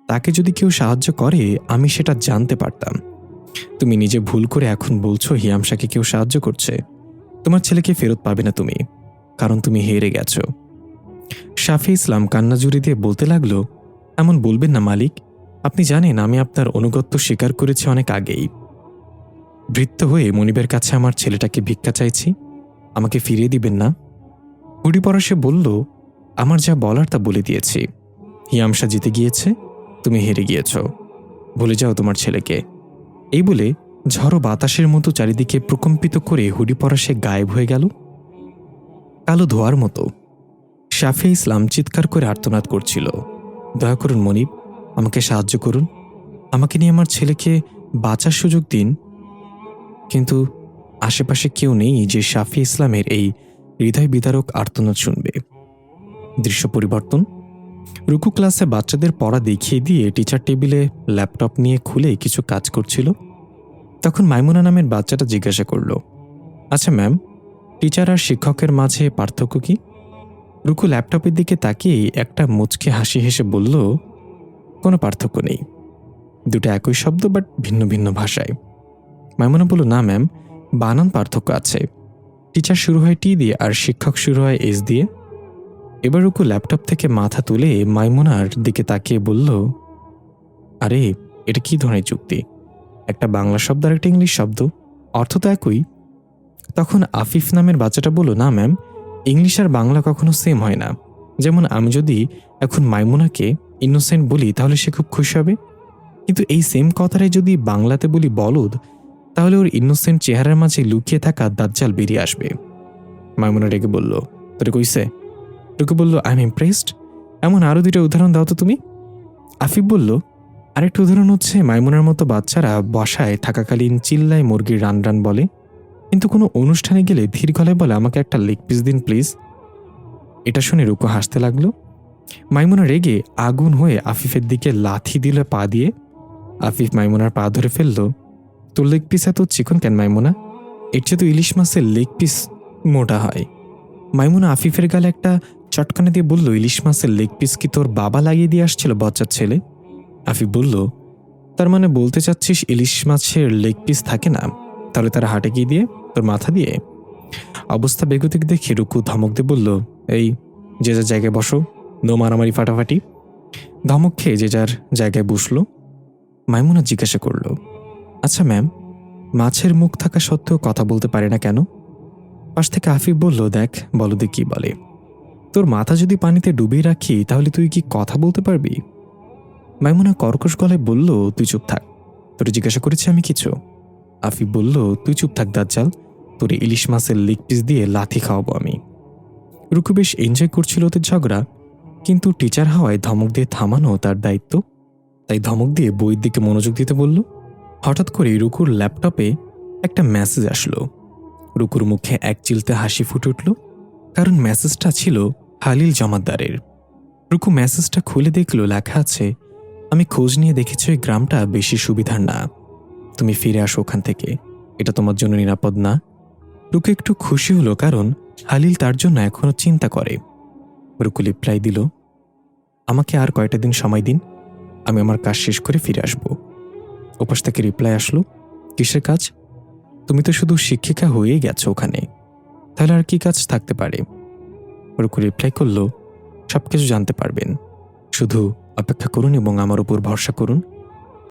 তাকে যদি কেউ সাহায্য করে আমি সেটা জানতে পারতাম। তুমি নিজে ভুল করে এখন বলছো হিয়ামশাকে কেউ সাহায্য করছে। তোমার ছেলেকে ফেরত পাবে না তুমি, কারণ তুমি হেরে গেছো। শাফি ইসলাম কান্না জুড়ে দিয়ে বলতে লাগলো, এমন বলবেন না মালিক, আপনি জানেন আমি আপনার অনুগত্য স্বীকার করেছি অনেক আগেই। ভৃত্য হয়ে মনিবের কাছে আমার ছেলেটাকে ভিক্ষা চাইছি, আমাকে ফিরিয়ে দিবেন না? হুডি পরা সে বলল, আমার যা বলার তা বলে দিয়েছি। হিয়ামশা জিতে গিয়েছে, তুমি হেরে গিয়েছ। ভুলে যাও তোমার ছেলেকে। এই বলে ঝড়ো বাতাসের মতো চারিদিকে প্রকম্পিত করে হুডি পরা সে গায়েব হয়ে গেল কালো ধোয়ার মতো। শাফি ইসলাম চিৎকার করে আর্তনাদ করছিল, দয়া করুন মনিব, আমাকে সাহায্য করুন, আমাকে নিয়ে আমার ছেলেকে বাঁচার সুযোগ দিন। কিন্তু আশেপাশে কেউ নেই যে শাফি ইসলামের এই হৃদয় বিদারক আর্তনাদ শুনবে। দৃশ্য পরিবর্তন। রুকু ক্লাসে বাচ্চাদের পড়া দেখিয়ে দিয়ে টিচার টেবিলে ল্যাপটপ নিয়ে খুলে কিছু কাজ করছিল। তখন মাইমুনা নামের বাচ্চাটা জিজ্ঞাসা করল, আচ্ছা ম্যাম, টিচার আর শিক্ষকের মাঝে পার্থক্য কি? রুকু ল্যাপটপের দিকে তাকিয়ে একটা মুচকে হাসি হেসে বলল, কোনো পার্থক্য নেই, দুটো একই শব্দ বাট ভিন্ন ভিন্ন ভাষায়। মাইমুনা বলল, না ম্যাম, বানান পার্থক্য আছে। টিচার শুরু হয় টি দিয়ে আর শিক্ষক শুরু হয় এস দিয়ে। এবার রুকু ল্যাপটপ থেকে মাথা তুলে মাইমুনার দিকে তাকিয়ে বলল, আরে এটা কি ধরনের যুক্তি? একটা বাংলা শব্দ আর একটা ইংলিশ শব্দ, অর্থ তো একই। তখন আফিফ নামের বাচ্চাটা বলল, না ম্যাম, ইংলিশ আর বাংলা কখনো সেম হয় না। যেমন আমি যদি এখন মাইমুনাকে ইনোসেন্ট বলি তাহলে সে খুব খুশি হবে, কিন্তু এই সেম কথাটাই যদি বাংলাতে বলি বলদ, তাহলে ওর ইনোসেন্ট চেহারার মাঝে লুকিয়ে থাকা দাজ্জাল বেরিয়ে আসবে। মাইমুনা রেগে বলল, তোরে কইছে? রুকু বলল, আই এম ইমপ্রেসড। এমন আরও দুটো উদাহরণ দাও তো তুমি। আফিফ বলল, আরেকটা উদাহরণ হচ্ছে মাইমুনার মতো বাচ্চারা বাসায় থাকাকালীন চিল্লায় মুরগির রান রান বলে, কিন্তু কোনো অনুষ্ঠানে গেলে ধীর গলায় বলে, আমাকে একটা লেগ পিস দিন প্লিজ। এটা শুনে রুকু হাসতে লাগলো। মাইমুনা রেগে আগুন হয়ে আফিফের দিকে লাথি দিল পা দিয়ে। আফিফ মাইমুনার পা ধরে ফেলল, তোর লেগ পিস এত চিকন কেন মাইমুনা? এর চেয়ে তো ইলিশ মাছের লেগ পিস মোটা হয়। মাইমুনা আফিফের গালে একটা চটকানা দিয়ে বলল, ইলিশ মাছের লেগ পিস কি তোর বাবা লাগিয়ে দিয়ে আসছিল বচ্চার ছেলে? আফিফ বলল, তার মানে বলতে চাচ্ছিস ইলিশ মাছের লেগ পিস থাকে না? তাহলে তারা হাটে গিয়ে দিয়ে তোর মাথা দিয়ে? অবস্থা বেগতিক দেখে রুকু ধমক দিয়ে বলল, এই যে যার জায়গায় বসো, নো মারামারি ফাটাফাটি। ধমক খেয়ে যে যার জায়গায় বসলো। মাইমুনা জিজ্ঞাসা করল, আচ্ছা ম্যাম, মাছের মুখ থাকা সত্ত্বেও কথা বলতে পারে না কেন? পাশ থেকে আফিফ বলল, দেখ বলদে কি বলে, তোর মাথা যদি পানিতে ডুবিয়ে রাখি তাহলে তুই কি কথা বলতে পারবি? মাইমুনা কর্কশ গলায় বলল, তুই চুপ থাক, তোর জিজ্ঞাসা করেছি আমি কিছু। আফিফ বলল, তুই চুপ থাক দাজ্জাল, তোরে ইলিশ মাছের লেগ পিস দিয়ে লাথি খাওয়াবো আমি। রুকু বেশ এনজয় করছিল ওদের ঝগড়া, কিন্তু টিচার হওয়ায় ধমক দিয়ে থামানো তার দায়িত্ব, তাই ধমক দিয়ে বইয়ের দিকে মনোযোগ দিতে বলল। হঠাৎ করে রুকুর ল্যাপটপে একটা মেসেজ আসলো। রুকুর মুখে এক চিলতে হাসি ফুটে উঠল, কারণ মেসেজটা ছিল হালিল জমাদ্দারের। রুকু মেসেজটা খুলে দেখল, লেখা আছে, আমি খোঁজ নিয়ে দেখেছি ওই গ্রামটা বেশি সুবিধার না, তুমি ফিরে আসো ওখান থেকে, এটা তোমার জন্য নিরাপদ না। রুকু একটু খুশি হলো, কারণ হালিল তার জন্য এখনো চিন্তা করে। রুকু রিপ্লাই দিল, আমাকে আর কয়টা দিন সময় দিন, আমি আমার কাজ শেষ করে ফিরে আসব। ওপাশ থেকে রিপ্লাই আসলো, কিসের কাজ? তুমি তো শুধু শিক্ষিকা হয়েই গেছো ওখানে, তাহলে আর কি কাজ থাকতে পারে? রুকু রিপ্লাই করল, সবকিছু জানতে পারবেন, শুধু অপেক্ষা করুন এবং আমার উপর ভরসা করুন।